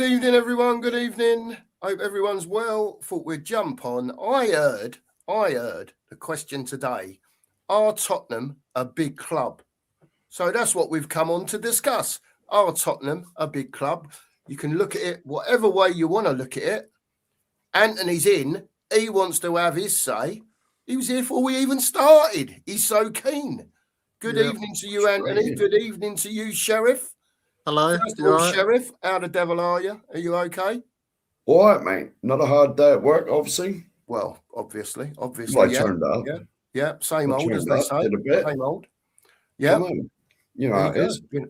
evening, everyone. Good evening. Hope everyone's well. Thought we'd jump on. I heard the question today. Are Tottenham a big club? So that's what we've come on to discuss. Are Tottenham a big club? You can look at it whatever way you want to look at it. Anthony's in. He wants to have his say. He was here before we even started. He's so keen. Good evening to you, Anthony. Good evening to you, Sheriff. Hello. First of all, Sheriff, how the devil are you? Are you okay? All right, mate. Not a hard day at work, obviously. Well, obviously. Well, I turned up. Yeah. Same old, as they say. Did a bit. Same old. Yeah. You know how it is. Yeah.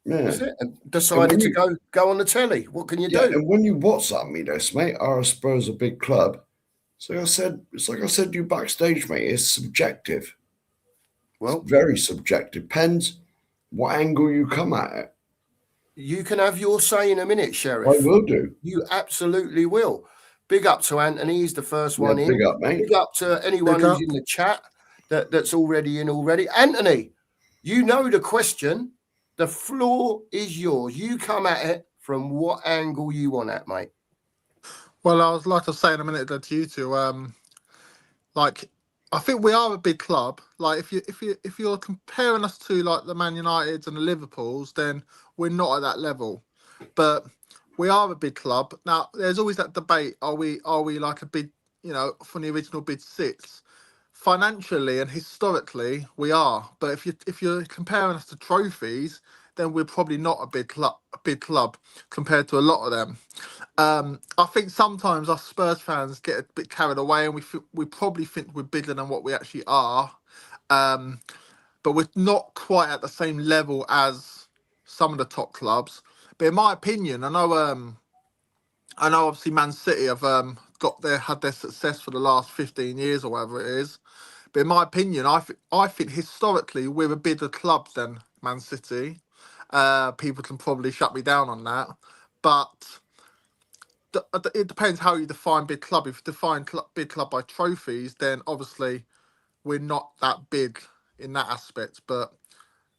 That's it. And decided to go on the telly. What can you do? And when you WhatsApp me this, mate, are Spurs a big club? So it's like I said to you backstage, mate. It's subjective. Well, it's very subjective. Depends what angle you come at it. You can have your say in a minute, Sheriff. I will do. You absolutely will. Big up to Anthony. He's the first one in. Big up, mate. Big up to anyone who's in the chat that's already in already. Anthony, you know the question. The floor is yours. You come at it from what angle you want at, mate. Well, I was like I was saying a minute ago to you two. I think we are a big club. Like if you're comparing us to like the Man Uniteds and the Liverpools, then we're not at that level. But we are a big club. Now there's always that debate, are we like a big, from the original big six? Financially and historically we are. But if you're comparing us to trophies, then we're probably not a big club compared to a lot of them. I think sometimes us Spurs fans get a bit carried away, and we probably think we're bigger than what we actually are. But we're not quite at the same level as some of the top clubs. But in my opinion, I know obviously Man City have had their success for the last 15 years or whatever it is. But in my opinion, I think historically we're a bigger club than Man City. People can probably shut me down on that, but it depends how you define big club. If you define big club by trophies, then obviously we're not that big in that aspect. But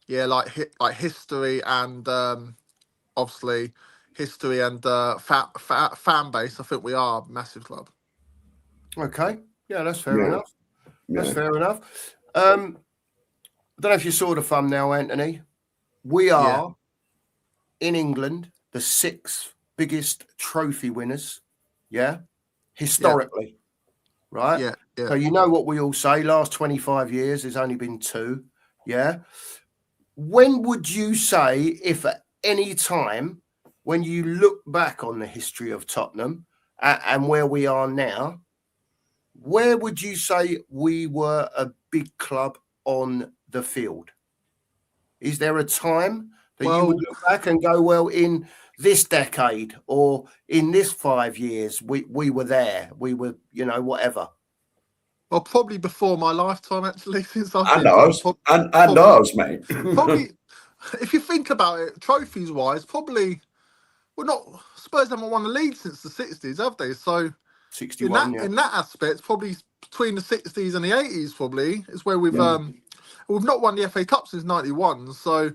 yeah, like history and obviously history and fan base, I think we are a massive club. Okay, yeah, that's fair enough. That's fair enough. I don't know if you saw the thumbnail, Anthony. We are, in England, the 6th biggest trophy winners, historically, right? Yeah. So you know what we all say, last 25 years, there's only been 2, When would you say, if at any time, when you look back on the history of Tottenham and where we are now, where would you say we were a big club on the field? Is there a time that you would look back and go, well, in this decade or in this 5 years, we were there, we were, whatever? Well, probably before my lifetime, actually. Since and ours, mate. Probably, if you think about it, trophies-wise, probably Spurs haven't won the league since the 60s, have they? So 61, in that aspect, probably between the 60s and the 80s, probably is where we've not won the FA Cup since '91. So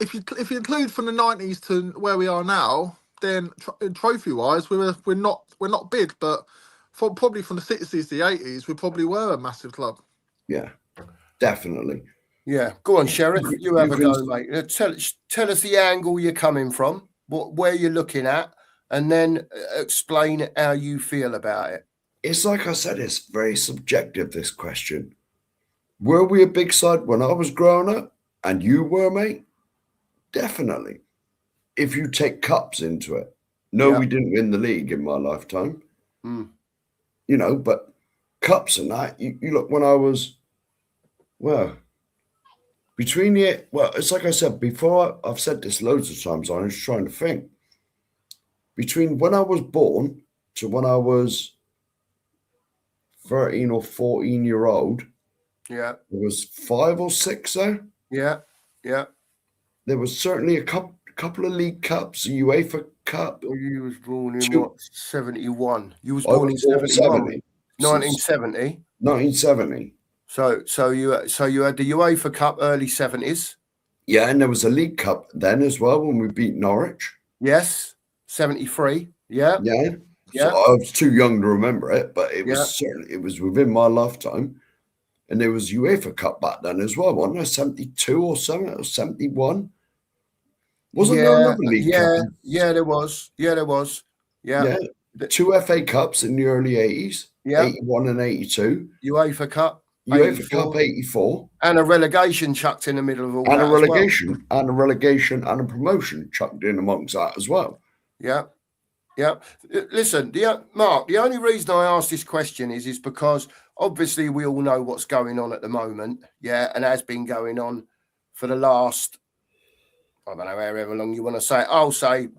if you include from the 90s to where we are now, then trophy wise we're not big, but probably from the 60s to the 80s we probably were a massive club. Yeah, definitely. Yeah, go on, Sheriff. You have a go, mate. Tell us the angle you're coming from, where you're looking at, and then explain how you feel about it. It's like I said, it's very subjective, this question. Were we a big side when I was growing up? And you were, mate? Definitely. If you take cups into it. No, we didn't win the league in my lifetime. But cups and that, you look when I was, it's like I said before, I've said this loads of times, I was trying to think. Between when I was born to when I was 13 or 14-year-old, there was 5 or 6 there. Yeah. There was certainly a couple of League Cups, a UEFA Cup. You was born in what, 71? You was born in 71. 1970. 1970. So you had the UEFA Cup early 70s. Yeah, and there was a League Cup then as well when we beat Norwich. Yes. 73. Yeah. Yeah. Yeah. So I was too young to remember it, but it Yeah. was certainly, it was within my lifetime. And there was UEFA Cup back then as well, wasn't there? 72 or something, or 71. Wasn't there Yeah. another League Cup? Yeah, there was. Yeah, there was. Yeah. Yeah. Two FA Cups in the early 80s, Yeah. 81 and 82. UEFA Cup. UEFA 84. Cup 84. And a relegation chucked in the middle of all And that a as well. relegation and a promotion chucked in amongst that as well. Yeah. Yeah. Listen, Mark, the only reason I asked this question is because obviously we all know what's going on at the moment. Yeah. And has been going on for the last, I don't know, however long you want to say. I'll say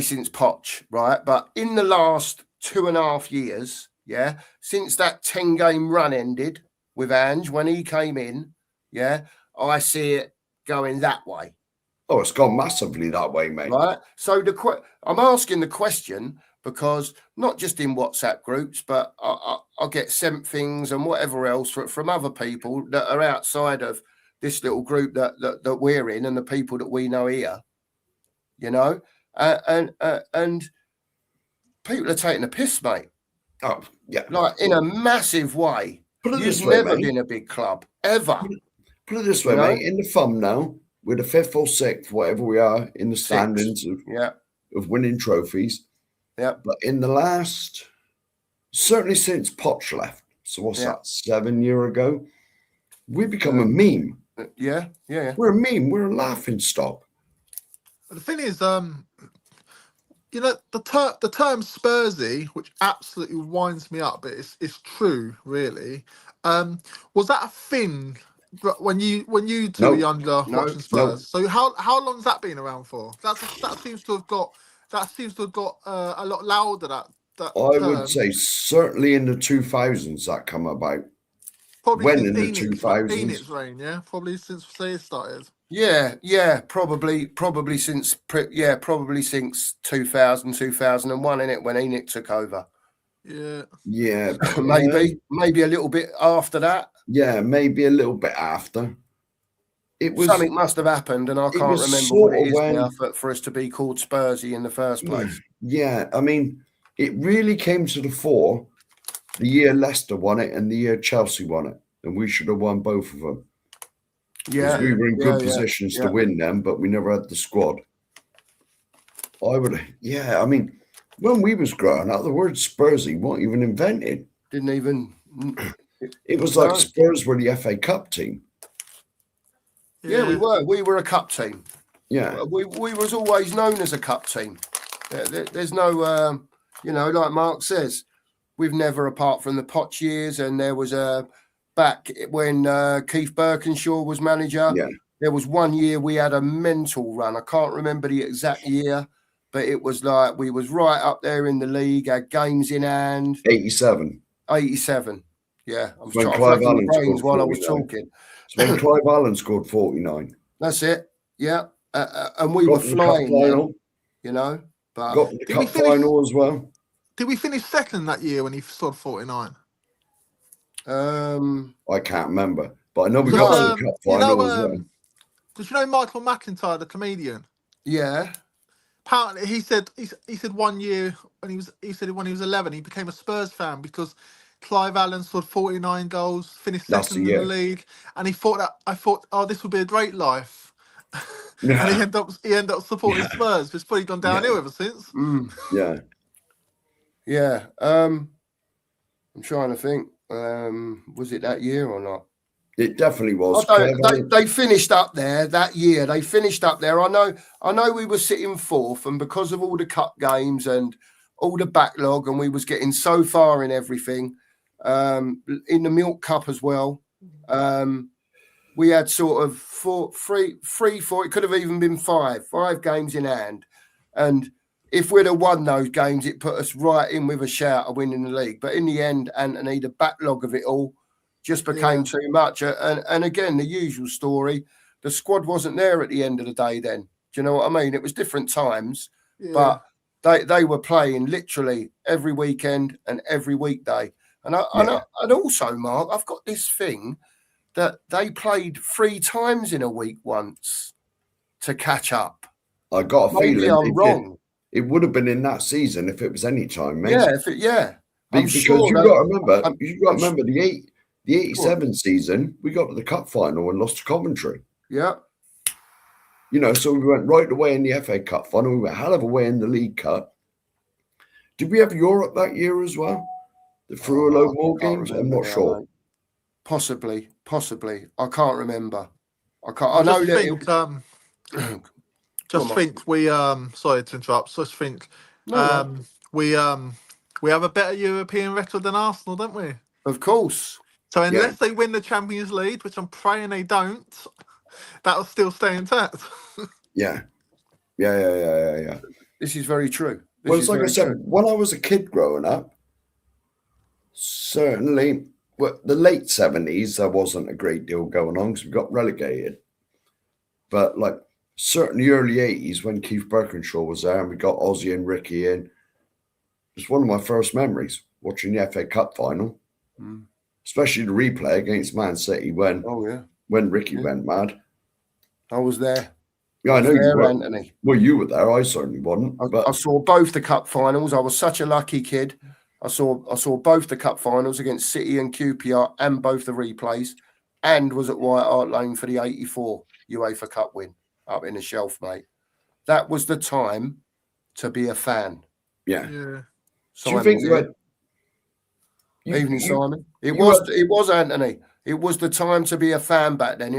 since Poch, right? But in the last 2.5 years, yeah, since that 10-game run ended with Ange when he came in, yeah, I see it going that way. Oh, it's gone massively that way, mate. Right. So I'm asking the question because not just in WhatsApp groups, but I get sent things and whatever else from other people that are outside of this little group that we're in and the people that we know here, you know, and people are taking a piss, mate. Oh, yeah. Like in a massive way. Put it You've this way, never mate. been a big club, ever. Put it this way, You know? mate. In the thumb now, we're the 5th or 6th, whatever we are, in the standings of winning trophies. Yeah. But in the last, certainly since Poch left, so what's that, 7 years ago, we've become a meme. Yeah. We're a meme. We're a laughing stock. But the thing is, you know, the term Spursy, which absolutely winds me up, but it's true, really. Was that a thing when you two were younger watching Spurs? So how long has that been around for? That seems to have got a lot louder. That I term. would say certainly in the 2000s that come about. Probably when since in the Enid's 2000s? Enid's reign, yeah, probably since it started. Yeah, probably since 2000, 2001, innit, when Enid took over. Yeah, maybe a little bit after that. Yeah, maybe a little bit after. It was something must have happened, and I can't remember what it is now for us to be called Spursy in the first place. Yeah, I mean, it really came to the fore the year Leicester won it and the year Chelsea won it, and we should have won both of them. Yeah, we were in good positions to win them, but we never had the squad. I mean, when we was growing up, the word Spursy wasn't even invented. Didn't even. It was like Spurs were the FA Cup team. Yeah, we were. We were a cup team. Yeah, we was always known as a cup team. There's no, like Mark says, we've never, apart from the Poch years, and there was back when Keith Birkinshaw was manager. Yeah. There was one year we had a mental run. I can't remember the exact year, but it was like we was right up there in the league, had games in hand. 87. Yeah, I'm when trying Clive to Allen brains while 49. I was talking. So when Clive Allen scored 49. That's it. Yeah, and we were flying now, But got the cup final as well. Did we finish second that year when he scored 49? I can't remember, but I know we got to the cup final as well. Did you know Michael McIntyre, the comedian? Yeah. Apparently, he said 1 year when he was 11, he became a Spurs fan because Clive Allen scored 49 goals, finished second in the league, and I thought, oh, this would be a great life. And he ended up supporting Spurs. It's probably gone downhill ever since. Yeah. I'm trying to think. Was it that year or not? It definitely was. They finished up there that year. They finished up there. I know we were sitting fourth, and because of all the cup games and all the backlog, and we was getting so far in everything, in the Milk Cup as well. We had sort of four. It could have even been five games in hand, and if we'd have won those games, it put us right in with a shout of winning the league. But in the end, Anthony, the backlog of it all just became too much. And again, the usual story, the squad wasn't there at the end of the day then. Do you know what I mean? It was different times, but they were playing literally every weekend and every weekday. And also, Mark, I've got this thing that they played 3 times in a week once to catch up. I got a Maybe feeling I'm wrong. it would have been in that season if it was any time, mate. Yeah, I'm Because sure you that. got to remember, I'm the 87 season, we got to the cup final and lost to Coventry. Yeah. So we went right away in the FA Cup final. We went hell of a way in the League Cup. Did we have Europe that year as well? Through a load more games? I'm not sure. Mate. Possibly. I can't remember. I know that. Just think we sorry to interrupt. Just think we have a better European record than Arsenal, don't we? Of course. So unless they win the Champions League, which I'm praying they don't, that'll still stay intact. Yeah. This is very true. Well, it's like I said, when I was a kid growing up, certainly, the late 70s, there wasn't a great deal going on because we got relegated. But like certainly early 80s when Keith Birkinshaw was there and we got Ozzy and Ricky in, it was one of my first memories watching the FA Cup final, especially the replay against Man City when Ricky went mad. I was there. Yeah, I know you were, Anthony. Well, you were there. I certainly wasn't. I saw both the cup finals. I was such a lucky kid. I saw both the cup finals against City and QPR and both the replays, and was at White Hart Lane for the '84 UEFA Cup win up in the shelf, mate. That was the time to be a fan. Yeah. Simon, do you think Evening, Simon. It was Anthony. It was the time to be a fan back then.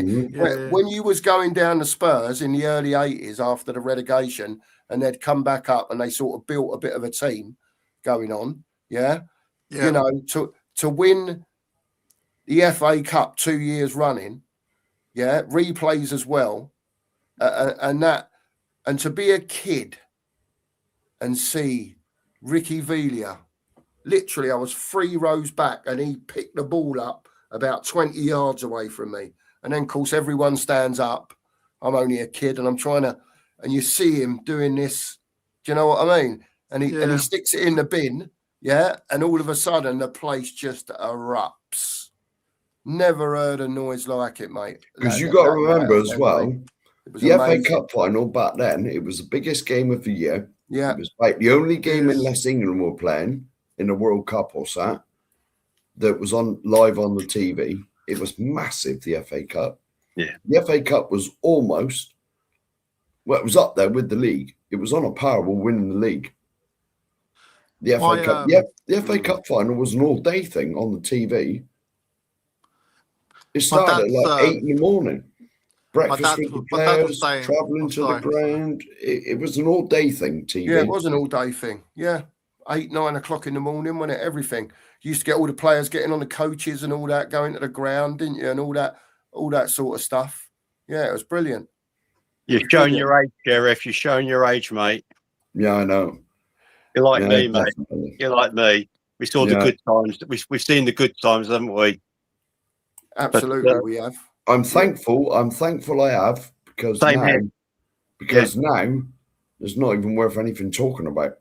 When you was going down the Spurs in the early 80s after the relegation and they'd come back up and they sort of built a bit of a team going on, to win the FA Cup 2 years running, replays as well, and to be a kid and see Ricky Villa, literally I was 3 rows back and he picked the ball up about 20 yards away from me. And then, of course, everyone stands up. I'm only a kid and I'm trying to, and you see him doing this. Do you know what I mean? And he sticks it in the bin. Yeah. And all of a sudden the place just erupts. Never heard a noise like it, mate. Because you got to remember as well, the FA Cup final back then, it was the biggest game of the year. Yeah. It was like the only game unless England were playing in the World Cup or so that was on live on the TV. It was massive, the FA Cup. Yeah. The FA Cup was almost, it was up there with the league. It was on a par with winning the league. The FA Cup, the FA Cup final was an all-day thing on the TV. It started at like 8 in the morning. Breakfast with the players, travelling to the ground. It was an all-day thing, TV. Yeah, it was an all-day thing. Yeah. 8, 9 o'clock in the morning, when everything. You used to get all the players getting on the coaches and all that, going to the ground, didn't you? And all that sort of stuff. Yeah, it was brilliant. You're showing your age, Sheriff. You're showing your age, mate. Yeah, I know. You're like me, mate. You're like me. We saw the good times. We've seen the good times, haven't we? Absolutely, we have. I'm thankful I have, because now there's not even worth anything talking about.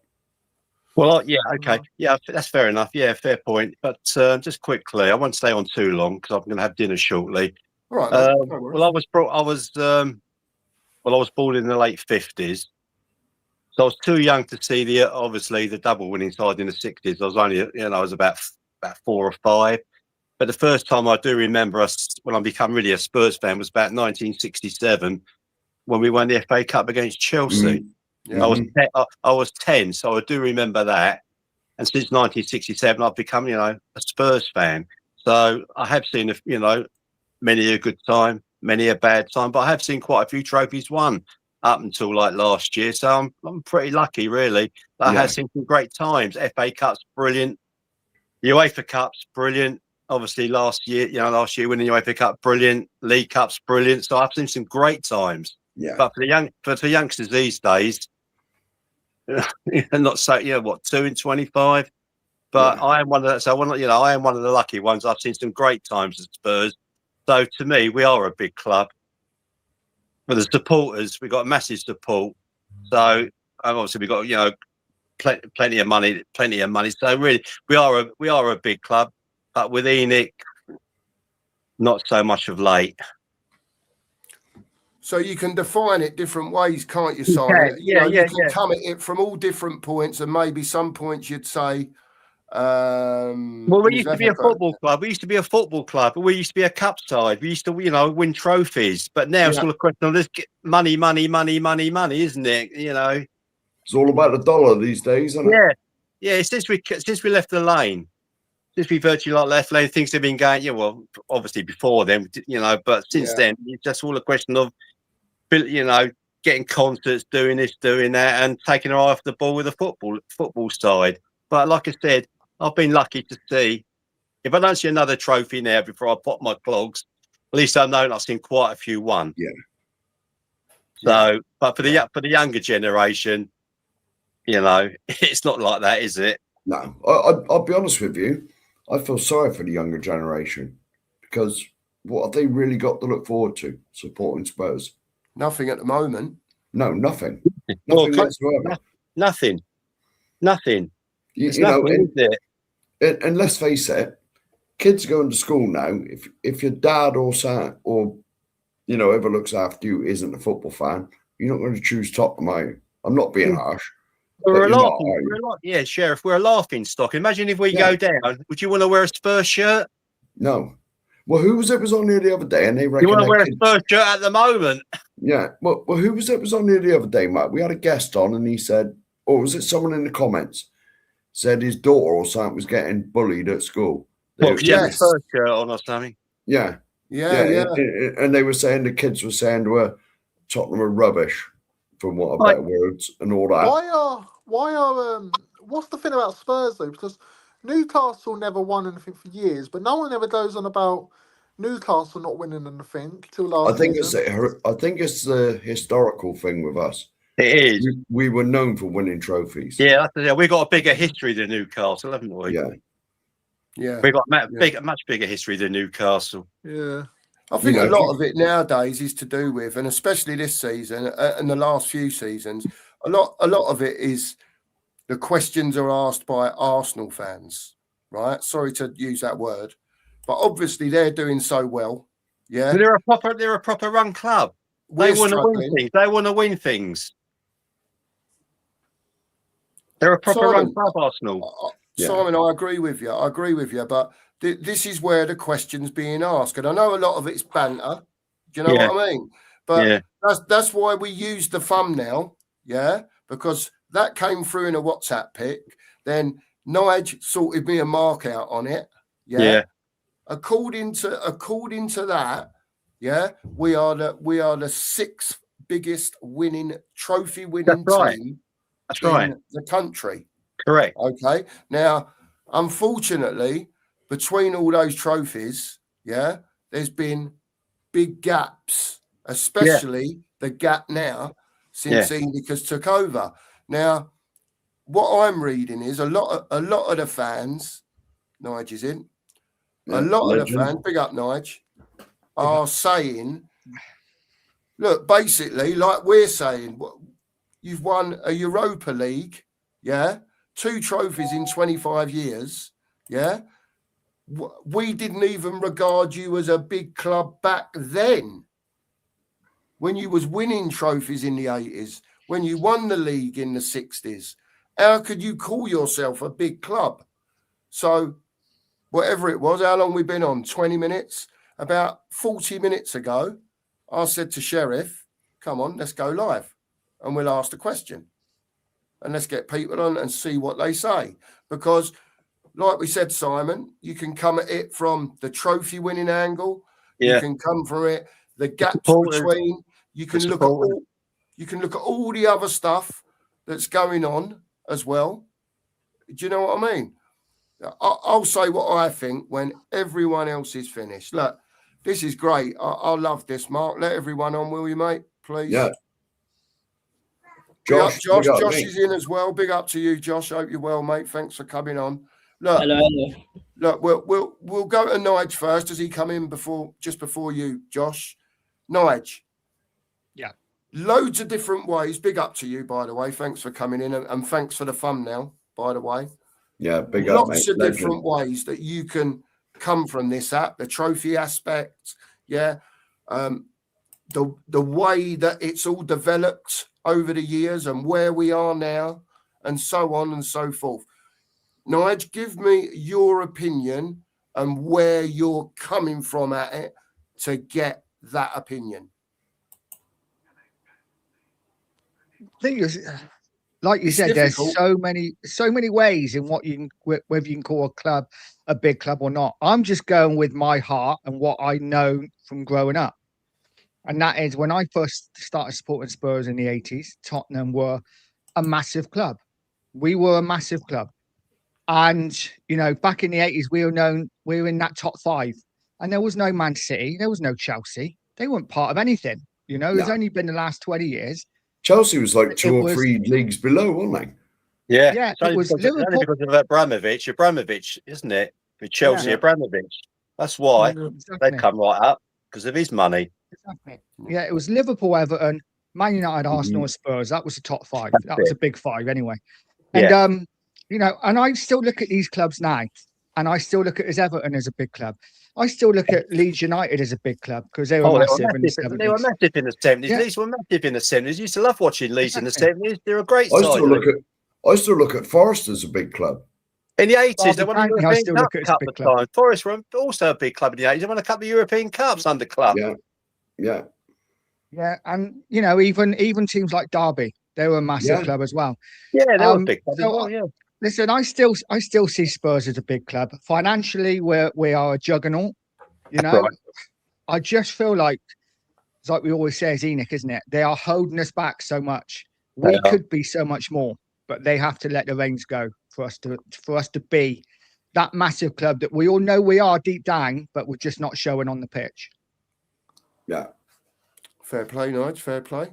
Well, okay. Yeah, that's fair enough. Yeah, fair point. But just quickly, I won't stay on too long because I'm going to have dinner shortly. All right. Well, I was born in the late 50s, so I was too young to see the double winning side in the 60s. I was only, I was about 4 or 5. But the first time I do remember when I became really a Spurs fan was about 1967 when we won the FA Cup against Chelsea. Yeah. I was 10, so I do remember that. And since 1967, I've become, a Spurs fan. So I have seen, many a good time, many a bad time, but I have seen quite a few trophies won up until like last year. So I'm pretty lucky, really. I have seen some great times. FA Cup's brilliant. UEFA Cup's brilliant. Obviously, last year winning the UEFA Cup, brilliant. League Cup's brilliant. So I've seen some great times. Yeah. But for the youngsters these days, not so 2 in 25. But I am one of that. So I am one of the lucky ones. I've seen some great times at Spurs. So to me, we are a big club. For the supporters, we've got massive support. So obviously we've got plenty of money. So really, we are a big club. But with Enoch, not so much of late. So you can define it different ways, can't you, You Simon? can. You Yeah, know, yeah, you can yeah. come at it from all different points, and maybe some points you'd say. Well, we in his used to be a effort, football club. We used to be a football club. We used to be a cup side. We used to, win trophies. But now it's Yeah. all a question of let's get money, isn't it? It's all about the dollar these days, isn't it? Yeah. Since we left the lane, since we virtually left lane, things have been going. Yeah, well, obviously before then, but since Yeah. then, it's just all a question of, getting concerts, doing this, doing that, and taking our eye off the ball with the football side. But like I said, I've been lucky to see. If I don't see another trophy now before I pop my clogs, at least I know I've seen quite a few won. Yeah. So, but for the younger generation, it's not like that, is it? No, I'll be honest with you. I feel sorry for the younger generation because what have they really got to look forward to supporting Spurs? Nothing at the moment. No, nothing. Well, Nothing whatsoever. Nothing. You There's know, nothing, is there? and let's face it, kids going to school now. If your dad or son or whoever looks after you isn't a football fan, you're not going to choose Tottenham, are you? I'm not being harsh. We're a you're not, laughing. are you? Yeah, Sheriff, we're a laughing stock. Imagine if we go down. Would you want to wear a Spurs shirt? No. Well, who was it was on here the other day, and they You reckon want to their wear a kids... Spurs shirt at the moment? Yeah. Well, who was it was on here the other day, Matt? We had a guest on, and he said, or was it someone in the comments said his daughter or something was getting bullied at school? What, because you have a Yes. Spurs shirt on or something? Yeah. Yeah. And they were saying the kids were saying to her, Tottenham are rubbish, from what a better words, and all that. Why are what's the thing about Spurs though? Because Newcastle never won anything for years, but no one ever goes on about Newcastle not winning anything till last season. I think it's the historical thing with us. It is. We were known for winning trophies. Yeah, we've got a bigger history than Newcastle, haven't we? Yeah. We've got much bigger history than Newcastle. Yeah. I think a lot of it nowadays is to do with, and especially this season and the last few seasons, a lot of it is the questions are asked by Arsenal fans, right? Sorry to use that word, but obviously they're doing so well. Yeah, But they're a proper run club. They want to win things. They want to win things. They're a proper run club, Arsenal. Simon, I agree with you. But this is where the question's being asked, and I know a lot of it's banter. Do you know what I mean? But that's why we use the thumbnail, because that came through in a WhatsApp pic. Then Nige sorted me a mark out on it. Yeah. According to that, we are the sixth biggest trophy winning team in the country. Correct. Okay. Now, unfortunately, between all those trophies, there's been big gaps, especially the gap now since Indicas took over. Now, what I'm reading is a lot of the fans, Nige is in, a lot of the fans, big up Nige, are saying, look, basically, like we're saying, you've won a Europa League, 2 trophies in 25 years, we didn't even regard you as a big club back then when you was winning trophies in the 80s, when you won the league in the 60s. How could you call yourself a big club? So whatever it was, how long we been on? 20 minutes? About 40 minutes ago, I said to Sheriff, come on, let's go live and we'll ask the question. And let's get people on and see what they say. Because, like we said, Simon, you can come at it from the trophy winning angle. Yeah. You can come from it, the gaps between. You can look at all the other stuff that's going on as well. Do you know what I mean? I'll say what I think when everyone else is finished. Look, this is great. I love this, Mark. Let everyone on, will you, mate? Please. Yeah. Josh is in as well. Big up to you, Josh. Hope you're well, mate. Thanks for coming on. Look, hello. Look, we'll go to Nige first. Does he come in just before you, Josh? Nige. Yeah. Loads of different ways. Big up to you, by the way. Thanks for coming in, and thanks for the thumbnail, by the way. Yeah, big up, mate. Lots of different ways that you can come from this app. The trophy aspect, the way that it's all developed over the years and where we are now, and so on and so forth. Nigel, give me your opinion and where you're coming from at it to get that opinion. I think it's, like you It's said, difficult. there's so many ways in what you can, whether you can call a club a big club or not. I'm just going with my heart and what I know from growing up. And that is when I first started supporting Spurs in the 80s, Tottenham were a massive club. We were a massive club. And, you know, back in the 80s, we were in that top 5. And there was no Man City, there was no Chelsea. They weren't part of anything. You know, it's only been the last 20 years. Chelsea was like 2 or 3 leagues below, weren't they? Yeah, it was only because of Abramovich, isn't it? With Chelsea, Abramovich. That's why they've come right up, because of his money. Exactly. Yeah, it was Liverpool, Everton, Man United, Arsenal, and Spurs. That was the top 5. That was a big 5 anyway. And you know, and I still look at these clubs now, and I still look at Everton as a big club. I still look at Leeds United as a big club because they were massive in the 70s. They were massive in the 70s. Yeah. Leeds were massive in the 70s. I used to love watching Leeds in the 70s. They're a great I side. still look at Forest as a big club. In the 80s, they won a European Cup a a couple of times. Forest were also a big club in the 80s. They won a couple of European Cups under club. Yeah. And you know, even teams like Derby, they were a massive club as well. Yeah, they were a big club as well. Yeah. Listen, I still see Spurs as a big club. Financially, we are a juggernaut. You know, Right. I just feel like it's like we always say as Enoch, isn't it? They are holding us back so much. We could be so much more, but they have to let the reins go for us to be that massive club that we all know we are deep down, but we're just not showing on the pitch. Yeah. Fair play, Nigel. Fair play.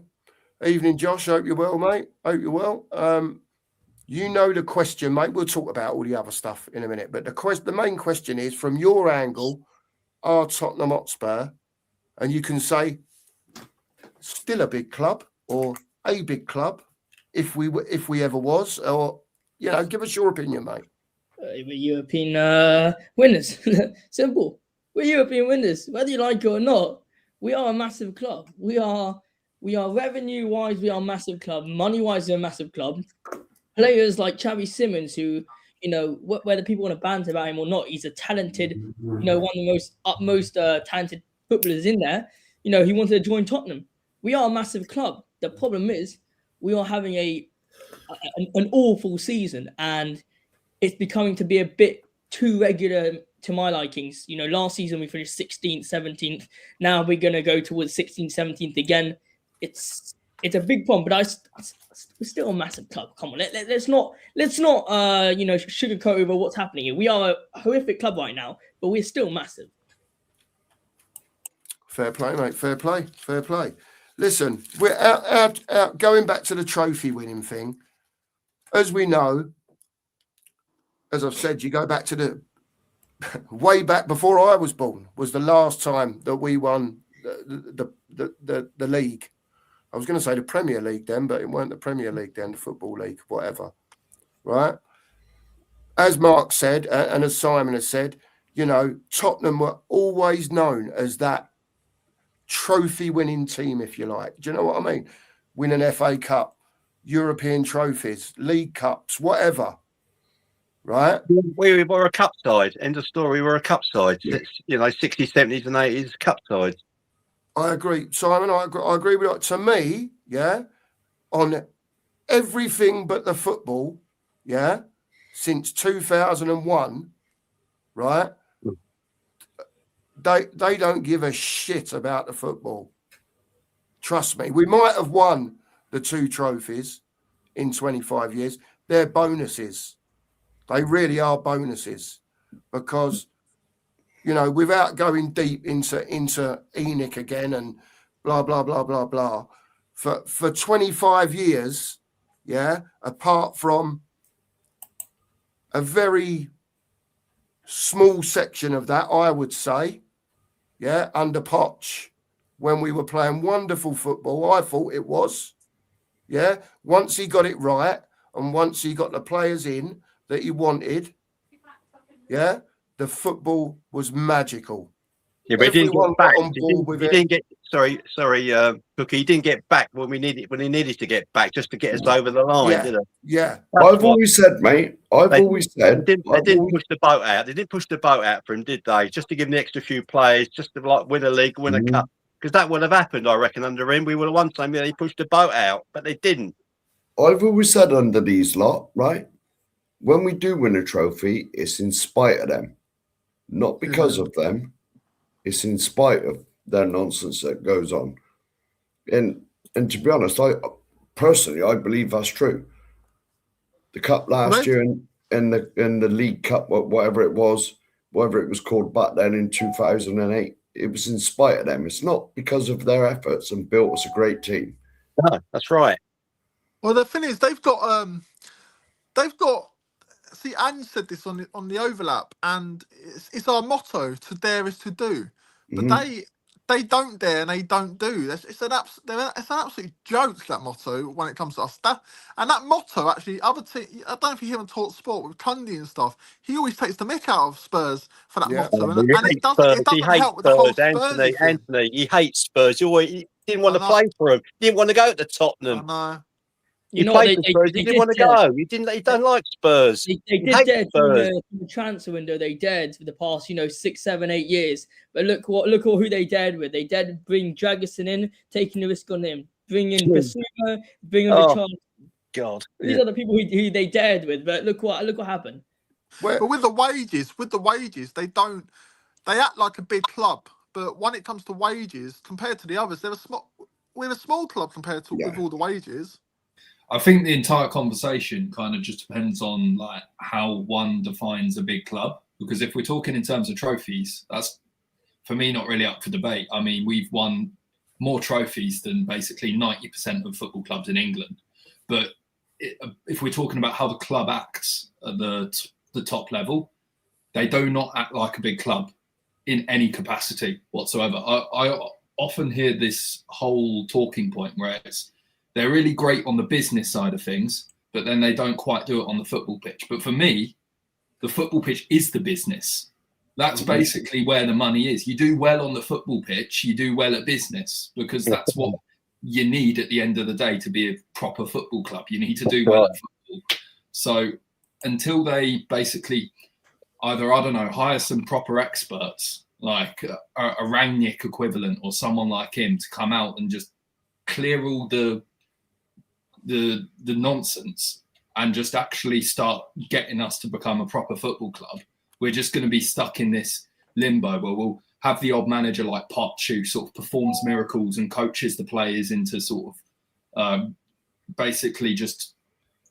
Evening, Josh. Hope you're well, mate. Hope you're well. You know the question, mate. We'll talk about all the other stuff in a minute, but the main question is, from your angle, are Tottenham Hotspur, and you can say still a big club or a big club if we ever was, or you know, give us your opinion, mate. We're European winners. Simple. We're European winners, whether you like it or not. We are a massive club. We are revenue wise, we are a massive club. Money wise, we're a massive club. Players like Xavi Simons, who, you know, whether people want to banter about him or not, he's a talented, you know, one of the utmost talented footballers in there. You know, he wanted to join Tottenham. We are a massive club. The problem is we are having an awful season, and it's becoming to be a bit too regular to my likings. You know, last season we finished 16th, 17th. Now we're going to go towards 16th, 17th again. It's a big problem, but we're still a massive club. Come on, let's not you know, sugarcoat over what's happening here. We are a horrific club right now, but we're still massive. Fair play, mate. Fair play. Listen, we're out going back to the trophy winning thing. As we know, as I've said, you go back to the way back before I was born was the last time that we won the league. I was going to say the Premier League then, but it weren't the Premier League then, the Football League, whatever. Right? As Mark said, and as Simon has said, you know, Tottenham were always known as that trophy-winning team, if you like. Do you know what I mean? Win an FA Cup, European trophies, League Cups, whatever. Right? We were a cup side. End of story. We were a cup side. You know, 60s, 70s, and 80s cup side. I agree, Simon. I agree with that. To me, yeah, on everything but the football, yeah, since 2001, right? They don't give a shit about the football. Trust me. We might have won the 2 trophies in 25 years. They're bonuses. They really are bonuses, because, you know, without going deep into Enoch again and blah, blah, blah, blah, blah, for 25 years, yeah, apart from a very small section of that, I would say, yeah, under Poch, when we were playing wonderful football, I thought it was, yeah, once he got it right and once he got the players in that he wanted, yeah, the football was magical. Yeah, but he didn't Everyone get back. got on board with He it. didn't get. Sorry, Cookie. He didn't get back when he needed to get back just to get us over the line. Yeah, Did he? yeah. I've always said, mate. I've always said. They didn't push the boat out. They didn't push the boat out for him, did they? Just to give him the extra few players, just to like win a league, win a cup. Because that would have happened, I reckon, under him. We would have won something. They pushed the boat out, but they didn't. I've always said under these lot, right? When we do win a trophy, it's in spite of them, not because of them. It's in spite of their nonsense that goes on. And to be honest, I believe that's true. The cup last year in the League Cup, whatever it was called back then in 2008, it was in spite of them. It's not because of their efforts and built us a great team. No, that's right. Well, the thing is, they've got. See, Anne said this on the overlap, and it's our motto: to dare is to do. But they don't dare and they don't do. It's an absolute joke, that motto, when it comes to us. That motto, actually, I don't know if you hear him talk sport with Cundy and stuff. He always takes the mick out of Spurs for that motto, and it doesn't help with the whole Spurs thing. Anthony, he hates Spurs. He didn't want to play for him. He didn't want to go to Tottenham. I know. He played for Spurs. He didn't want to go. He don't like Spurs. They did dead from the transfer window. They dead for the past, 6, 7, 8 years. But look who they dead with. They dead bring Dragerson in, taking the risk on him. Bring in Basuma, bring on the chance. God, these are the people who they dared with. But look what happened. But with the wages, they act like a big club. But when it comes to wages, compared to the others, we're a small club compared to with all the wages. I think the entire conversation kind of just depends on like how one defines a big club. Because if we're talking in terms of trophies, that's for me not really up for debate. I mean, we've won more trophies than basically 90% of football clubs in England. But if we're talking about how the club acts at the top level, they do not act like a big club in any capacity whatsoever. I often hear this whole talking point where they're really great on the business side of things, but then they don't quite do it on the football pitch. But for me, the football pitch is the business. That's basically where the money is. You do well on the football pitch, you do well at business, because that's what you need at the end of the day to be a proper football club. You need to do well at football. So until they basically either, I don't know, hire some proper experts, like a Rangnick equivalent or someone like him, to come out and just clear all the nonsense and just actually start getting us to become a proper football club, we're just going to be stuck in this limbo where we'll have the odd manager like Poch who sort of performs miracles and coaches the players into sort of basically just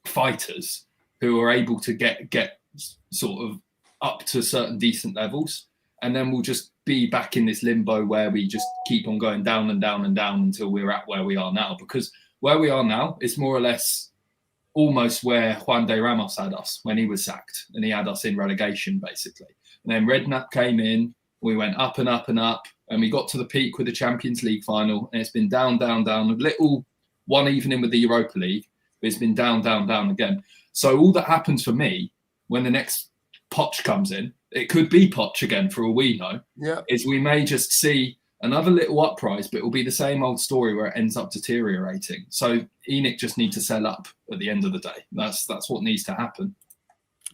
fighters who are able to get sort of up to certain decent levels. And then we'll just be back in this limbo where we just keep on going down and down and down until we're at where we are now. Because where we are now is more or less almost where Juan de Ramos had us when he was sacked, and he had us in relegation, basically. And then Redknapp came in, we went up and up and up, and we got to the peak with the Champions League final, and it's been down, down, down, a little one evening with the Europa League, but it's been down, down, down again. So all that happens for me when the next Poch comes in, it could be Poch again for all we know, is we may just see another little uprise, but it will be the same old story where it ends up deteriorating. So ENIC just need to sell up at the end of the day. That's what needs to happen.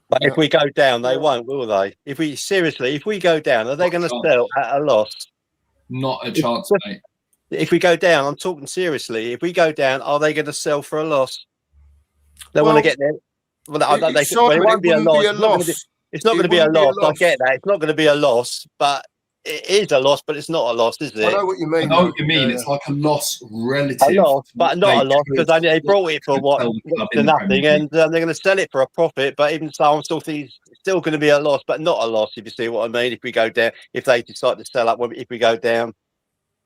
But if we go down, they won't, will they? If we go down, are they going to sell at a loss? Not a chance, mate. If we go down, I'm talking seriously. If we go down, are they going to sell for a loss? They want to get there. Well, it won't be a loss. It's not going to be a loss. I get that. It's not going to be a loss, but it is a loss, but it's not a loss, is it? I know what you mean. I know what you mean. It's like a loss relative. A loss, but not a loss, because they brought it for nothing, and they're going to sell it for a profit. But even so, I'm still thinking it's still going to be a loss, but not a loss, if you see what I mean. If we go down, if they decide to sell up, if we go down.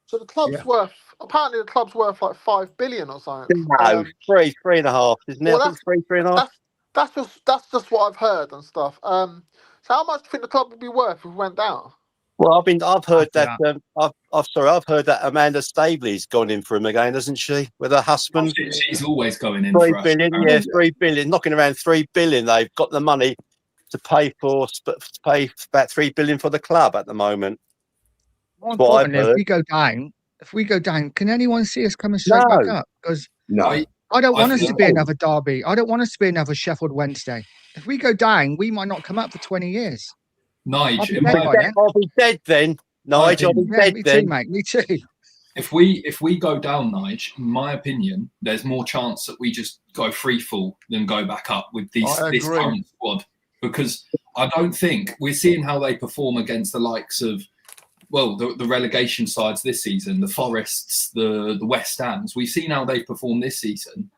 So the club's worth, apparently the club's worth like 5 billion or something. No, 3.5, isn't it? Well, I think 3.5. That's just what I've heard and stuff. So how much do you think the club would be worth if we went down? Well, I've heard that. I've heard that Amanda Staveley's gone in for him again, hasn't she? With her husband. She's always going in. 3 billion, yeah, 3 billion, knocking around 3 billion. They've got the money to pay about 3 billion for the club at the moment. More What I've importantly, if heard. we go down, can anyone see us coming straight back No. up? Because No. I don't I want us to think- be another Derby. I don't want us to be another Sheffield Wednesday. If we go down, we might not come up for 20 years. I'll Nige, be in dead my by then. I'll be dead then. Nige, I'll be Yeah, dead me then. too, mate. Me too. if we go down, Nige, in my opinion, there's more chance that we just go free fall than go back up with this I agree. current squad, because I don't think we're seeing how they perform against the likes of, well, the relegation sides this season, the Forests, the West Hams. We've seen how they perform this season,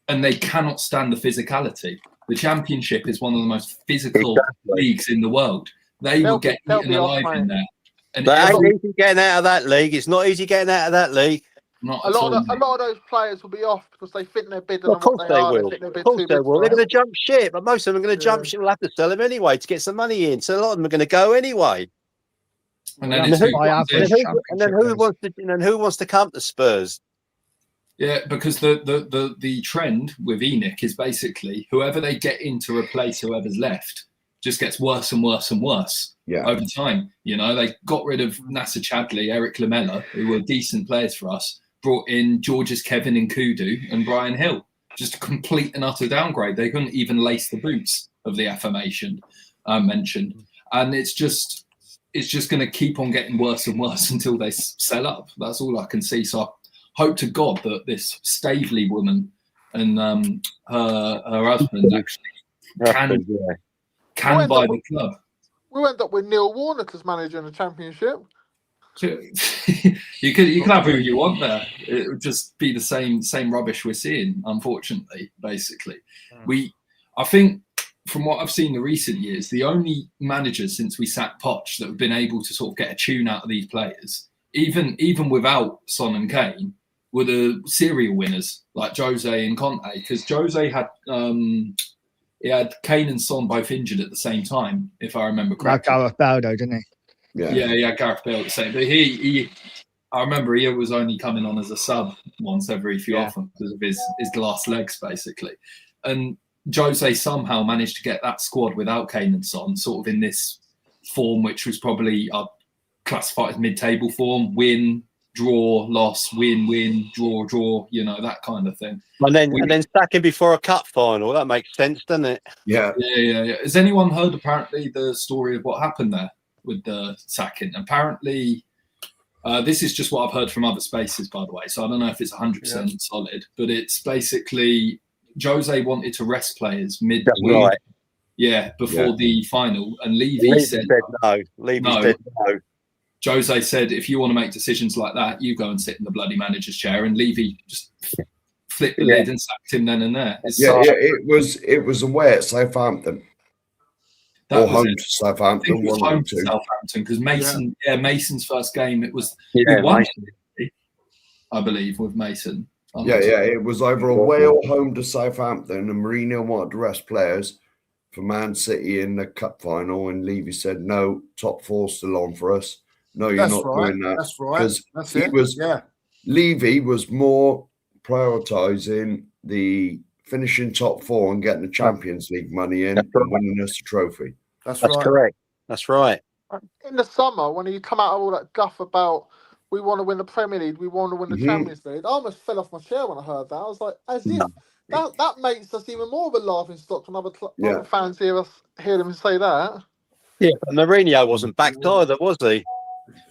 and they cannot stand the physicality. The Championship is one of the most physical leagues in the world. They will get they'll eaten be off, alive in mate. there. And But every, ain't easy getting out of that league. It's not easy getting out of that league. not A at all, lot of mate. those players will be off because they think they're bigger Of than what course they they are. will. They think they're a Of bit course too they big will. for They're it. going to jump ship, but most of them are going to jump Yeah. ship. We'll have to sell them anyway to get some money in. So a lot of them are going to go anyway. And then And it's then who by comes in. average- And then who wants to come to Spurs? Yeah, because the trend with ENIC is basically whoever they get in to replace whoever's left just gets worse and worse and worse Yeah. over time. You know, they got rid of Nasser Chadley, Eric Lamella, who were decent players for us, brought in George's Kevin Nkudu and Brian Hill. Just a complete and utter downgrade. They couldn't even lace the boots of the aforementioned mentioned. And it's just going to keep on getting worse and worse until they sell up. That's all I can see. So I hope to God that this Stavely woman and her husband actually can buy the club. We'll end up with Neil Warnock as manager in the Championship. You can have who you want there. It would just be the same rubbish we're seeing, unfortunately. Basically, I think from what I've seen in the recent years, the only managers since we sacked Poch that have been able to sort of get a tune out of these players, even without Son and Kane, were the serial winners like Jose and Conte, because Jose had he had Kane and Son both injured at the same time, if I remember Like correctly. Gareth Bale, though, didn't he? Yeah, Gareth Bale the same. But I remember he was only coming on as a sub once every few often because of his glass legs, basically. And Jose somehow managed to get that squad without Kane and Son, sort of in this form, which was probably classified as mid-table form: win, draw, loss, win, draw. You know, that kind of thing. And then sacking before a cup final. That makes sense, doesn't it? Yeah. Yeah. Has anyone heard apparently the story of what happened there with the sacking? Apparently, this is just what I've heard from other spaces, by the way. So I don't know if it's 100% solid, but it's basically Jose wanted to rest players mid-week. Right. Yeah, before the final, and Levy said no. Levy said no. Jose said, if you want to make decisions like that, you go and sit in the bloody manager's chair. And Levy just flipped the lid and sacked him then and there. It was away at Southampton. Or home to Southampton. I think it was home to Southampton because Mason's first game. It was I believe, with Mason. It was either away or home to Southampton, and Mourinho wanted to rest players for Man City in the cup final, and Levy said, "No, top four still on for us. No, you're not doing that." That's right. That's it. Levy was more prioritising the finishing top four and getting the Champions League money in and winning us a trophy. That's right. Correct. That's right. In the summer, when you come out of all that guff about we want to win the Premier League, we want to win the Champions League, I almost fell off my chair when I heard that. I was like, as if that makes us even more of a laughing stock when other fans hear them say that. Yeah, but Mourinho wasn't backed either, was he?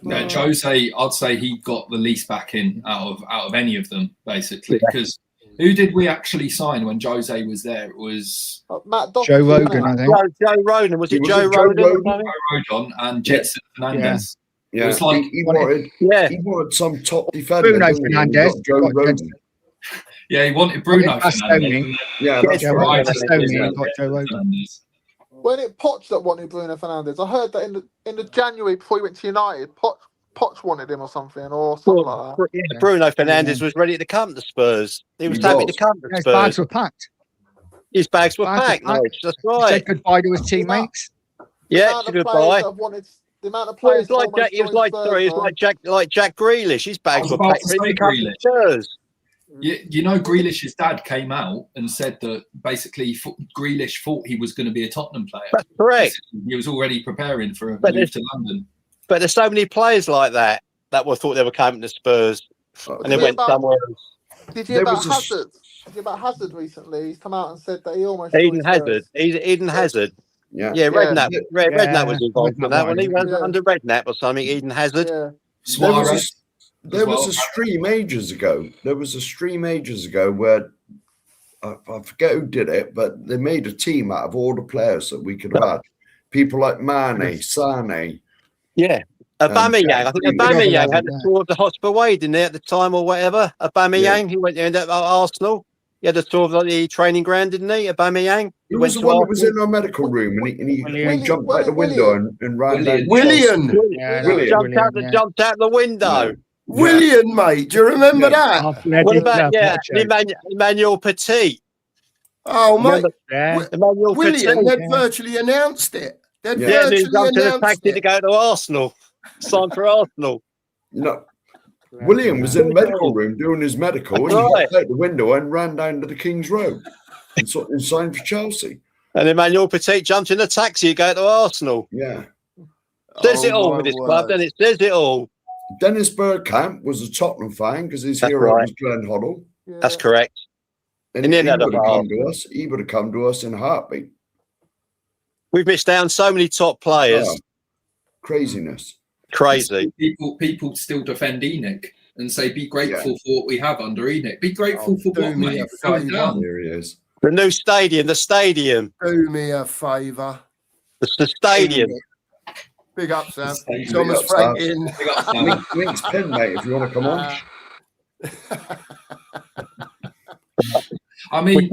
Yeah, Jose, I'd say he got the least backing out of any of them, basically. Because who did we actually sign when Jose was there? It was Matt Doherty, Joe Rogan, I think. Joe Rogan. Was it Joe Rogan? Joe Rodon and Jetson Fernandez. Yeah, it was like he wanted some top defender. Bruno Fernandes. Joe Rogan. Yeah, he wanted Bruno Fernandes. Yeah, that's right. When it Poch that wanted Bruno Fernandes, I heard that in the January before he went to United, Poch wanted him or something like that. Yeah, Bruno Fernandes was ready to come to Spurs. He was happy to come to Spurs. His bags were packed. His bags were packed. No, that's right. He said goodbye to his teammates. Yeah, goodbye. The amount of players. He was like Jack Grealish. His bags were packed. Ready to come to Spurs. You know, Grealish's dad came out and said that basically Grealish thought he was going to be a Tottenham player. That's correct. He was already preparing for a move to London. But there's so many players like that thought they were coming to Spurs and then Yeah, went but- somewhere else. Did you hear There about was a s- Hazard? Did you hear about Hazard recently? He's come out and said that he almost Eden joined Hazard. Spurs. Eden Hazard. Yeah. Yeah, Yeah. Redknapp. Redknapp Yeah, was involved in that Redknapp when he was yeah. under Redknapp or something. Eden Hazard. Yeah. Suarez. There was well. a stream ages ago. Where I forget who did it, but they made a team out of all the players that we could have had. People like Mane, Sane. Yeah. Aubameyang. I think Aubameyang had the tour of the Hotspur Way, didn't he, at the time or whatever? Aubameyang, he went there at Arsenal. He had the tour of the training ground, didn't he? Aubameyang. Who was the one that was in our medical room and he Willian. jumped out the window and ran down. Willian. Yeah, Willian. Jumped out the window. Willian, mate. Do you remember that? What about Emmanuel Petit? Oh, mate. Yeah. Emmanuel Willian, Petit. they'd virtually announced it. They'd Yeah. Yeah, and he virtually jumped in a announced taxi to it. go to Arsenal. Signed for Arsenal. No, William was in the medical room doing his medical and he Right. got out the window and ran down to the King's Road and signed for Chelsea. And Emmanuel Petit jumped in a taxi to go to Arsenal. Yeah. Says Oh, it all my with this word. club, then it says it all. Dennis Bergkamp was a Tottenham fan because his That's hero right. was Glenn Hoddle. Yeah. That's correct. And And he then would have another come to us. He would have come to us in a heartbeat. We've missed out on so many top players. Oh, craziness. Crazy. People still defend Enoch and say, be grateful for what we have under Enoch. Be grateful for do what me mate. a It's going favour. down. There he is. The new stadium, the stadium. Do me a favour. The stadium. Big up, Sam. Stadium. Thomas Big up, Sam. Franklin. Big up, Sam. Link's pin, mate, if you want to come on. I mean,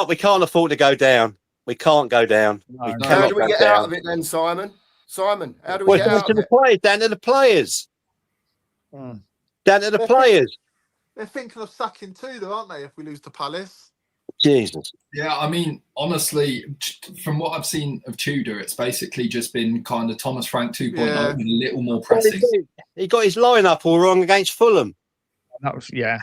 We can't afford to go down. We can't go down. We No. How cannot do we go get down. out of it then, Simon? Simon, how do we Well, get down out to of the it? players, down to the players, Mm. down to the players. They're thinking of sacking too, though, aren't they? If we lose to Palace. Jesus. yeah, I mean, honestly, from what I've seen of Tudor, it's basically just been kind of Thomas Frank 2.0 Yeah. with a little more pressing. He got his lineup all wrong against Fulham. That was massive.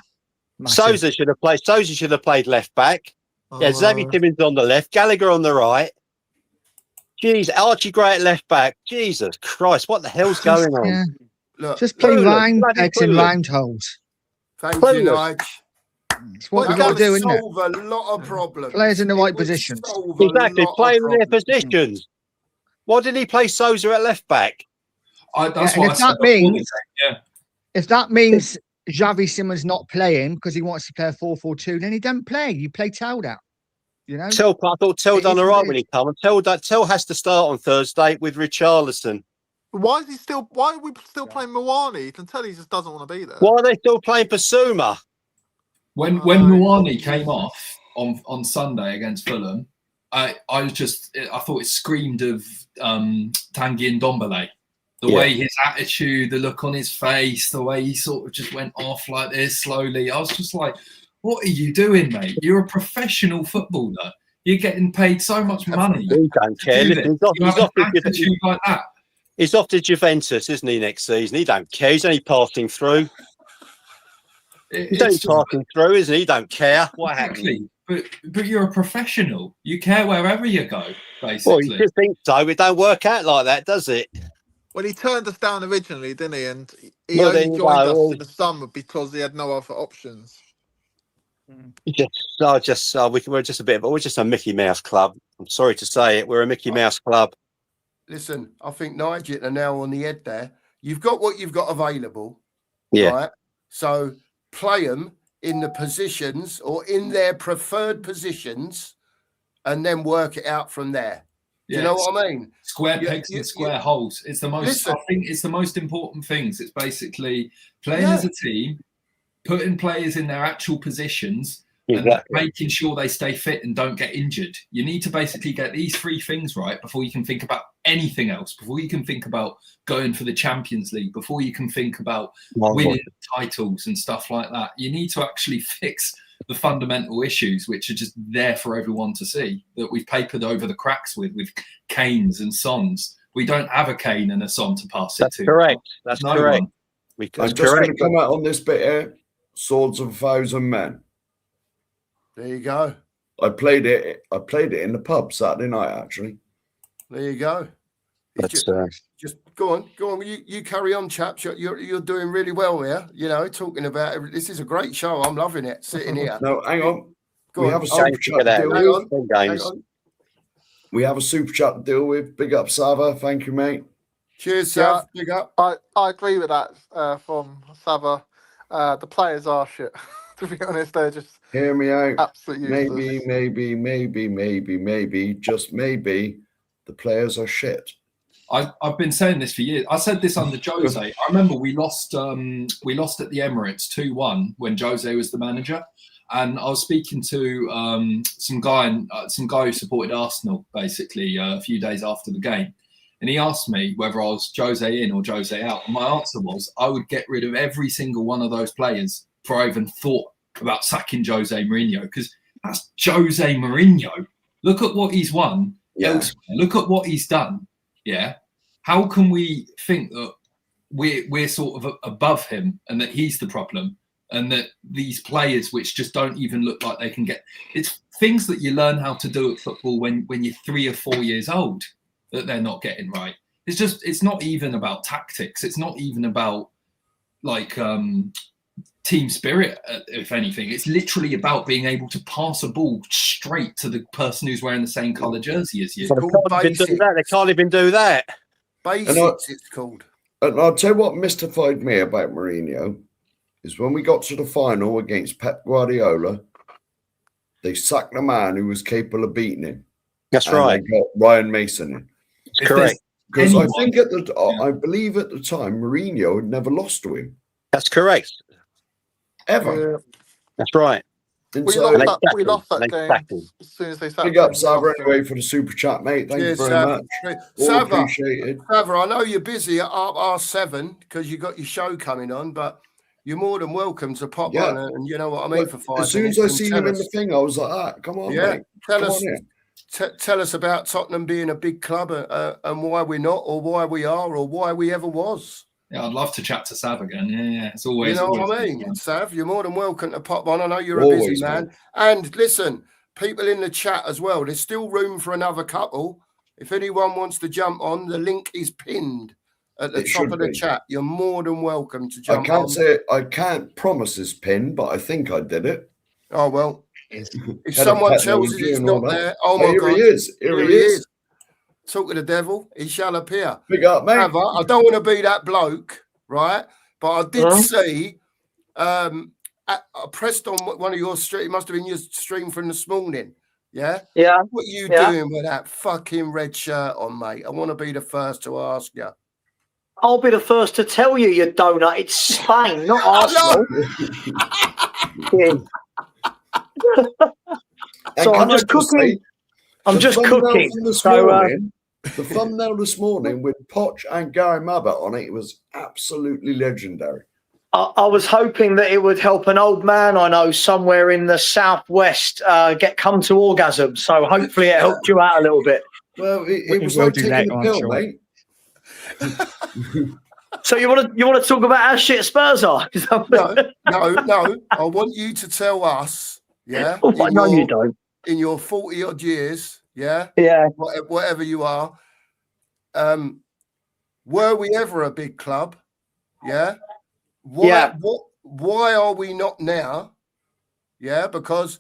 Sousa should have played. Sousa should have played left back. Yeah, Xavi Timmins on the left, Gallagher on the right. Jeez, Archie Gray at left back. Jesus Christ, what the hell's going on? Yeah. Look, Just play Fulham, round bloody pegs and Fulham. round holes. thank you, Clueless. Nige. It's what Well, we've got to do, isn't it? Solve a lot of problems. Players in the right It would positions. solve a Exactly, lot of playing in their problems. positions. Why didn't he play Sousa at left back? That's and what I if said that before the means- game, yeah. If that means Xavi Simons not playing because he wants to play a 4-4-2, then he don't play. You play Towed out. You know? I thought Tell It done is all what right it when is. he come. And Tell has to start on Thursday with Richarlison. Why is he still? Why are we still playing Mwani? You can tell he just doesn't want to be there. Why are they still playing Basuma? When Oh, Mwani came off on Sunday against Fulham, I thought it screamed of Tanguy Ndombele. The Yeah. way his attitude, the look on his face, the way he sort of just went off like this slowly. I was just like, what are you doing, mate? You're a professional footballer. You're getting paid so much money. He don't to care. do Listen, this. You have an to attitude like that. he's off to Juventus, isn't he, next season? He don't care. He's only passing through. He's only It's passing through, isn't he? He don't care what happens. exactly. But you're a professional. You care wherever you go, Well, basically. you just think so. It don't work out like that, does it? Well, he turned us down originally, didn't he? And he Well, only there you joined us go. in the summer because he had no other options. We're just we're just a Mickey Mouse club. I'm sorry to say it. We're a Mickey Mouse club. Listen, I think Nigel are now on the head there. You've got what you've got available. Yeah. Right? So play them in the positions or in their preferred positions and then work it out from there. Do you know what I mean? Square You- pegs you- and square holes. It's the most. Listen. I think it's the most important things. It's basically playing Yeah. as a team, putting players in their actual positions, and Exactly. making sure they stay fit and don't get injured. You need to basically get these three things right before you can think about anything else. Before you can think about going for the Champions League. Before you can think about winning titles and stuff like that. You need to actually fix the fundamental issues, which are just there for everyone to see, that we've papered over the cracks with Kanes and Sons. We don't have a Kane and a Son to pass it That's to. correct. That's No correct. one. I'm That's just going correct. to come out on this bit here. Swords of 1,000 Men. There you go. I played it in the pub Saturday night, actually. There you go. It's just go on. You carry on, chaps. You're doing really well here. You know, talking about this is a great show. I'm loving it. Sitting here. No, hang on. Go We on. have a super chat to deal Hang with. on. Games. Hang on. We have a super chat to deal with. Big up, Sava. Thank you, mate. Cheers, Sav. Big up. I agree with that from Sava. The players are shit. To be honest, they're just Hear me out. absolutely useless. Maybe, just maybe, the players are shit. I've been saying this for years. I said this under Jose. I remember we lost at the Emirates 2-1 when Jose was the manager, and I was speaking to some guy who supported Arsenal basically a few days after the game, and he asked me whether I was Jose in or Jose out, and my answer was I would get rid of every single one of those players before I even thought about sacking Jose Mourinho, because that's Jose Mourinho. Look at what he's won. Yeah. Look at what he's done. Yeah. How can we think that we're sort of above him and that he's the problem, and that these players which just don't even look like they can get, it's things that you learn how to do at football when you're 3 or 4 years old that they're not getting right. It's not even about tactics. It's not even about like team spirit, if anything. It's literally about being able to pass a ball straight to the person who's wearing the same colour jersey as you. They can't even do that. Basics, it's called. And I'll tell you what mystified me about Mourinho is when we got to the final against Pep Guardiola, they sacked a man who was capable of beating him. That's and right. They got Ryan Mason in. Correct. Because I think I believe at the time Mourinho had never lost to him. That's correct. Ever. Yeah. That's right. And We so, lost that game as soon as they sacked big up him. Sava anyway for the super chat, mate. Thank you very much. All Sava, appreciated. Sava, I know you're busy at R7 because you got your show coming on, but you're more than welcome to pop on, and you know what I mean, for 5 minutes. As soon as I seen him in the thing, I was like, come on, mate. Tell us about Tottenham being a big club and why we're not, or why we are, or why we ever was. Yeah, I'd love to chat to Sav again. Yeah. It's always. You know always what I mean, Sav? You're more than welcome to pop on. I know you're Always, a busy man. And listen, people in the chat as well. There's still room for another couple. If anyone wants to jump on, the link is pinned at the top of the chat. You're more than welcome to jump on. I can't promise this pin, but I think I did it. Oh well. If someone tells you it's not there, oh my God. Here he is. Here he is. Talk to the devil, he shall appear. Big up, mate. I don't want to be that bloke, right? But I did see, I pressed on one of your stream. It must have been your stream from this morning. Yeah? Yeah. What are you doing with that fucking red shirt on, mate? I want to be the first to ask you. I'll be the first to tell you, you donut. It's Spain, not Arsenal. So I'm just cooking. I'm just cooking. The thumbnail this morning with Poch and Gary Mabbott on it was absolutely legendary. I was hoping that it would help an old man I know somewhere in the southwest come to orgasm. So hopefully it helped you out a little bit. Well, it was like taking a pill, mate. So you want to talk about how shit Spurs are? No. I want you to tell us, yeah. No, you don't. In your 40 odd years, yeah, whatever you are, were we ever a big club? Yeah. Why are we not now? Yeah, because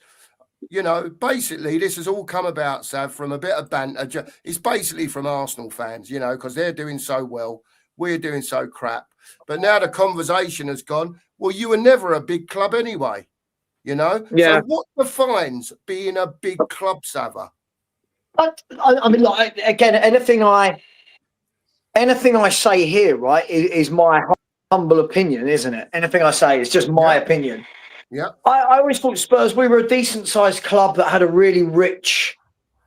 basically this has all come about, Sav, from a bit of banter. It's basically from Arsenal fans, because they're doing so well, we're doing so crap. But now the conversation has gone, well, you were never a big club anyway, Yeah. So what defines being a big club, Sava? I mean, like, again, anything I say here, right, is my humble opinion, isn't it? Anything I say is just my opinion. Yeah. I always thought Spurs, we were a decent-sized club that had a really rich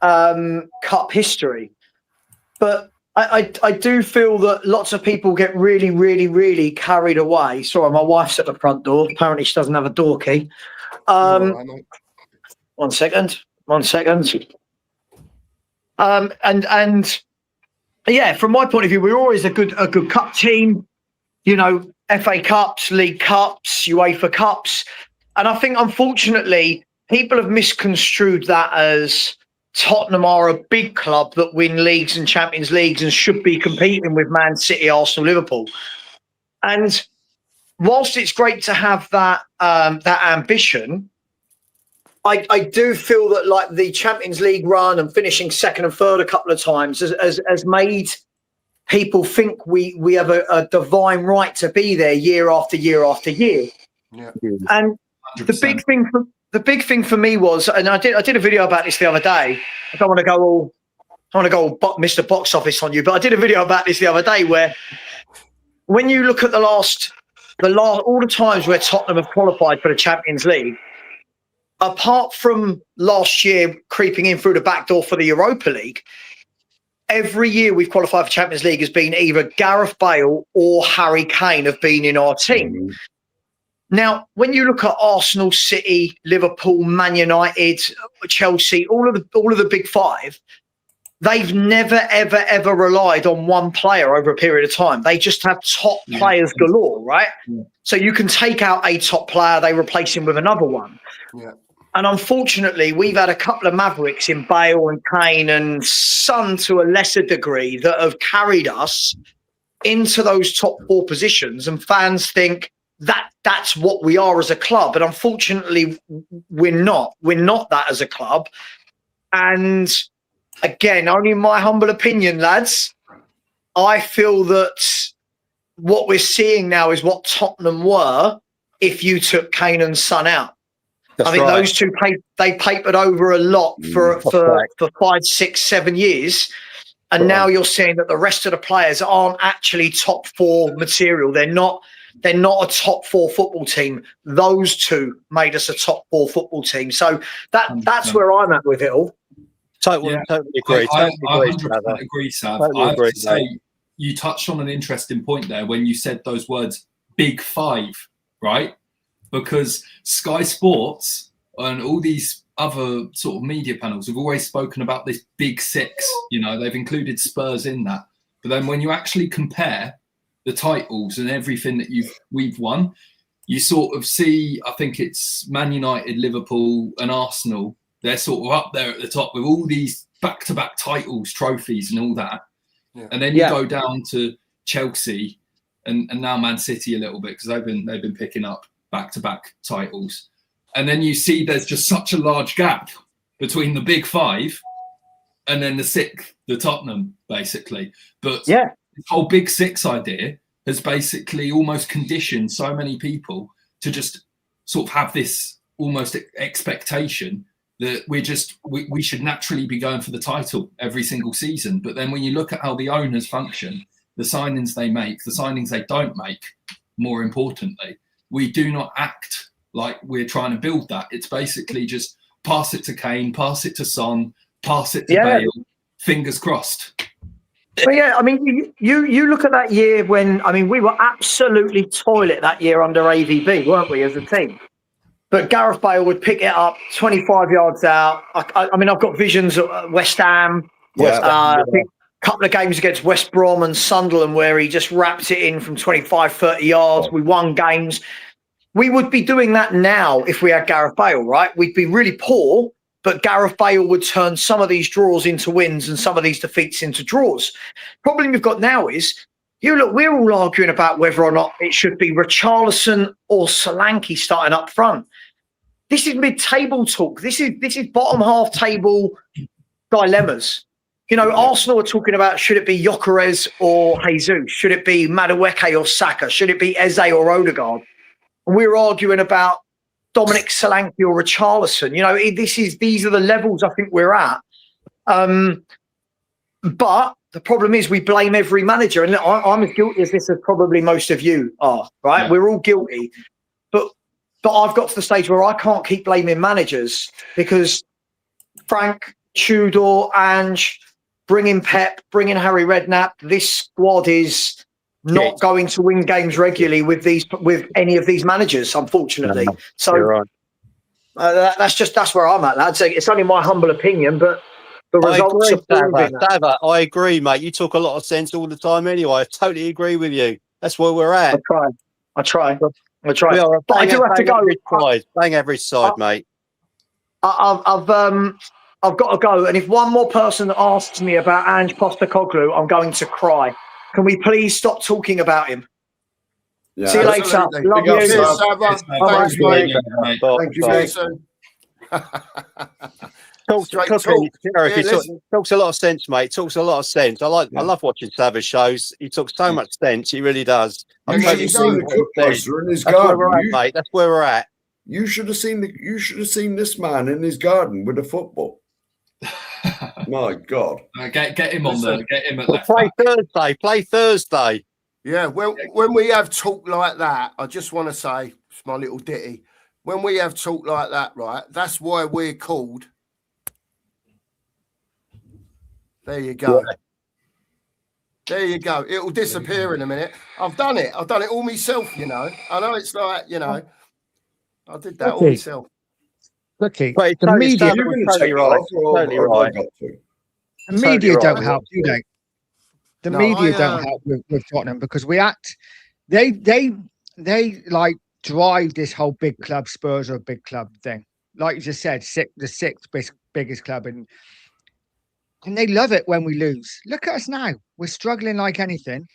cup history. But I do feel that lots of people get really, really, really carried away. Sorry, my wife's at the front door. Apparently she doesn't have a door key. One second. And yeah, from my point of view, we were always a good cup team, FA Cups, League Cups, UEFA Cups. And I think, unfortunately, people have misconstrued that as Tottenham are a big club that win leagues and Champions Leagues and should be competing with Man City, Arsenal, Liverpool. And whilst it's great to have that that ambition, I do feel that like the Champions League run and finishing second and third a couple of times has made people think we have a divine right to be there year after year after year. Yeah. And 100%. the big thing for me was, and I did a video about this the other day. I don't want to go all Mr. Box Office on you, but I did a video about this the other day where when you look at the last all the times where Tottenham have qualified for the Champions League, apart from last year creeping in through the back door for the Europa League, every year we've qualified for Champions League has been either Gareth Bale or Harry Kane have been in our team. Now, when you look at Arsenal, City, Liverpool, Man United, Chelsea, all of the big five, they've never, ever, ever relied on one player over a period of time. They just have top players galore, right? Yeah. So you can take out a top player, they replace him with another one. Yeah. And unfortunately, we've had a couple of mavericks in Bale and Kane and Son to a lesser degree that have carried us into those top four positions. And fans think that's what we are as a club. And unfortunately, we're not. We're not that as a club. And again, only in my humble opinion, lads, I feel that what we're seeing now is what Tottenham were if you took Kane and Son out. That's I think right. those two they papered over a lot for 5, 6, 7 years. And now you're seeing that the rest of the players aren't actually top four material. They're not a top four football team. Those two made us a top four football team. So that's where I'm at with it all. Totally agree. I Totally 100% agree, Sav. Totally I have agree, to say, you touched on an interesting point there when you said those words, big five, right? Because Sky Sports and all these other sort of media panels have always spoken about this big six. You know, they've included Spurs in that. But then when you actually compare the titles and everything that we've won, you sort of see, I think it's Man United, Liverpool and Arsenal. They're sort of up there at the top with all these back-to-back titles, trophies and all that. Yeah. And then you go down to Chelsea and now Man City a little bit because they've been picking up back-to-back titles. And then you see there's just such a large gap between the big five and then the sixth, the Tottenham, basically. But the whole big six idea has basically almost conditioned so many people to just sort of have this almost expectation that we should naturally be going for the title every single season. But then when you look at how the owners function, the signings they make, the signings they don't make, more importantly, we do not act like we're trying to build that. It's basically just pass it to Kane, pass it to Son, pass it to Bale, fingers crossed. But yeah, I mean, you look at that year when, I mean, we were absolutely toilet that year under AVB, weren't we, as a team? But Gareth Bale would pick it up 25 yards out. I mean, I've got visions at West Ham. I think a couple of games against West Brom and Sunderland where he just wrapped it in from 25, 30 yards. We won games. We would be doing that now if we had Gareth Bale, right? We'd be really poor, but Gareth Bale would turn some of these draws into wins and some of these defeats into draws. Problem you've got now is, we're all arguing about whether or not it should be Richarlison or Solanke starting up front. This is mid-table talk. This is bottom half table dilemmas. You know, Arsenal are talking about should it be Gyökeres or Jesus? Should it be Madueke or Saka? Should it be Eze or Odegaard? And we're arguing about Dominic Solanke or Richarlison. You know, these are the levels I think we're at. But the problem is we blame every manager, and I'm as guilty as this as probably most of you are, right? Yeah. We're all guilty. But I've got to the stage where I can't keep blaming managers because Frank, Tudor, Ange, bringing Pep, bringing Harry Redknapp, this squad is not going to win games regularly with any of these managers, unfortunately. So right. That's where I'm at, lads. It's only my humble opinion, but the results are proving that. I agree, mate. You talk a lot of sense all the time anyway. I totally agree with you. That's where we're at. I try. But I do have to go. Bang average side, mate. I've I've got to go. And if one more person asks me about Ange Postecoglou, I'm going to cry. Can we please stop talking about him? Yeah, See you later. Absolutely. Love Big up, you. Cheers, Sav. Sava. Bye-bye. Thanks, mate. Mate. Thank you, See you mate. soon. Straight Straight talk. talk. Yeah, Talks a lot of sense, mate. Talks a lot of sense. I Yeah. love watching Savage shows. He talks so much sense. He really does. You I should totally have seen agree the with what he said. cookmaster in his That's where garden. we're at, mate. That's where we're at. You should have seen this man in his garden with a football. My God. Get him on there. Get him at Well, left play back. Thursday. Yeah, well, when we have talk like that, I just want to say, it's my little ditty. When we have talk like that, right, that's why we're called. There you go. Yeah. There you go. It'll disappear in a minute. I've done it. I've done it all myself, you know. I know it's like, you know, I did that all Okay. myself. Okay, But it's the totally media, Savage was totally right. Totally right. the media totally don't right. help, do they? The No, media I, don't help with Tottenham because we act. They like drive this whole big club. Spurs are a big club thing. Like you just said, the sixth biggest club, and they love it when we lose. Look at us now. We're struggling like anything.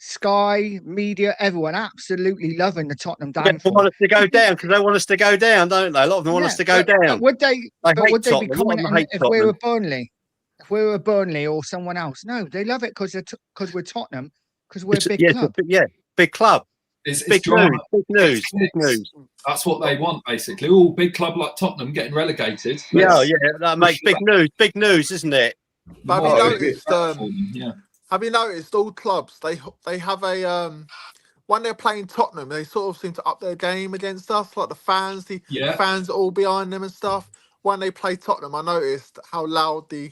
Sky, media, everyone absolutely loving the Tottenham They downfall. want us to go down because they want us to go down, don't they? A lot of them want us to go but down. Would they? They But hate would they be Tottenham. A lot of them commenting hate if we were Tottenham. Burnley? If we were Burnley or someone else? No, they love it because we're Tottenham, because we're a big club. Big club. It's Big drama. news. Big news. It's Big news. That's what they want, basically. All big club like Tottenham getting relegated. Yeah, Let's that makes push big news. Big news, isn't it? But Oh, have you it- noticed? for them, yeah. Have you noticed all clubs? They have a when they're playing Tottenham, they sort of seem to up their game against us. Like the fans are all behind them and stuff. When they play Tottenham, I noticed how loud the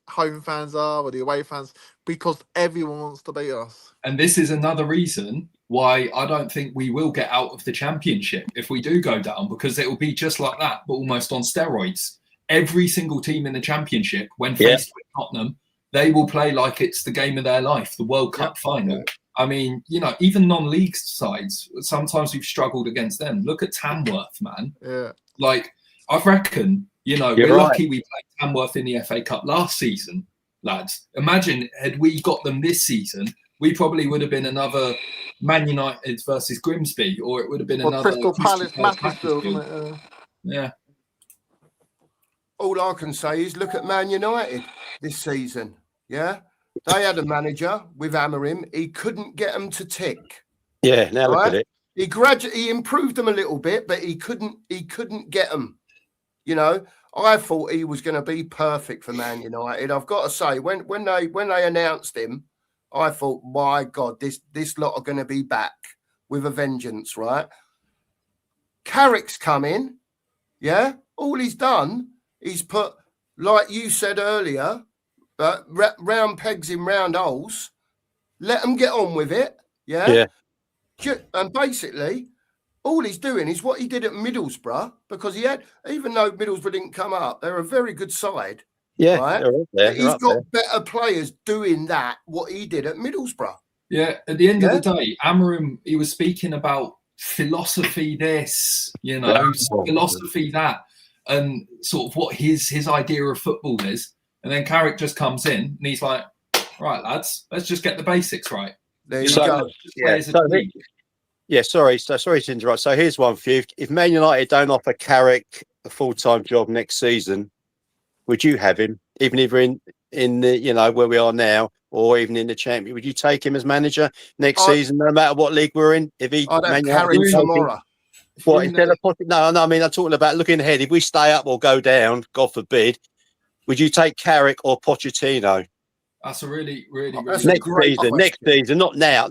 home fans are or the away fans because everyone wants to beat us. And this is another reason why I don't think we will get out of the championship if we do go down, because it will be just like that, but almost on steroids. Every single team in the championship, when faced with Tottenham, they will play like it's the game of their life, the World Cup final. I mean, you know, even non-league sides, sometimes we've struggled against them. Look at Tamworth, man. Yeah. Like, I reckon, you know, You're we're right. lucky we played Tamworth in the FA Cup last season, lads. Imagine had we got them this season, we probably would have been another Man United versus Grimsby, or it would have been Or another Crystal Palace, Macclesfield. Macclesfield, wasn't it? Yeah. All I can say is look at Man United this season. Yeah, they had a manager with Amorim. He couldn't get them to tick. Yeah, now look at it. He improved them a little bit, but he couldn't get them. You know, I thought he was going to be perfect for Man United. I've got to say, when they announced him, I thought, my God, this lot are going to be back with a vengeance, right? Carrick's come in, yeah. All he's done, he's put, like you said earlier, round pegs in round holes. Let them get on with it, yeah. And basically, all he's doing is what he did at Middlesbrough, because even though Middlesbrough didn't come up, they're a very good side. Yeah, right? He's got better players doing that, what he did at Middlesbrough. Yeah, at the end of the day, Amorim, he was speaking about philosophy this, you know, philosophy that, and sort of what his idea of football is. And then Carrick just comes in and he's like, right, lads, let's just get the basics right. There you go. Sorry to interrupt. So here's one for you. If Man United don't offer Carrick a full-time job next season, would you have him, even if we're in the, you know, where we are now, or even in the Champions? Would you take him as manager next season, no matter what league we're in? If he, I'd have Carrick tomorrow. What, instead of no, I mean, I'm talking about looking ahead. If we stay up or go down, God forbid, would you take Carrick or Pochettino? That's a really next season, not now,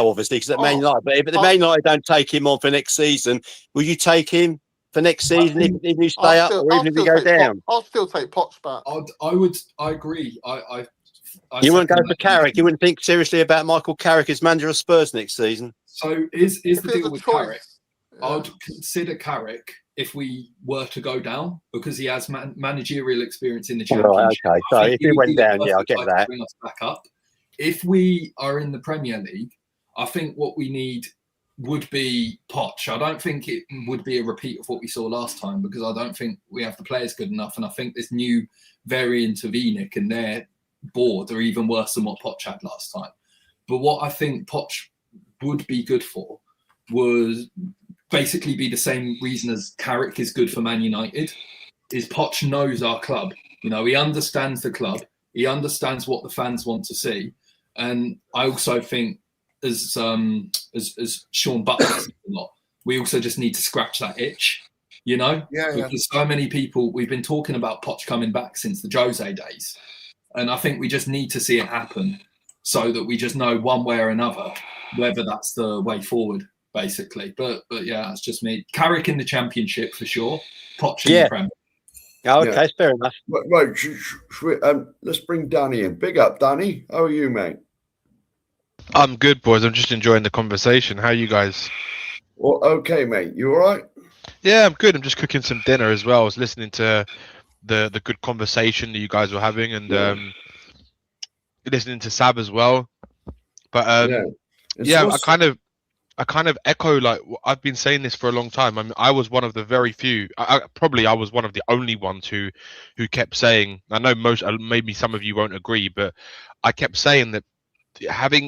obviously, because at Man United. But if the Man United don't take him on for next season, will you take him for next season if you stay up or even if you go down? I'll still take Poch back. I agree. You wouldn't go for Carrick. You wouldn't think seriously about Michael Carrick as manager of Spurs next season. So is the deal with Carrick? I'd consider Carrick if we were to go down, because he has managerial experience in the Championship. Right, okay. So if he went down, I get that. Bring us back up. If we are in the Premier League, I think what we need would be Poch. I don't think it would be a repeat of what we saw last time, because I don't think we have the players good enough. And I think this new variant of Enoch and their board are even worse than what Poch had last time. But what I think Poch would be good for was basically be the same reason as Carrick is good for Man United, is Poch knows our club. You know, he understands the club. He understands what the fans want to see. And I also think, as Sean Butler says a lot, we also just need to scratch that itch, you know? Because so many people, we've been talking about Poch coming back since the Jose days. And I think we just need to see it happen so that we just know one way or another whether that's the way forward, basically. But yeah, that's just me. Carrick in the Championship for sure. Poch in the Premier. Oh, okay, fair enough. Right, let's bring Danny in. Big up, Danny. How are you, mate? I'm good, boys. I'm just enjoying the conversation. How are you guys? Well, okay, mate. You all right? Yeah, I'm good. I'm just cooking some dinner as well. I was listening to the good conversation that you guys were having, and listening to Sab as well. But I kind of echo, like, I've been saying this for a long time. I mean, I was one of the very few. I was one of the only ones who kept saying. I know maybe some of you won't agree, but I kept saying that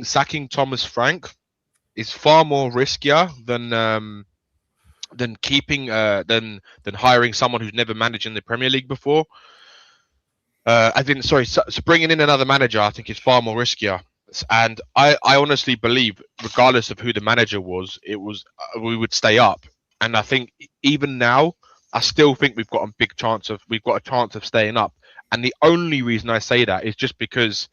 sacking Thomas Frank is far more riskier than keeping than hiring someone who's never managed in the Premier League before. So bringing in another manager, I think, is far more riskier. And I honestly believe, regardless of who the manager was, we would stay up. And I think even now, I still think we've got a chance of staying up. And the only reason I say that is just because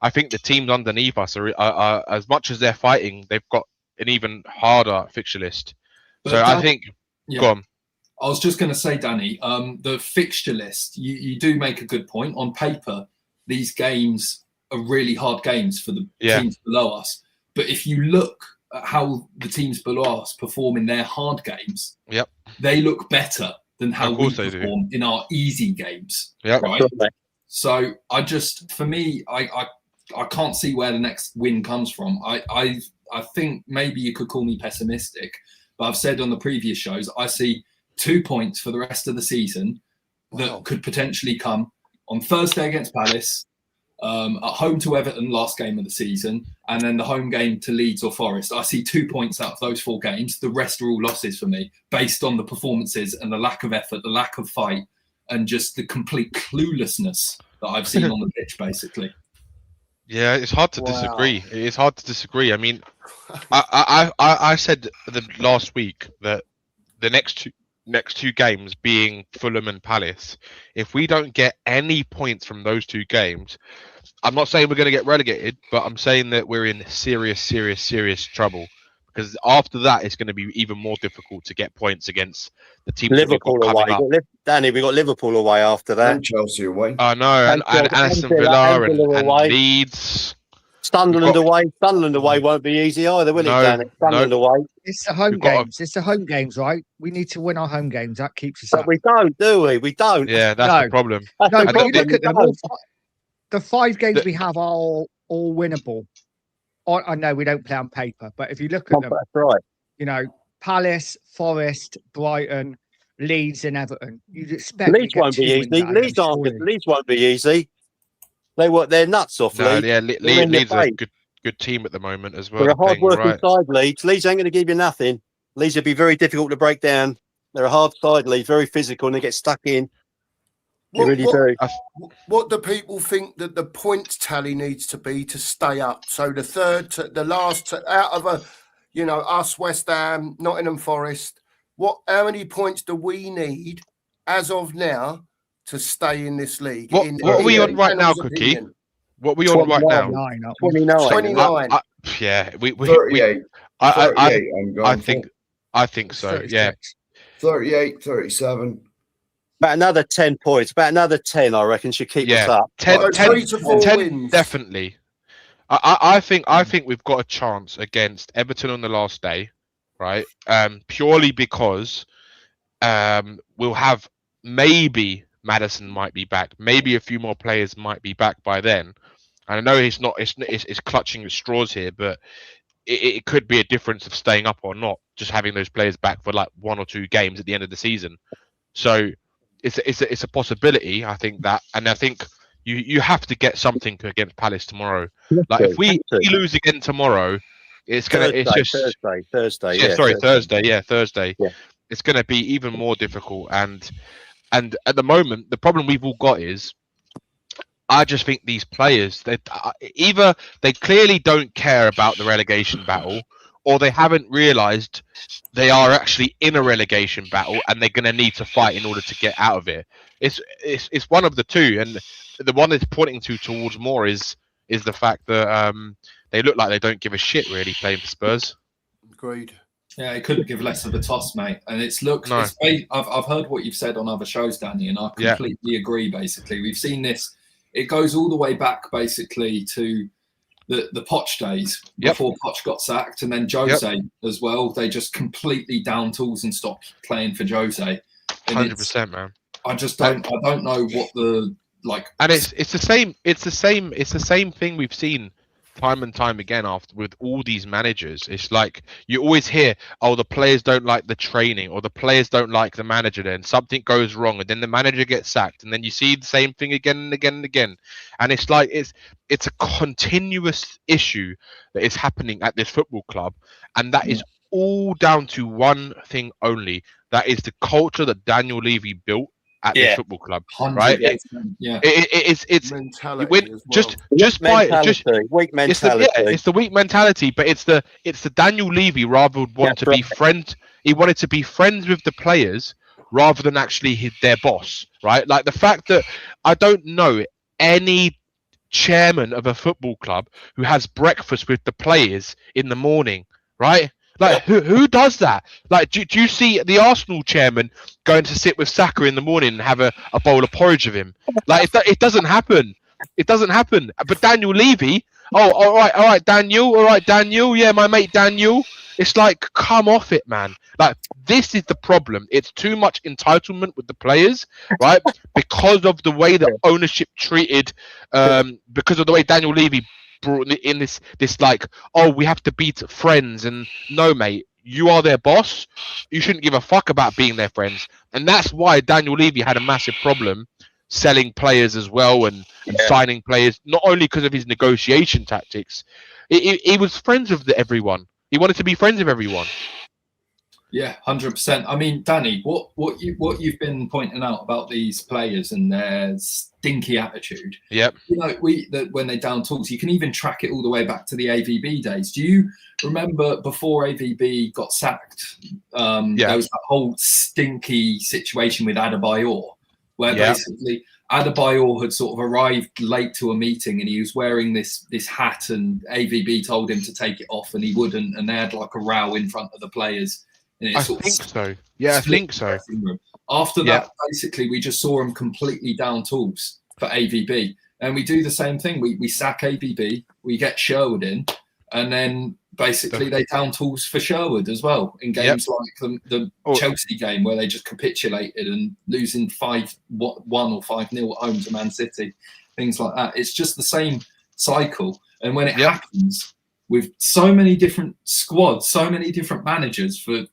I think the teams underneath us are as much as they're fighting, they've got an even harder fixture list. But so I think, go on. I was just going to say, Danny, the fixture list, you do make a good point. On paper, these games are really hard games for the teams below us. But if you look at how the teams below us perform in their hard games, they look better than how we perform in our easy games. Right? So for me, I can't see where the next win comes from. I think maybe you could call me pessimistic, but I've said on the previous shows, I see 2 points for the rest of the season that could potentially come on Thursday against Palace, at home to Everton, last game of the season, and then the home game to Leeds or Forest. I see 2 points out of those 4 games. The rest are all losses for me, based on the performances and the lack of effort, the lack of fight, and just the complete cluelessness that I've seen on the pitch, basically. Yeah, it's hard to disagree. It is hard to disagree. I mean, I said last week that the next two games being Fulham and Palace, if we don't get any points from those 2 games, I'm not saying we're going to get relegated, but I'm saying that we're in serious trouble. Because after that, it's going to be even more difficult to get points against the teams Liverpool that we've got away. Danny, we got Liverpool away after that. And Chelsea away. I know, and Aston Villa and Leeds. Sunderland away won't be easy either, will it, Danny? Sunderland away. It's the home games. It's the home games, right? We need to win our home games. That keeps us up. But we don't, do we? We don't. Yeah, that's the problem. No, but you look at them. The 5 games we have are all winnable. I know we don't play on paper, but if you look at them, that's right. You know, Palace, Forest, Brighton, Leeds, and Everton. You'd expect Leeds won't be easy. Leeds won't be easy. They're nuts off Leeds. Yeah, Leeds are a good team at the moment as well. They're a hard-working side, Leeds. Leeds ain't going to give you nothing. Leeds would be very difficult to break down. They're a hard side, Leeds, very physical, and they get stuck in. What do people think that the points tally needs to be to stay up? So the third to the last out of us, West Ham, Nottingham Forest. How many points do we need as of now to stay in this league? What are we on right now, Cookie? What are we on right now? 29. Yeah, we 38. I think so. 36. Yeah. 38, 37. About another 10 points. About another 10, I reckon, should keep us up. 10 to 4 wins. Definitely. I think we've got a chance against Everton on the last day, right? Purely because we'll have, maybe Maddison might be back, maybe a few more players might be back by then. And I know it's clutching at straws here, but it could be a difference of staying up or not, just having those players back for like 1 or 2 games at the end of the season. So it's a possibility, I think that, and I think you have to get something against Palace tomorrow. Like if we lose again tomorrow, it's gonna Thursday. Yeah, sorry, Thursday. Yeah, Thursday. Yeah. It's gonna be even more difficult, and at the moment the problem we've all got is, I just think these players, they either they clearly don't care about the relegation battle, or they haven't realised they are actually in a relegation battle and they're going to need to fight in order to get out of it. It's one of the two, and the one it's pointing towards more is the fact that they look like they don't give a shit really playing for Spurs. Agreed. Yeah, it couldn't give less of a toss, mate. And it's looked. No. I've heard what you've said on other shows, Danny, and I completely agree. Basically, we've seen this. It goes all the way back, basically, to the Poch days before Poch got sacked, and then Jose as well. They just completely down tools and stopped playing for Jose. 100%, man. I just don't. I don't know what the like. And it's the same. It's the same thing we've seen time and time again after with all these managers. It's like you always hear, oh, the players don't like the training, or the players don't like the manager, then something goes wrong and then the manager gets sacked, and then you see the same thing again and again and again. And it's like it's a continuous issue that is happening at this football club, and that is all down to one thing only. That is the culture that Daniel Levy built at this football club, right? It's mentality when, as well. weak mentality. It's the weak mentality, but it's the Daniel Levy rather would want to be friends. He wanted to be friends with the players rather than actually their boss, right? Like the fact that I don't know any chairman of a football club who has breakfast with the players in the morning, right? Like who does that? Like do you see the Arsenal chairman going to sit with Saka in the morning and have a bowl of porridge with him? Like it doesn't happen. It doesn't happen. But Daniel Levy, all right, Daniel, yeah, my mate Daniel. It's like, come off it, man. Like this is the problem. It's too much entitlement with the players, right? Because of the way the ownership treated, because of the way Daniel Levy brought in this like, oh, we have to beat friends, and no, mate, you are their boss. You shouldn't give a fuck about being their friends, and that's why Daniel Levy had a massive problem selling players as well and signing players, not only because of his negotiation tactics. He was friends with everyone. He wanted to be friends with everyone. Yeah, 100%. I mean, Danny, what you've been pointing out about these players and their stinky attitude. Yep. You know, when they down tools, you can even track it all the way back to the AVB days. Do you remember before AVB got sacked? There was that whole stinky situation with Adebayor, where basically Adebayor had sort of arrived late to a meeting and he was wearing this hat, and AVB told him to take it off and he wouldn't, and they had like a row in front of the players. I think so. Yeah, I think so. After that, basically, we just saw him completely down tools for AVB. And we do the same thing. We sack AVB, we get Sherwood in, and then basically they down tools for Sherwood as well in games like the Chelsea game where they just capitulated and losing 5-1 or 5-0 at home to Man City, things like that. It's just the same cycle. And when it happens with so many different squads, so many different managers for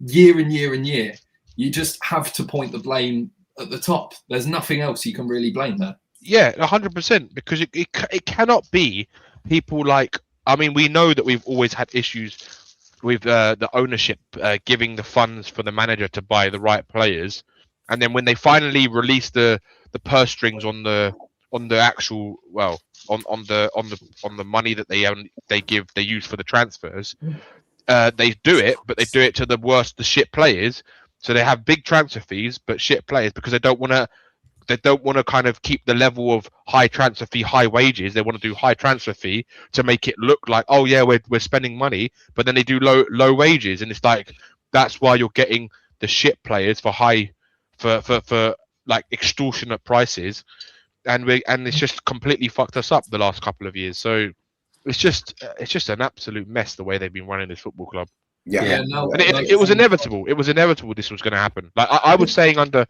year and year and year, you just have to point the blame at the top. There's nothing else you can really blame there. Yeah, 100%, because it cannot be people like, I mean, we know that we've always had issues with the ownership giving the funds for the manager to buy the right players, and then when they finally release the purse strings on the actual on the money that they use for the transfers, they do it, but they do it to the shit players. So they have big transfer fees, but shit players, because they don't want to kind of keep the level of high transfer fee, high wages. They want to do high transfer fee to make it look like, oh yeah, we're spending money, but then they do low wages, and it's like that's why you're getting the shit players for like extortionate prices, and it's just completely fucked us up the last couple of years. So it's just an absolute mess the way they've been running this football club. And it was inevitable. It was inevitable this was going to happen. Like I was saying under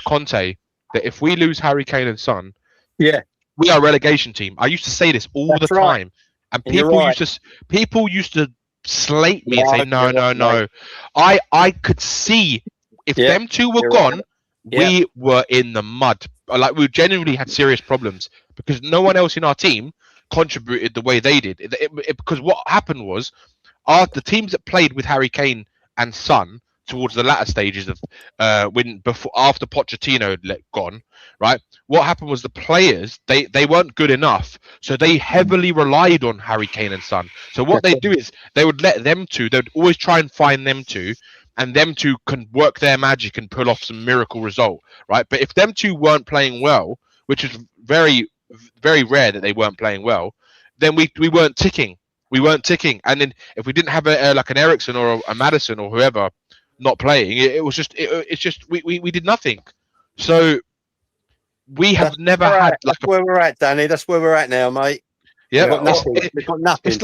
Conte that if we lose Harry Kane and Son, we are a relegation team. I used to say this all the time, and people used to slate me and say, no, No, no. I could see if Yeah, them two were you're gone, right. Yeah. we were in the mud. Like, we genuinely had serious problems because no one else in our team contributed the way they did. Because what happened was, the teams that played with Harry Kane and Son towards the latter stages of after Pochettino had gone, right? What happened was the players they weren't good enough, so they heavily relied on Harry Kane and Son. So what they do is they would let them two. They'd always try and find them two, and them two can work their magic and pull off some miracle result, right? But if them two weren't playing well, which is very, very rare that they weren't playing well, then we weren't ticking. We weren't ticking, and then if we didn't have like an Ericsson or a Madison or whoever not playing, it's just we did nothing. So we have never had That's where we're at, Danny. That's where we're at now, mate. yeah. We've got nothing. We've got nothing.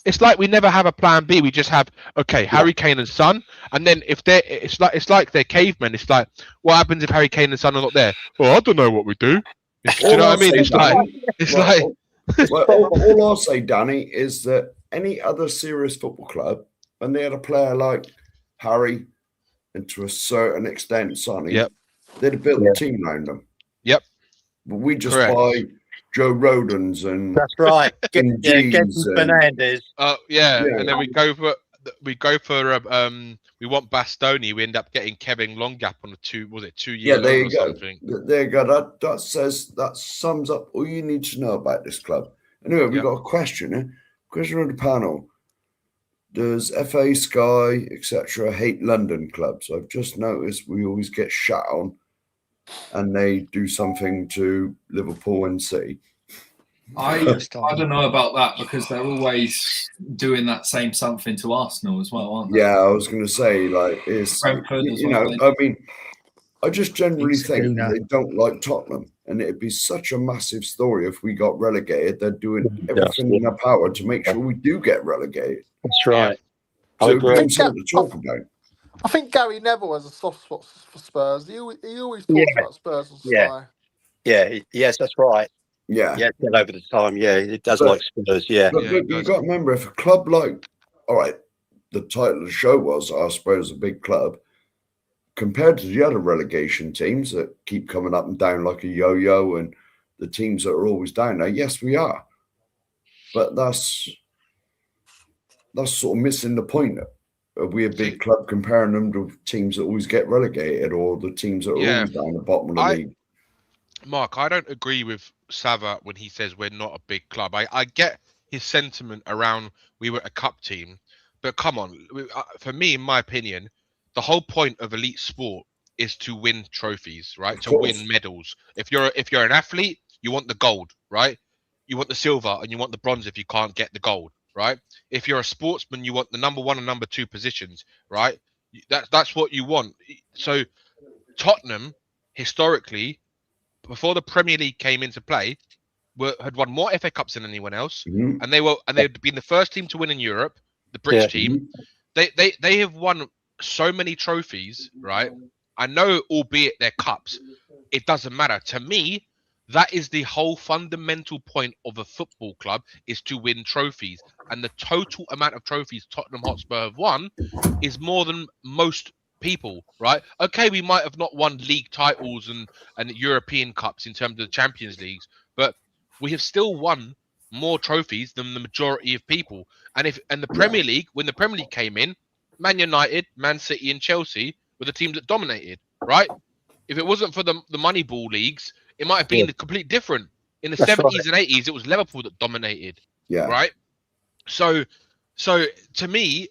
It's like we never have a plan B. We just have Harry Kane and Son, and then if they're it's like they're cavemen. It's like, what happens if Harry Kane and Son are not there? Well, I don't know what we do. Do you know what I mean? It's like. Well, all I'll say, Danny, is that any other serious football club, when they had a player like Harry, and to a certain extent Sonny, they'd have built a team around them. Yep. But we just buy Joe Rodens and that's right. Get Fernandez. And then we go for we want Bastoni. We end up getting Kevin Longap on a 2 year there you or go. something. There you go. That sums up all you need to know about this club. Anyway, we've got a question. Question on the panel. Does FA, Sky, etc. hate London clubs? I've just noticed we always get shut on, and they do something to Liverpool and City. I don't know about that because they're always doing that same something to Arsenal as well, aren't they? Yeah, I was going to say, like, it's, Brentford as you well, know, I mean, I just generally It's think Schooner. they don't like Tottenham, and it'd be such a massive story if we got relegated. They're doing everything in their power to make sure we do get relegated. That's right. So I it'd agree. be something to talk about. I think Gary Neville has a soft spot for Spurs. He always talks about Spurs on Sky. Yes, that's right. Yeah. Over the time. Yeah, it does like Spurs. Yeah. But you've got to remember, if a club like, all right, the title of the show was, I suppose, a big club, compared to the other relegation teams that keep coming up and down like a yo-yo and the teams that are always down there, yes, we are. But that's sort of missing the point. Are we a big club comparing them to teams that always get relegated or the teams that are always down the bottom of the league? Mark, I don't agree with Sava when he says we're not a big club. I get his sentiment around we were a cup team, but come on, for me, in my opinion, the whole point of elite sport is to win trophies, right? To win medals. If you're an athlete, you want the gold, right? You want the silver and you want the bronze if you can't get the gold, right? If you're a sportsman, you want the number 1 and number 2 positions, right? That's what you want. So Tottenham, historically, before the Premier League came into play, had won more FA Cups than anyone else, and they'd been the first team to win in Europe, the British team. They have won so many trophies, right? I know, albeit they're cups, it doesn't matter. To me, that is the whole fundamental point of a football club, is to win trophies. And the total amount of trophies Tottenham Hotspur have won is more than most people, right? Okay, we might have not won league titles and European Cups in terms of the Champions Leagues, but we have still won more trophies than the majority of people. And the Premier League, when the Premier League came in, Man United, Man City, and Chelsea were the teams that dominated, right? If it wasn't for the Moneyball leagues, it might have been completely different. In the 70s and 80s, it was Liverpool that dominated, right? So to me,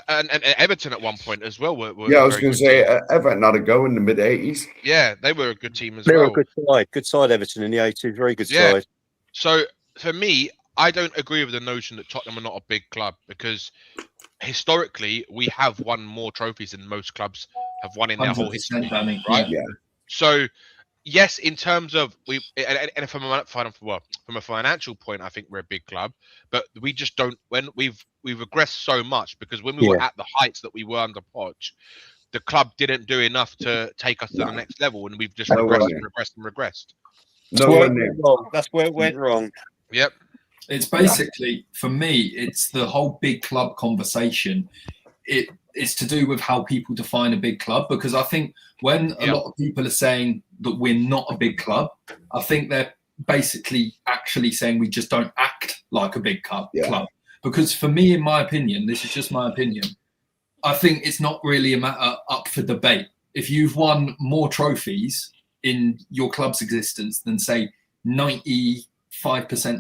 and Everton at one point as well were I was going to say Everton had a go in the mid 80s. Yeah, they were a good team as well. They were a good side, Everton in the 80s, very good side. So for me, I don't agree with the notion that Tottenham are not a big club, because historically we have won more trophies than most clubs have won in their whole history, right? Yeah. So yes, in terms of and from a financial point, I think we're a big club, but we just don't. When we've regressed so much, because when we were at the heights that we were under Poch, the club didn't do enough to take us to the next level, and we've just regressed. That's where it went wrong. Yep. It's basically, for me, it's the whole big club conversation. It's to do with how people define a big club, because I think when a lot of people are saying that we're not a big club, I think they're basically actually saying we just don't act like a big club. Because for me, in my opinion, this is just my opinion, I think it's not really a matter up for debate. If you've won more trophies in your club's existence than, say, 95%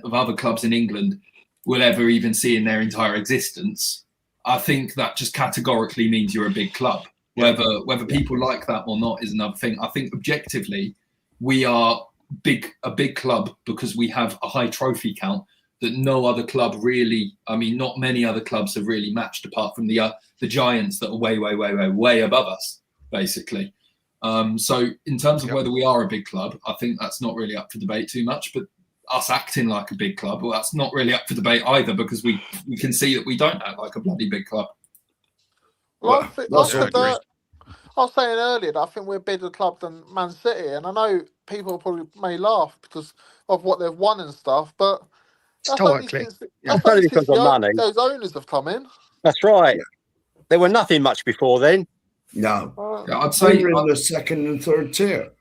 of other clubs in England will ever even see in their entire existence, I think that just categorically means you're a big club. Whether people like that or not is another thing. I think objectively, we are a big club because we have a high trophy count that no other club really, I mean, not many other clubs have really matched, apart from the Giants that are way above us, basically. So in terms of whether we are a big club, I think that's not really up for debate too much. But us acting like a big club, well, that's not really up for debate either, because we can see that we don't act like a bloody big club. Well, I was saying earlier that I think we're a bigger club than Man City, and I know people probably may laugh because of what they've won and stuff, but that's only since those owners have come in. That's right. There were nothing much before then. No, I'd say we're in the second and third tier.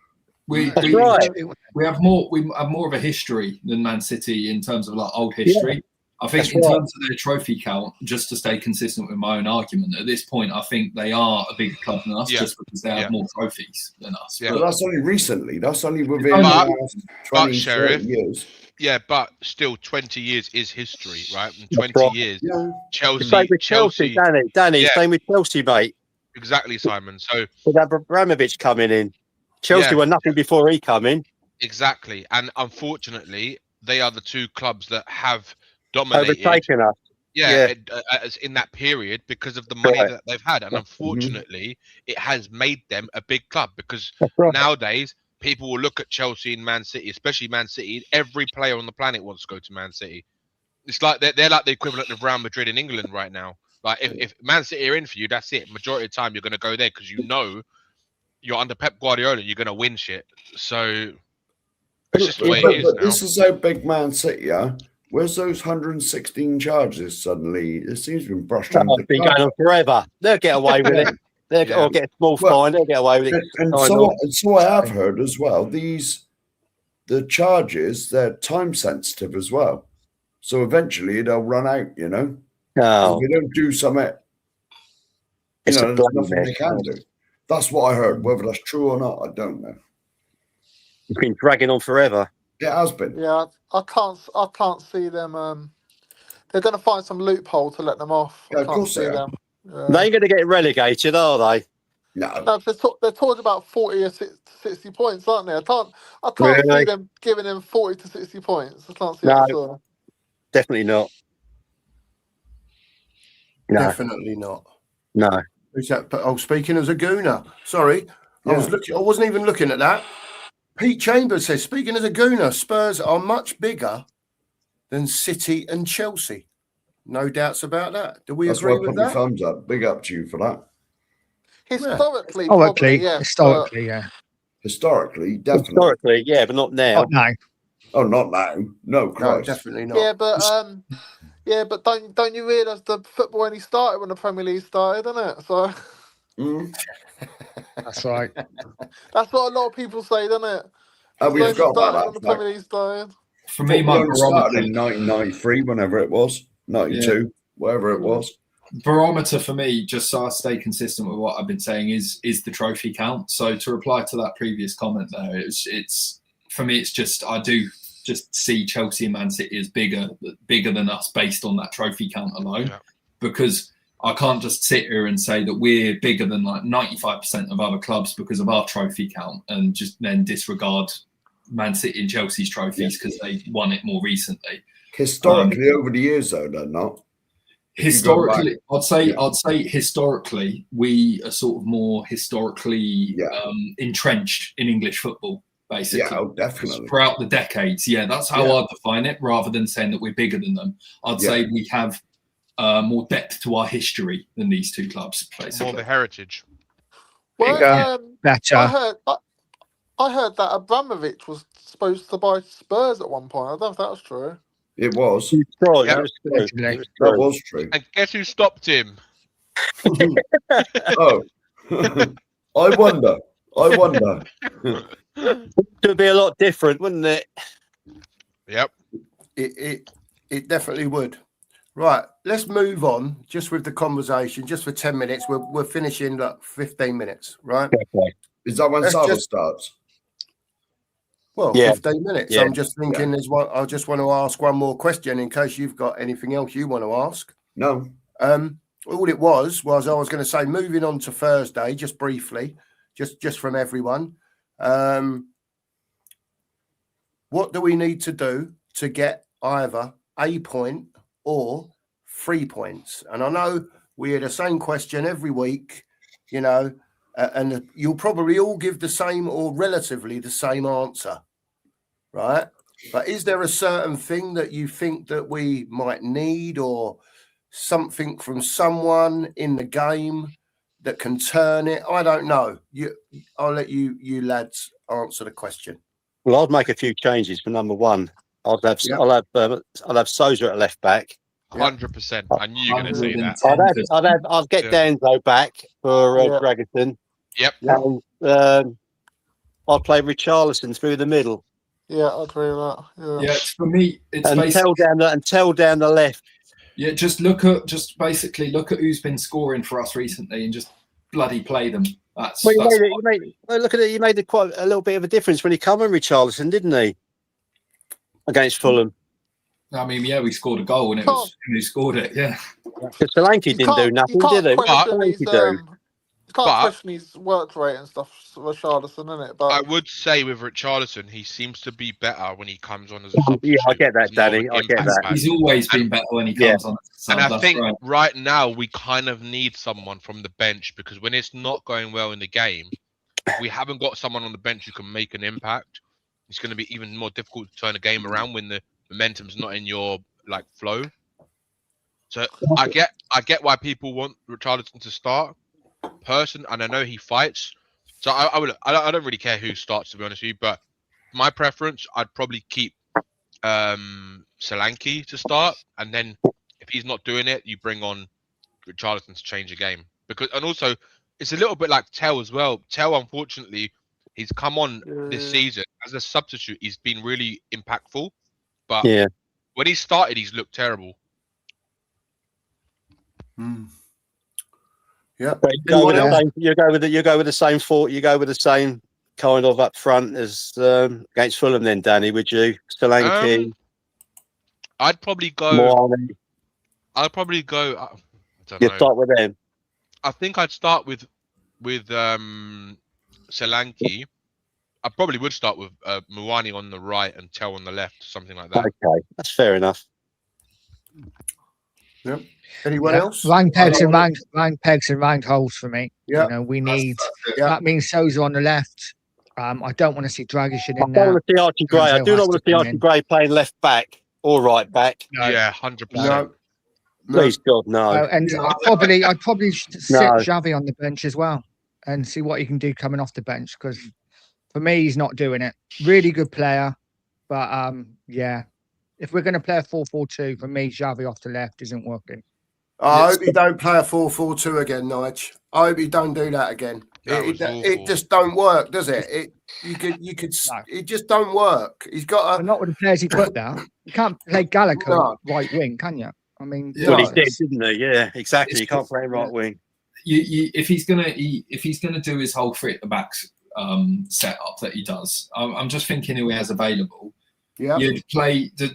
We have more of a history than Man City in terms of like old history. I think in terms of their trophy count, just to stay consistent with my own argument, at this point, I think they are a bigger club than us just because they have more trophies than us. But that's only recently. That's only within the last 20, 30 years. Yeah, but still, 20 years is history, right? And 20 years, Chelsea. Danny, same with Chelsea, mate. Exactly, Simon. So with Abramovich coming in, Chelsea were nothing before he come in. Exactly, and unfortunately, they are the two clubs that have dominated, overtaken us. In that period because of the money that they've had, and unfortunately, it has made them a big club because nowadays people will look at Chelsea and Man City, especially Man City. Every player on the planet wants to go to Man City. It's like they're like the equivalent of Real Madrid in England right now. Like if Man City are in for you, that's it. Majority of the time, you're going to go there because you know you're under Pep Guardiola. You're going to win shit. So it's just the way it is now. This is how big Man City are. Where's those 116 charges suddenly? It seems to be brushed under the been going on forever. They'll get away with it. Or get a small fine. They'll get away with it. And so I have heard as well, the charges, they're time sensitive as well. So eventually they'll run out, you know? No. If they don't do something, there's nothing they can do. That's what I heard. Whether that's true or not, I don't know. It's been dragging on forever. It has been. Yeah, I can't see them. They're going to find some loophole to let them off. Yeah, of course they are. them. They ain't going to get relegated, are they? No, they're talking about 40 or 60 points, aren't they? I can't see them giving them 40 to 60 points. I can't see that at all. Definitely not. No. Definitely not. No. Who's that? Oh, speaking as a gooner. Sorry, I wasn't even looking at that. Pete Chambers says, speaking as a gooner, Spurs are much bigger than City and Chelsea. No doubts about that. Do we agree with that? That's why I put my thumbs up. Big up to you for that. Historically, Historically, definitely. Historically, yeah, but not now. Not now. Oh, not now. No, Christ. No, definitely not. Yeah, but don't you realise the football only started when the Premier League started, didn't it? So that's right. That's what a lot of people say, doesn't it? We forgot about that. When the Premier League started. For me, my started in 1993, whenever it was, 92, whatever it was. Barometer for me, just so I stay consistent with what I've been saying, is the trophy count. So to reply to that previous comment there, it's for me, it's just I do just see Chelsea and Man City as bigger than us based on that trophy count alone, because I can't just sit here and say that we're bigger than like 95% of other clubs because of our trophy count and just then disregard Man City and Chelsea's trophies because they won it more recently. Historically, over the years, though, they're not. Historically, I'd say historically, we are sort of more historically entrenched in English football, basically. Yeah, definitely. Throughout the decades, that's how I'd define it, rather than saying that we're bigger than them. I'd say we have more depth to our history than these two clubs, basically. More the heritage. Well, better. I heard that Abramovich was supposed to buy Spurs at one point. I don't know if that's true. It was. True. Yeah. That was true. Literally. It was That true. was true. And guess who stopped him? Oh, I wonder. It would be a lot different, wouldn't it? Yep. It definitely would. Right, let's move on just with the conversation, just for 10 minutes. We're finishing like 15 minutes, right? Okay. Is that when Let's Saba just- starts? Well, Yeah. 15 minutes. Yeah. I'm just thinking there's one. I just want to ask one more question in case you've got anything else you want to ask. No. All it was I was going to say, moving on to Thursday, just briefly, just from everyone. What do we need to do to get either a point or 3 points? And I know we hear the same question every week, you know, and you'll probably all give the same or relatively the same answer, right? But is there a certain thing that you think that we might need, or something from someone in the game that can turn it? I don't know. I'll let you lads answer the question. Well, I'd make a few changes for number one. I'll have Sosa at left back. 100%. I knew you were going to say that. 110%. I'd get Yeah. Danzo back for Yeah. Dragerson. Yep. And I'd play Richarlison through the middle Yeah, I agree with that. Yeah. Yeah, for me, it's and basically tell down the left. yeah. Just basically look at who's been scoring for us recently and just bloody play them. That's Well, look at it. He made quite a little bit of a difference when he came on Richarlison, didn't he? Against Fulham. I mean, yeah, we scored a goal and it was him who scored it. Yeah. Because Solanke didn't do nothing, did he? You can't question his work rate and stuff, Richarlison, innit? But I would say with Richarlison, he seems to be better when he comes on as a substitute. Yeah, I get that, He's more of Danny. an I get impact that. man. He's always been better when he comes on. And I That's think right. right now we kind of need someone from the bench, because when it's not going well in the game, if we haven't got someone on the bench who can make an impact, it's going to be even more difficult to turn a game around when the momentum's not in your flow. So I get why people want Richarlison to start. And I know he fights, so I don't really care who starts, to be honest with you. But my preference, I'd probably keep Solanke to start, and then if he's not doing it, you bring on Richarlison to change the game. And also it's a little bit like Tell as well. Tell, unfortunately, he's come on this season as a substitute. He's been really impactful, but when he started, he's looked terrible. Yeah. You go with the same thought. You go with the same kind of up front as against Fulham, then, Danny. Would you? Solanke. I'd probably go. Moani. I don't You know. start with them. I think I'd start with Solanke. I probably would start with Moani on the right and Tell on the left, something like that. Okay, that's fair enough. Yep. Anyone else? Round pegs and round holes for me. Yeah. You know, we need. Yeah. That means Sosa on the left. I don't want to see Dragic I in don't there. want to see Archie Gray. I do not want to see Archie Gray playing left back or right back. No. Yeah, 100%. No. Please God, no. And I'd probably sit No. Xavi on the bench as well and see what he can do coming off the bench, because for me he's not doing it. Really good player, but yeah, if we're going to play a 4-4-2, for me Xavi off the left isn't working. I hope you don't play a 4-4-2 again, Nige. I hope you don't do that again. It just don't work, does it? It just don't work. He's got But not with the players he put there. You can't play Gallagher right wing, can you? I mean, Well, he did, didn't he? Yeah, exactly. You can't play him right wing. If he's gonna do his whole three at the back setup that he does, I'm just thinking who he has available. Yeah. You'd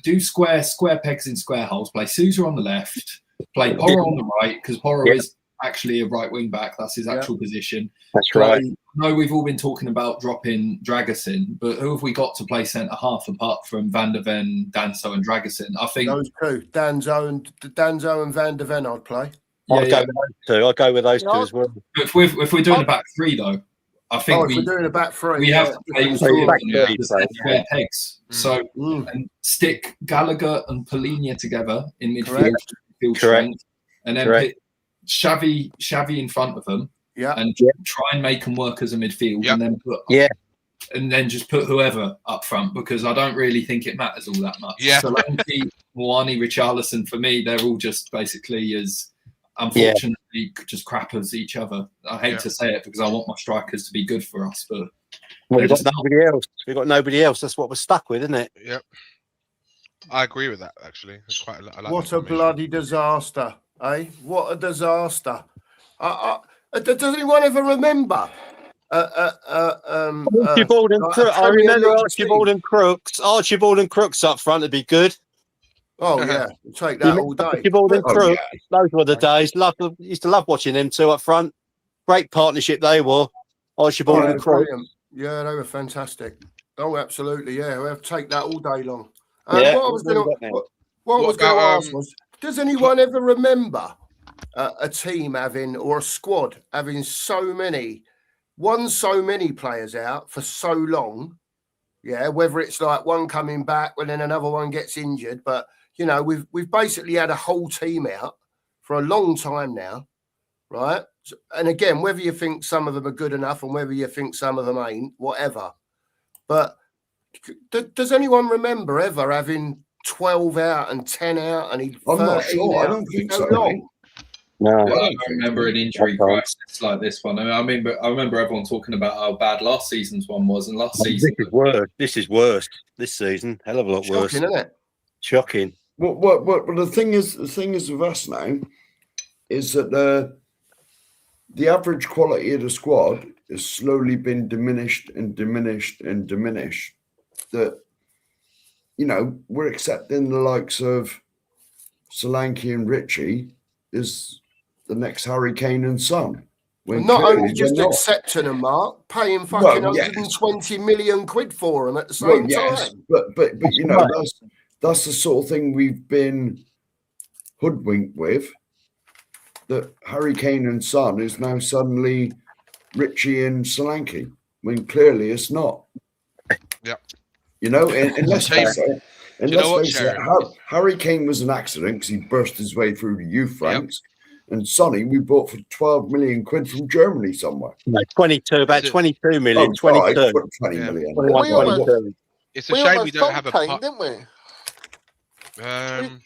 do square pegs in square holes. Play Sousa on the left. Play Porro on the right, because Porro is actually a right wing back. That's his actual position. That's right. No, we've all been talking about dropping Dragerson, but who have we got to play centre half apart from Van der Ven, Danso, and Dragerson? I think those two, Danzo and Van der Ven, I'd play. I'd go with those two. I'd go with those two as well. If we're doing a back three, though, I think if we're doing a back three, we have to play all three of them square pegs. So and stick Gallagher and Polina together in midfield, strength, and then put Xavi in front of them. Yeah, and try and make them work as a midfield, and then put and then just put whoever up front, because I don't really think it matters all that much. Yeah. Solanke, Moani, Richarlison, for me, they're all just basically as, unfortunately, just crap as each other. I hate to say it because I want my strikers to be good for us, but we've got nobody else. We've got nobody else. That's what we're stuck with, isn't it? Yep. I agree with that, actually. It's quite I like What a bloody disaster, eh? What a disaster. Does anyone ever remember? Archibald and like a Crooks. I Premier remember League Archibald team? and Crooks. Archibald and Crooks up front would be good. Oh yeah, we'll take that all day. Archibald and But- Crooks. Those were the days. Used to love watching them two up front. Great partnership they were. Archibald and Crooks. brilliant. Yeah, they were fantastic. Oh, absolutely. Yeah, we'll have to take that all day long. Yeah, what I was going What to about, ask was, does anyone ever remember a team having, or a squad having so many players out for so long? Yeah, whether it's like one coming back and then another one gets injured, but you know, we've basically had a whole team out for a long time now, right? And again, whether you think some of them are good enough and whether you think some of them ain't, whatever. But does anyone remember ever having 12 out and 10 out and he'd I'm not sure. I don't think so. long? No. I don't remember an injury crisis like this one. I remember everyone talking about how bad last season's one was, and last season This is worse. This is worse. This season, hell of a lot worse. Shocking, isn't it? Shocking. Well, the thing is with us now is that the average quality of the squad has slowly been diminished and diminished and diminished. That, you know, we're accepting the likes of Solanke and Richie as the next Harry Kane and Son. When Not clearly only just they're not. accepting them, Mark, paying fucking Well, yes. 120 million quid for them at the Well, same yes, time. but you know, that's the sort of thing we've been hoodwinked with. That Harry Kane and Son is now suddenly Richie and Solanke, when clearly it's not. Yep. You know, and let's face it. And Do you know what, let's face it, Harry Kane was an accident because he burst his way through the youth ranks. And Sonny, we bought for 12 million quid from Germany somewhere. No, 22, about 22 million. Oh, sorry, 22. 20 Yeah. million. 21, We almost- 22. It's a We shame we almost don't sold have a Kane, didn't we?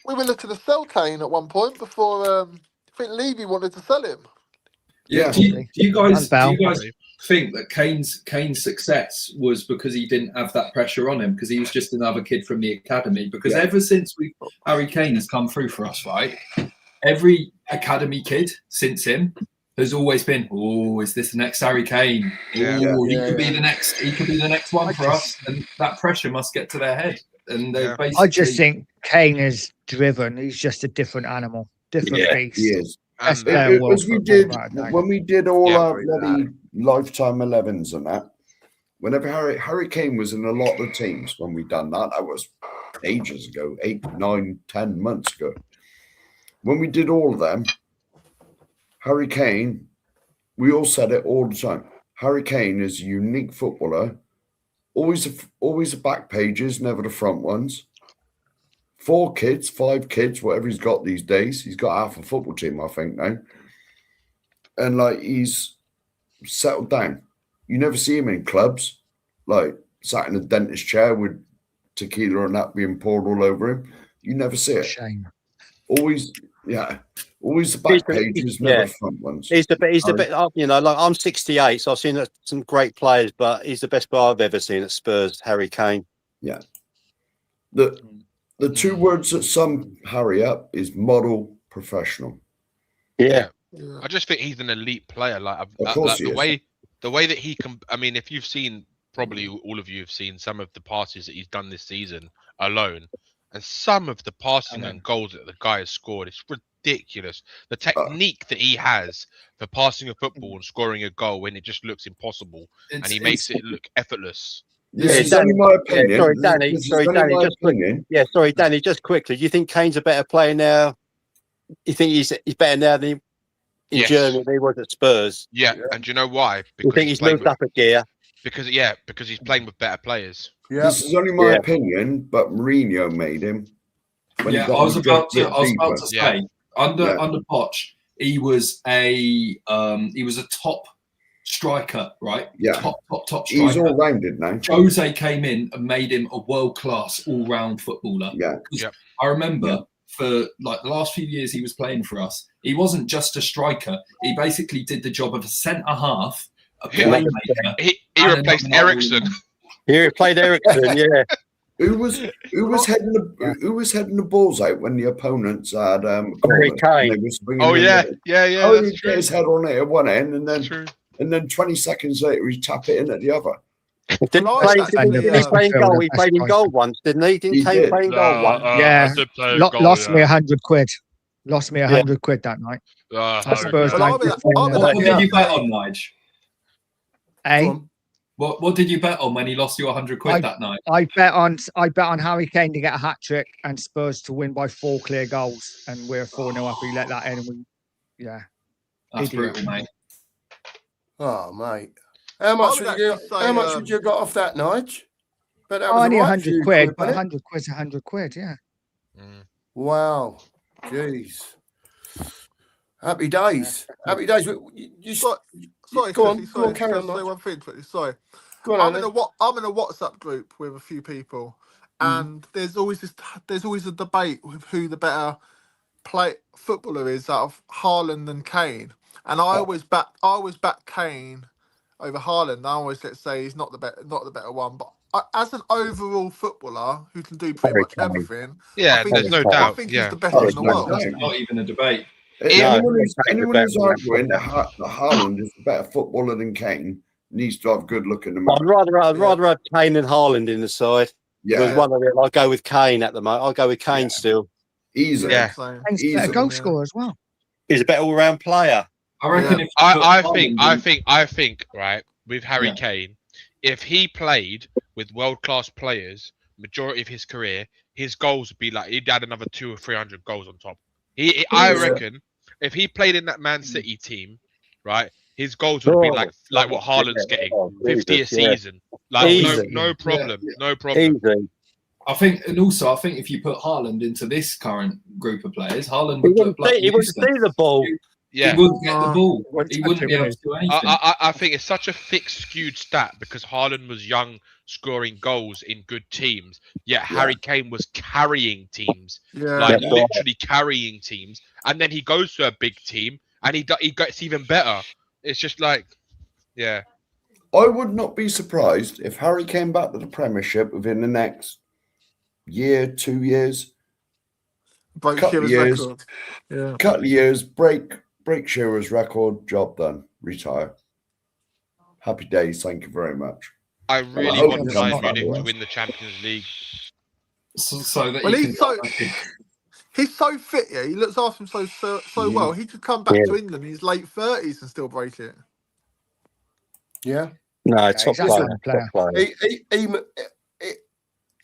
We were looking to sell Kane at one point before I think Levy wanted to sell him. Yeah. Do you guys Unbound. think that Kane's success was because he didn't have that pressure on him, because he was just another kid from the academy? Because ever since Harry Kane has come through for us, right? Every academy kid since him has always been, oh, is this the next Harry Kane? Oh, he could be the next. He could be the next one for us, and that pressure must get to their head. And they basically. I just think Kane is driven. He's just a different animal, different beast. He is. Best And, player in world As we football did right now. when we did all Yeah. our bloody lifetime 11s and that. Whenever Harry Kane was in a lot of the teams when we done that, that was ages ago, 8, 9, 10 months ago. When we did all of them, Harry Kane, we all said it all the time. Harry Kane is a unique footballer. Always the back pages, never the front ones. 4 kids, 5 kids, whatever he's got these days. He's got half a football team, I think, now. And like he's settled down. You never see him in clubs, like sat in a dentist chair with tequila and that being poured all over him. You never see it. Shame. Always the back pages, never the front ones. He's the best. You know, like I'm 68, so I've seen some great players, but he's the best player I've ever seen at Spurs, Harry Kane. Yeah. The 2 words that sum Harry up is model professional. Yeah. Yeah. I just think he's an elite player. Like, Of course like he the way that he can. I mean, if you've seen, probably all of you have seen some of the passes that he's done this season alone, and some of the passing and goals that the guy has scored, it's ridiculous. The technique that he has for passing a football and scoring a goal when it just looks impossible, and he makes it look effortless. This is only my opinion. Sorry, Danny. This is Sorry, only Danny. my Just opinion. Danny. Just quickly. Do you think Kane's a better player now? You think he's better now than in Yes. Germany than he was at Spurs? Yeah, and do you know why? You think he's moved up a gear? Because he's playing with better players. Yeah. This is only my opinion, but Mourinho made him. When he Yeah, I got was him about deeper. to say under Yeah. under Poch, he was a top striker, right? Yeah. Top He's striker. all rounded now. Jose came in and made him a world-class all-round footballer. Yeah. Yep. I remember for like the last few years he was playing for us, he wasn't just a striker. He basically did the job of a centre-half, a playmaker. He and replaced another Ericsson. He played Ericsson, yeah. Who was heading the balls out when the opponents had Harry corners and Kane. they were swinging Oh in yeah, the- yeah. Oh, That's he'd true. get his head on it at one end, and That's then true. 20 seconds later he'd tap it in at the other. Didn't Well, I play, was didn't actually, he play in goal? He best played in striker. goal once, didn't he? Didn't He Kane did. play in goal once? Yeah. I did play a goal, Lost me yeah. 100 quid. Lost me 100 quid that night. That's Spurs Well, night. What did you bet on, Nige? Eh? Go on. What did you bet on when he lost you 100 quid that night? I bet on Harry Kane to get a hat trick and Spurs to win by 4 clear goals, and we're 4-0 up. He let that in, and That's idiot. brutal, mate. Oh, mate. How much would you got off that, Nige? But that was only a right 100 few quid, but wasn't it? 100 quid's 100 quid, yeah. Wow. Jeez. Happy days. Happy days. Sorry, go on, sorry, carry on, say Nige. one thing quickly. Sorry. Go on, I'm Andy. in a WhatsApp group with a few people, and there's always a debate with who the better footballer is out of Haaland and Kane. And I always back Kane over Haaland. I always say he's not the better one, but as an overall footballer who can do pretty much everything, Yeah, there's no doubt. I think Yeah. he's the best Oh, in there's the no world. doubt. It's not even a debate. Anyone who's arguing that Haaland is a better footballer than Kane needs to have good look in the I'd mirror. rather have Kane than Haaland in the side. There's one of them. I'll go with Kane at the moment. I'll go with Kane still. Easily. Yeah. And he's a better goal scorer as well. He's a better all-round player. I reckon. If I think right with Harry Kane, if he played with world-class players majority of his career, his goals would be like he'd add another 200 or 300 goals on top. I reckon if he played in that Man City team, right, his goals would be like what Haaland's getting, 50 a season. Like no problem, no problem. Easy. I think if you put Haaland into this current group of players, Haaland He would look like wouldn't see the ball. Yeah. He wouldn't get the ball. He wouldn't be able to do anything. I think it's such a thick, skewed stat because Haaland was young, scoring goals in good teams. Yet Harry Kane was carrying teams, literally carrying teams. And then he goes to a big team and he gets even better. It's just like, I would not be surprised if Harry came back to the Premiership within the next year, 2 years, couple of years, break Shearer's record, job done, retire. Happy days, thank you very much. I really want Bayern Munich to win the Champions League. So that he's so fit, yeah. He looks after him so well. He could come back to England in his late 30s and still break it. Yeah. No, top player.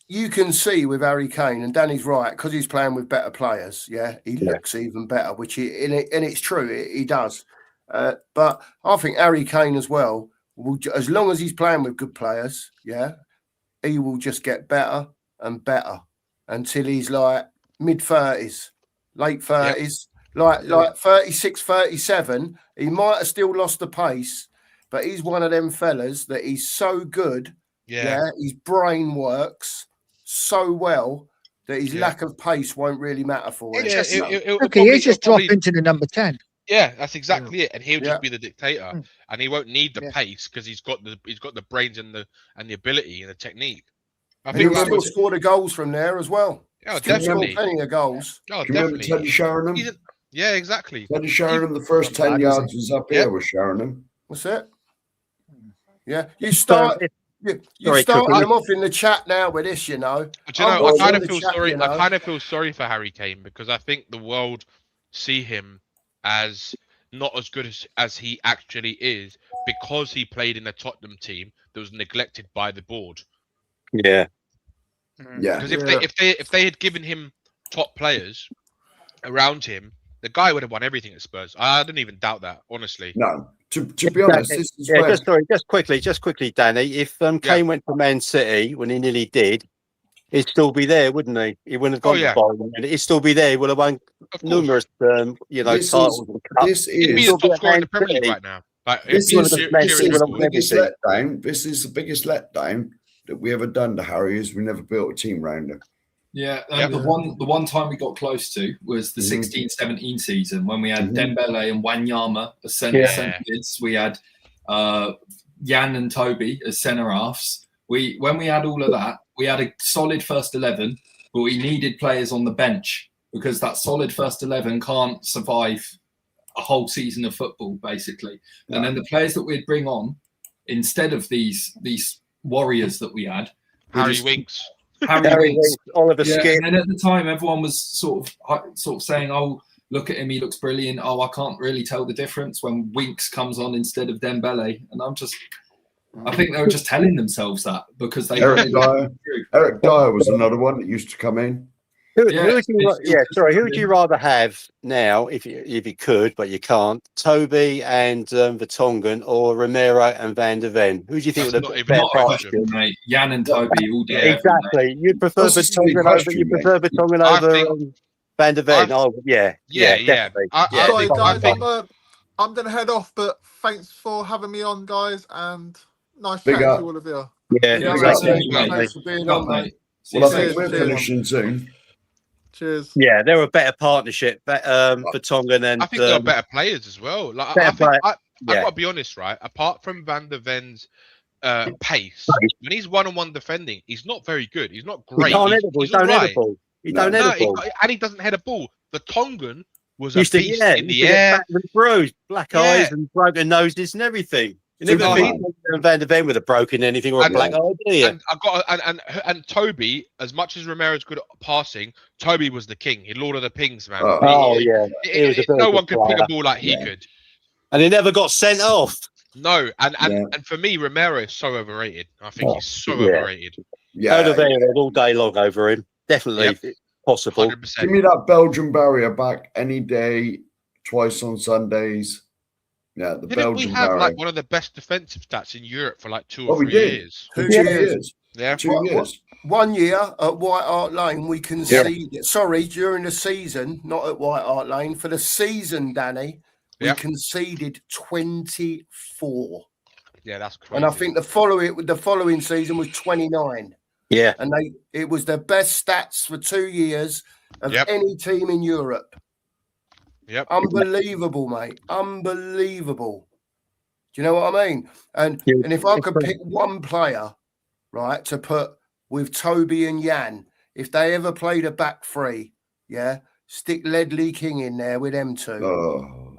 You can see with Harry Kane, and Danny's right, because he's playing with better players. Yeah, he looks even better, and it's true, he does. But I think Harry Kane as well, as long as he's playing with good players, he will just get better and better until he's like mid-30s, late 30s, like 36, 37. He might have still lost the pace, but he's one of them fellas that he's so good. Yeah, his brain works so well that his lack of pace won't really matter for him. He'll just drop into the number 10. Yeah, that's exactly it, and he'll just be the dictator, and he won't need the pace because he's got the brains and the ability and the technique. I think he'll still score the goals from there as well. Yeah, still definitely. score plenty of goals. Oh, Do you remember Teddy Sheringham? Yeah, exactly. Teddy Sheringham, the first 10 yards was up here with Sheringham. What's it? Yeah, you started him off in the chat now with this, you know. But you know, I kind of feel sorry. I kind of feel sorry for Harry Kane because I think the world see him as not as good as he actually is because he played in a Tottenham team that was neglected by the board. Yeah. Because if they had given him top players around him, the guy would have won everything at Spurs. I don't even doubt that, honestly. No, to be honest, this is just quickly, Danny. If Kane went to Man City when he nearly did, he'd still be there, wouldn't he? He wouldn't have gone to Bayern. He'd still be there. He would have won numerous, titles. He'd be the top scorer in the Premier League right now. Like, This if is, you're Man this City is will the have biggest everything. letdown. This is the biggest letdown that we ever done to Harry. Is we never built a team round him. Yeah, Yep. the one time we got close to was the 16-17 season when we had Dembele and Wanyama as centre mids. We had Jan and Toby as centre halves. When we had all of that, we had a solid first 11, but we needed players on the bench because that solid first 11 can't survive a whole season of football, basically. And then the players that we'd bring on instead of these warriors that we had, Harry Winks. Harry Winks, Oliver yeah, Skip. and then at the time, everyone was sort of saying, "Oh, look at him, he looks brilliant." Oh, I can't really tell the difference when Winks comes on instead of Dembele, and I think they were just telling themselves that because they. Eric Dyer was another one that used to come in. Who would you rather have now, if you could, but you can't? Toby and Vertonghen, or Romero and Van der Ven? Who do you think would Not have even better a partnership? question. Mate, Jan and Toby all day. Exactly. You prefer That's a silly Vertonghen question, over think- Van der Ven? Yeah. Definitely. Sorry, guys, think- I'm going to head off, but thanks for having me on, guys, and nice Big chatting up. to all of you. Yeah, Yeah, exactly, mate. mate. Thanks for being Well, on, mate. Well, I Cheers, think we're cheers. finishing soon. Cheers. yeah, they're a better partnership. Vertonghen and I think they're better players as well. Like, I better think player. I've Yeah. got to be honest, right? Apart from Van der Ven's pace, when he's one-on-one defending, he's not very good. He's not He great. can't head a ball. He's He don't all head a right. ball. He No. don't head No, a ball. and he doesn't head a ball. The Tongan was a Used to, beast yeah, in used the to get air. backwards bruised, black Yeah. eyes and broken noses and everything. You never Superman. beat Van der Ven with a broken anything or a And- black eye, do you? And I got and Toby, as much as Romero's good at passing, Toby was the king. He Lord of the Pings, man. Oh, yeah. He was a very No good one could pick player. a ball like he Yeah. could. And he never got sent off. No, and Yeah. for me, Romero is so overrated. I think he's so yeah. overrated. Yeah. Van der Ven all day long over him. Definitely possible. 100%. Give me that Belgian barrier back any day, twice on Sundays. Yeah, the Didn't Belgian we have barrier. like one of the best defensive stats in Europe for like 2 or Oh, we 3 did. years? 2 2 years. years. Yeah. 2 What- years. 1 year at White Hart Lane, we conceded. Sorry, during the season, not at White Hart Lane. For the season, Danny, we Yeah. conceded 24, Yeah, that's crazy. and I think the following season was 29. Yeah. And it was the best stats for 2 years of Yep. any team in Europe. Yep. Unbelievable, mate. Unbelievable. Do you know what I mean? And Yeah, and if I it's could pick one player, right, to put with Toby and Jan, if they ever played a back three, yeah, stick Ledley King in there with them two.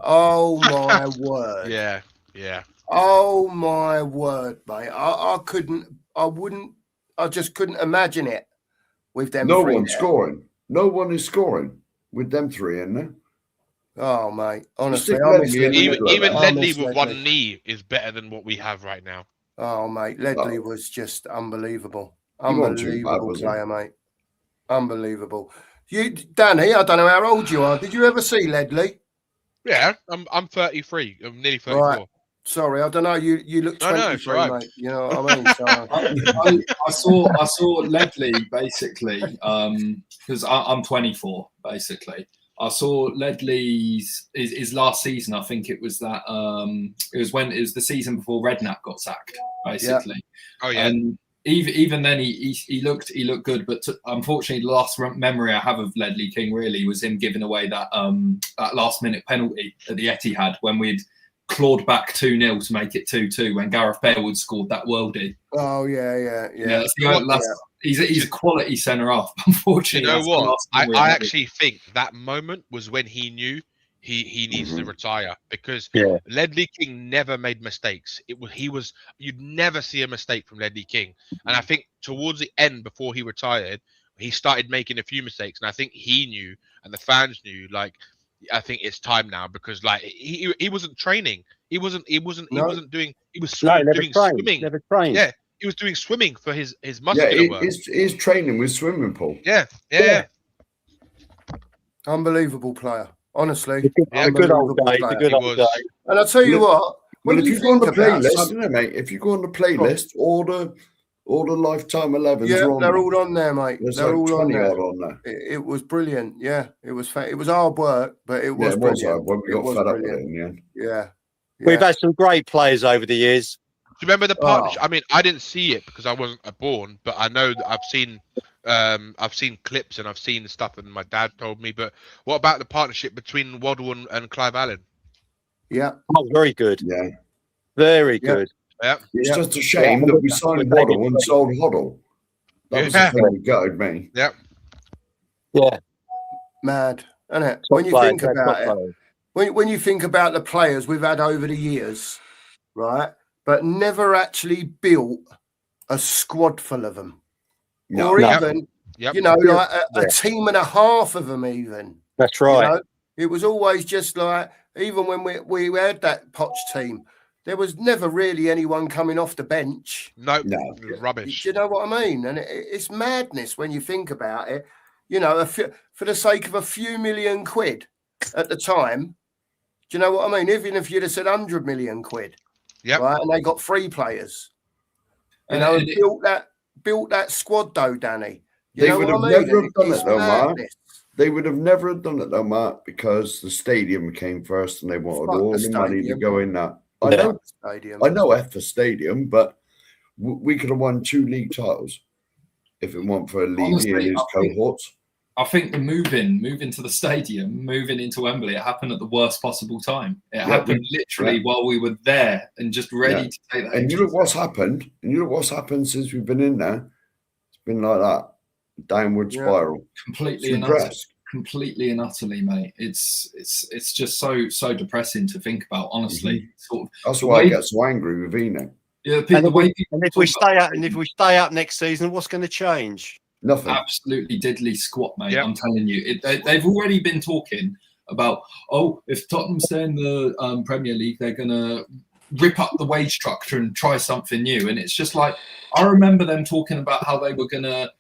Oh my word. Yeah. Yeah. Oh my word, mate. I just couldn't imagine it with them No three one's there. scoring. No one is scoring with them three in there. Oh mate, honestly, stick I miss Ledley in the Ledley. middle of Even that. I Ledley miss with Ledley. one knee is better than what we have right now. Oh mate, Ledley was just unbelievable. He wasn't too bad, Unbelievable was he? player, mate. Unbelievable. You, Danny, I don't know how old you are. Did you ever see Ledley? Yeah, I'm 33. I'm nearly 34. Right. Sorry, I don't know. You look No, 23, it's all right. mate. You know what I mean? So, I saw Ledley basically because I'm 24 basically. I saw Ledley's his last season. I think it was that it was the season before Redknapp got sacked basically. Oh yeah. And even then he looked good, but unfortunately the last memory I have of Ledley King really was him giving away that last minute penalty at the Etihad when we'd clawed back 2-0 to make it 2-2 when Gareth Bale would scored that worldie. oh yeah. He's a quality centre half. Unfortunately, You know that's the what? last memory I have. actually think that moment was when he knew he needs to retire because Yeah. Ledley King never made mistakes. You'd never see a mistake from Ledley King. And I think towards the end, before he retired, he started making a few mistakes. And I think he knew and the fans knew, like, I think it's time now because like he wasn't training. He was doing swimming. Never trained. Yeah. He was doing swimming for his Yeah, muscular work. he's training with swimming pool. Yeah. Unbelievable player. Honestly, Yeah. The good old unbelievable days. The player. good He old was. days. And I'll tell you what. Well, When if you you go on the think about playlist, some- mate, if you go on the playlist, all the lifetime 11s yeah, are on they're there. all on there, mate. There's They're like all on 20 there. odd on there. It was brilliant. Yeah, it was hard work, but it was Yeah, it was brilliant. when we It got was fed up with brilliant. it in the end. Yeah, We've had some great players over the years. Do you remember the Oh. partnership? I mean, I didn't see it because I wasn't born, but I know that I've seen clips and I've seen stuff, and my dad told me. But what about the partnership between Waddle and Clive Allen? Yeah. Oh, very good. Yeah. Very Yeah. good. Yeah, It's Yeah. just a shame Yeah. that we signed Waddle and sold Hoddle. That was the Yeah. thing that gutted me. yeah. Yeah. Mad, isn't it? Top When you players, think they're about top it, players. when you think about the players we've had over the years, right? But never actually built a squad full of them, No. or No. even Yep. you know, like Yeah. a team and a half of them. Even That's you right. know, it was always just like even when we had that Poch team, there was never really anyone coming off the bench. No, No. it was rubbish. Do you know what I mean? And it's madness when you think about it. You know, for the sake of a few million quid at the time. Do you know what I mean? Even if you'd have said 100 million quid, Yep. right? And they got 3 players, And and built that squad though, Danny. You They know would what have I mean? never And done it's it though, Mark. madness. They would have never done it though, Mark, because the stadium came first and they wanted Fuck all the the money to stadium. go in that. I Yeah. know, Stadium. I know F for stadium, but we could have won 2 league titles if it weren't for Levy Honestly, and his I think- cohorts. I think the moving to the stadium, moving into Wembley, it happened at the worst possible time. It happened literally while we were there and just ready to take that. And you extra look what's happened. And you look what's happened since we've been in there. It's been like that downward Yeah. spiral. completely It's and utterly, regressed. completely and utterly, mate. It's just so depressing to think about. Honestly, sort of. That's The why I way- get so angry with Eno. Yeah, And the if, way we, people and if we talk about stay up, and if we stay up next season, what's going to change? Nothing. absolutely diddly squat, mate. Yep. I'm telling you, they've already been talking about, oh, if Tottenham stay in the Premier League, they're gonna rip up the wage structure and try something new. And it's just like, I remember them talking about how they were gonna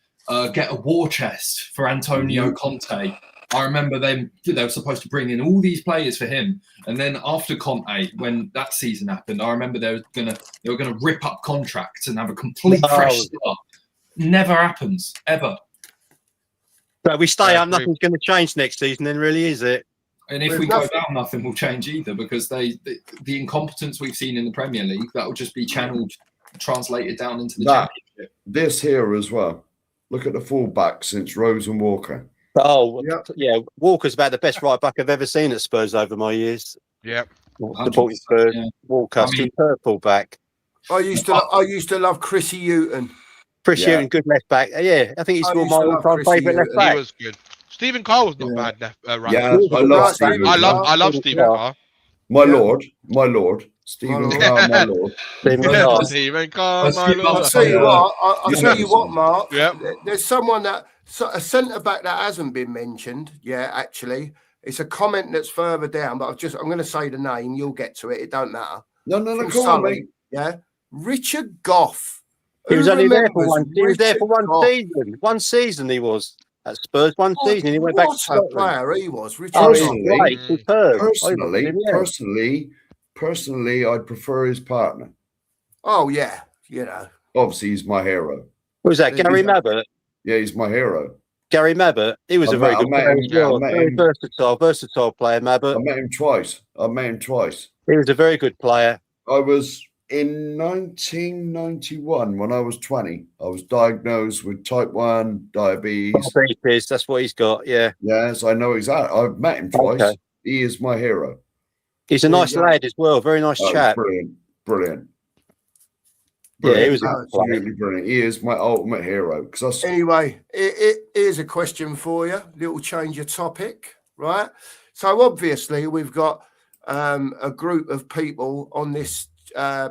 get a war chest for Antonio Conte. I remember they were supposed to bring in all these players for him, and then after Conte, when that season happened, I remember they were gonna rip up contracts and have a complete No. fresh start. Never happens ever. So we stay I up, agree. nothing's going to change next season, then, really, is it? And if There's we go nothing- down, nothing will change either, because the incompetence we've seen in the Premier League, that will just be channeled, translated down into the That- Championship. This here as well. Look at the fullback since Rose and Walker. Oh, Yep. yeah. Walker's about the best right back I've ever seen at Spurs over my years. Yep. Supporting Spurs. Yeah. Walker, I mean- purple back. I used to love Chrissy Houghton. Chris Yeah. Hughton, good left back. Yeah, I think he's I one of used my to love all-time Chrissy favourite left Houghton. He back. was good. Stephen Carr was not Yeah. bad. Right. Yeah, He was I a love right Stephen back. I love Carr. Stephen Yeah. Carr. My Yeah. Lord. Stephen Lord. Carr, my lord. Stephen Yeah. Carr. Stephen Carr, Let's my keep lord. I'll tell you what. I'll Yeah. tell you what, Mark. Yeah. There's someone a centre back that hasn't been mentioned. Yeah, actually, it's a comment that's further down. But I'm going to say the name. You'll get to it. It don't matter. No, From come on, Sully, mate. yeah, Richard Goff. He was Who only there for remembers one. He was there for Richard one Goff? season. One season he was at Spurs. One season. He went back to What a Scotland. player he was, Richard Oh, he Goff. was Personally- great. Superb. Personally, I'd prefer his partner. Oh yeah, you know. Obviously, he's my hero. Who was that? Gary Mabbott. Yeah, he's my hero. Gary Mabbott. He was I a very met- good I met player him, as well. yeah, I met Very him. versatile player, I Mabbott. met him twice. He was a very good player. I was in 1991 when I was 20. I was diagnosed with type 1 diabetes. Diabetes, that's what he's got. Yeah, Yes, I know exactly. I've met him twice. Okay. He is my hero. he's a There you nice go. lad as well. Very nice Oh, chap. brilliant. Yeah, he was a good absolutely brilliant. He is my ultimate hero. Because Anyway, here's a question for you. Little change of topic, right? So obviously we've got a group of people on this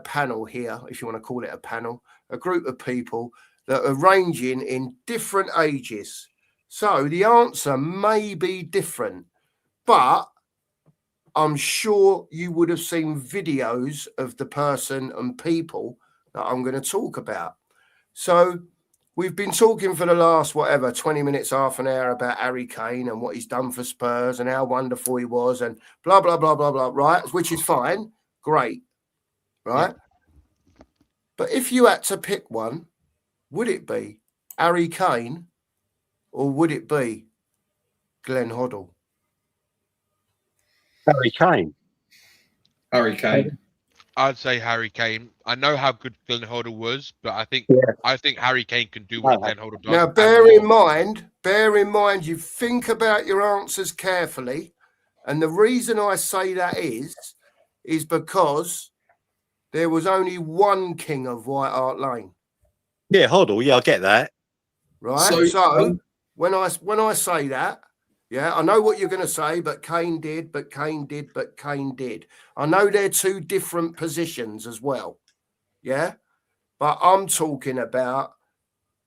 panel here, if you want to call it a panel, a group of people that are ranging in different ages. So the answer may be different, but I'm sure you would have seen videos of the person and people that I'm going to talk about. So we've been talking for the last, 20 minutes, half an hour about Harry Kane and what he's done for Spurs and how wonderful he was and blah, blah, blah, blah, blah, right? Which is fine. Great. Right? But if you had to pick one, would it be Harry Kane or would it be Glenn Hoddle? Harry Kane. Harry Kane. I'd say Harry Kane. I know how good Glenn Hoddle was, but I think Harry Kane can do what Glenn Hoddle does. Now, bear in mind, you think about your answers carefully, and the reason I say that is because there was only one king of White Hart Lane. Yeah, Hoddle. Yeah, I get that. Right. So when I say that, yeah, I know what you're going to say, but Kane did, but Kane did, but Kane did. I know they're two different positions as well. Yeah. But I'm talking about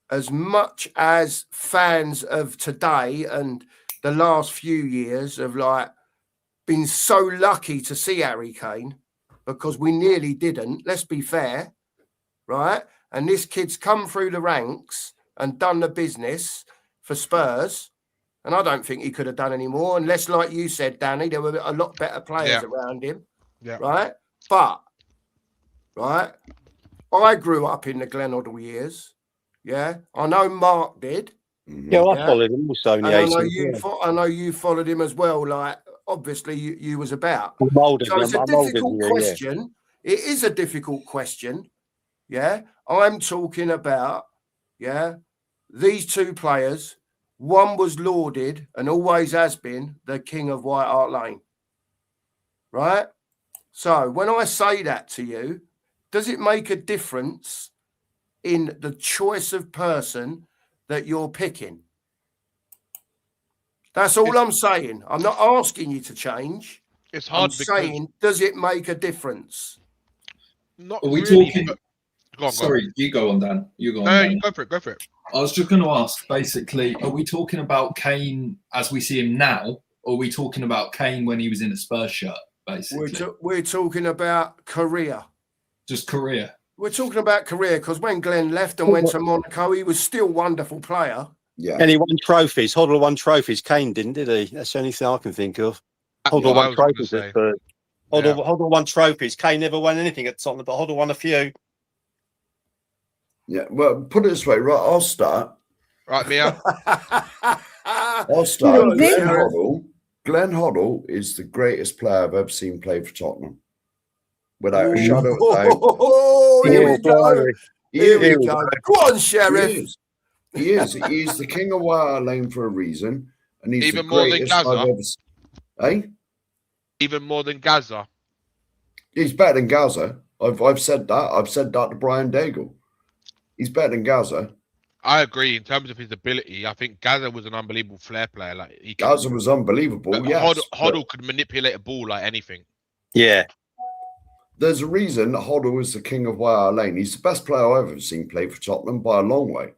as much as fans of today and the last few years have like been so lucky to see Harry Kane, because we nearly didn't. Let's be fair. Right. And this kid's come through the ranks and done the business for Spurs. And I don't think he could have done any more, unless, like you said, Danny, there were a lot better players around him. Yeah. Right. But, right, I grew up in the Glenn Hoddle years. Yeah. I know Mark did. Yeah, I followed him also in the 80s. I know you followed him as well. Like, obviously, you was about. So it's a difficult question. Yeah. It is a difficult question. Yeah. I'm talking about, these two players. One was lauded and always has been the king of White Hart Lane. Right? So when I say that to you, does it make a difference in the choice of person that you're picking? That's all I'm saying. I'm not asking you to change. It's hard. I'm saying, does it make a difference? Not Are we really, talking? Sorry, you go on, Dan. You go on. Dan. You go for it. Go for it. I was just going to ask, basically, are we talking about Kane as we see him now, or are we talking about Kane when he was in a Spurs shirt, basically? We're talking about career. Just career. We're talking about career, because when Glenn left and went to Monaco, he was still a wonderful player. Yeah. And he won trophies. Hoddle won trophies. Kane didn't, did he? That's the only thing I can think of. Hoddle won trophies at Spurs. Hoddle won trophies. Kane never won anything at Tottenham, but Hoddle won a few. Yeah, well, put it this way, right? I'll start. Right, Mia. I'll start. Glenn Hoddle is the greatest player I've ever seen play for Tottenham. Without a shadow of a doubt. Oh, here we go. Here we go. Go on, Sheriff. He is. He is the king of White Hart Lane for a reason. And he's even the more than greatest I've Gaza. ever seen. Eh? Even more than Gaza. He's better than Gaza. I've said that. I've said that to Brian Daigle. He's better than Gaza. I agree. In terms of his ability, I think Gaza was an unbelievable flair player. Like Gaza was unbelievable. Yes, Hoddle could manipulate a ball like anything. Yeah. There's a reason that Hoddle is the king of White Hart Lane. He's the best player I've ever seen play for Tottenham by a long way.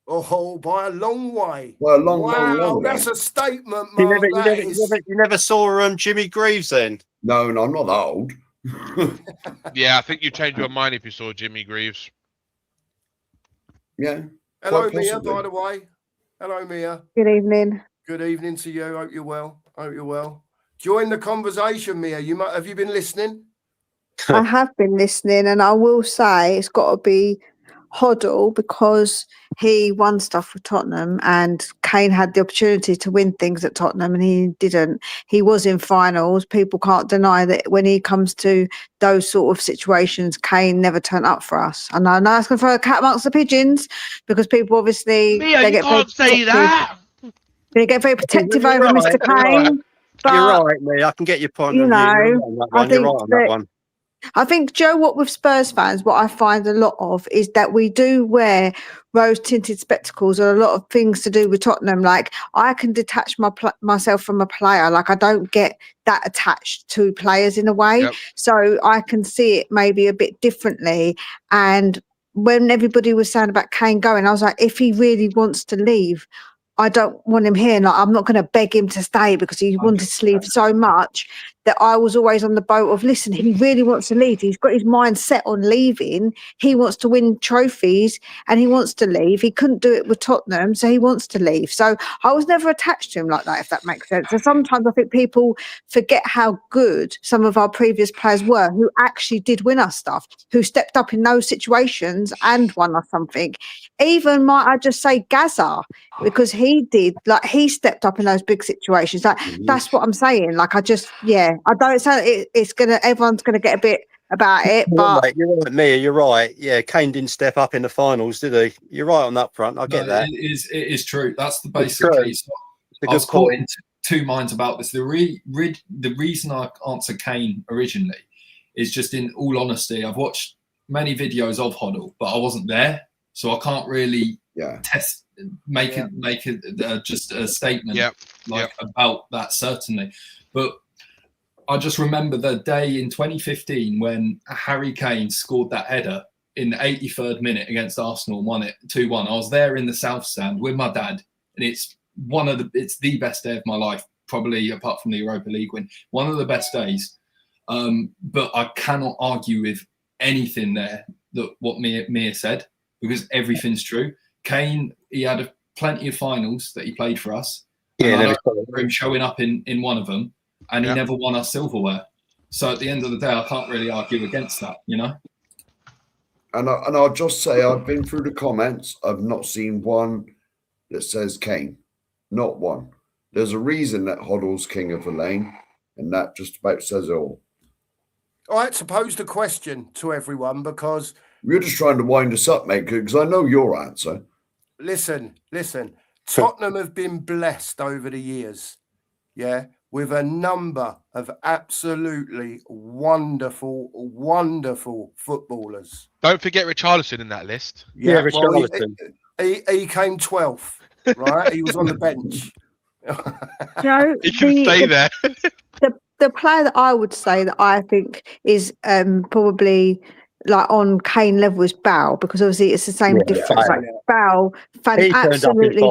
Oh, by a long way. By a long, long way. That's a statement, Mark. You never saw Jimmy Greaves then? No, I'm not that old. Yeah, I think you changed your mind if you saw Jimmy Greaves. Yeah. Hello, Mia, by the way. Hello, Mia. Good evening. Good evening to you. Hope you're well. Join the conversation, Mia. Have you been listening? I have been listening, and I will say it's got to be Hoddle, because he won stuff for Tottenham, and Kane had the opportunity to win things at Tottenham and he didn't. He was in finals. People can't deny that when he comes to those sort of situations, Kane never turned up for us. And I know that's going to throw a cat amongst the pigeons, because people obviously Mia, you can't say that. They get very protective over Mr. Kane. But, you're right, Mia. I can get your point of view. You're right on that one. I think, Joe, what with Spurs fans, what I find a lot of is that we do wear rose-tinted spectacles or a lot of things to do with Tottenham. Like, I can detach myself from a player. Like, I don't get that attached to players in a way. Yep. So I can see it maybe a bit differently. And when everybody was saying about Kane going, I was like, if he really wants to leave, I don't want him here. Like, I'm not going to beg him to stay, because he wanted to leave so much that I was always on the boat of, listen, he really wants to leave. He's got his mind set on leaving. He wants to win trophies and he wants to leave. He couldn't do it with Tottenham, so he wants to leave. So I was never attached to him like that, if that makes sense. So sometimes I think people forget how good some of our previous players were, who actually did win us stuff, who stepped up in those situations and won us something. Even might I just say Gaza, because he did, like, he stepped up in those big situations. Like, that's what I'm saying. Like, I just, yeah. I don't say it's gonna. Everyone's gonna get a bit about it, but Mate, you're right, Mia. You're right. Yeah, Kane didn't step up in the finals, did he? You're right on that front. I get that. It is true. That's the It's true. basically. It's a I was good caught point. in two minds about this. The reason I answered Kane originally is just, in all honesty, I've watched many videos of Hoddle, but I wasn't there, so I can't really make just a statement about that, certainly. But I just remember the day in 2015 when Harry Kane scored that header in the 83rd minute against Arsenal and won it 2-1. I was there in the South Stand with my dad, and it's the best day of my life, probably apart from the Europa League win. One of the best days. But I cannot argue with anything there that what Mia said, because everything's true. Kane, he had plenty of finals that he played for us. Yeah, and I don't remember him showing up in one of them, and he never won us silverware. So at the end of the day, I can't really argue against that, you know. And I'll just say, I've been through the comments. I've not seen one that says Kane. Not one. There's a reason that Hoddle's king of the lane, and that just about says it all. All right, so pose the question to everyone, because you're just trying to wind us up, mate, because I know your answer. Listen. Tottenham have been blessed over the years, with a number of absolutely wonderful footballers. Don't forget Richarlison in that list. Yeah, Richarlison. He came 12th, right? He was on the bench. Joe, he can stay there. The player that I would say that I think is probably like on Kane level is Bale, because obviously it's the same difference. Like Bale, absolutely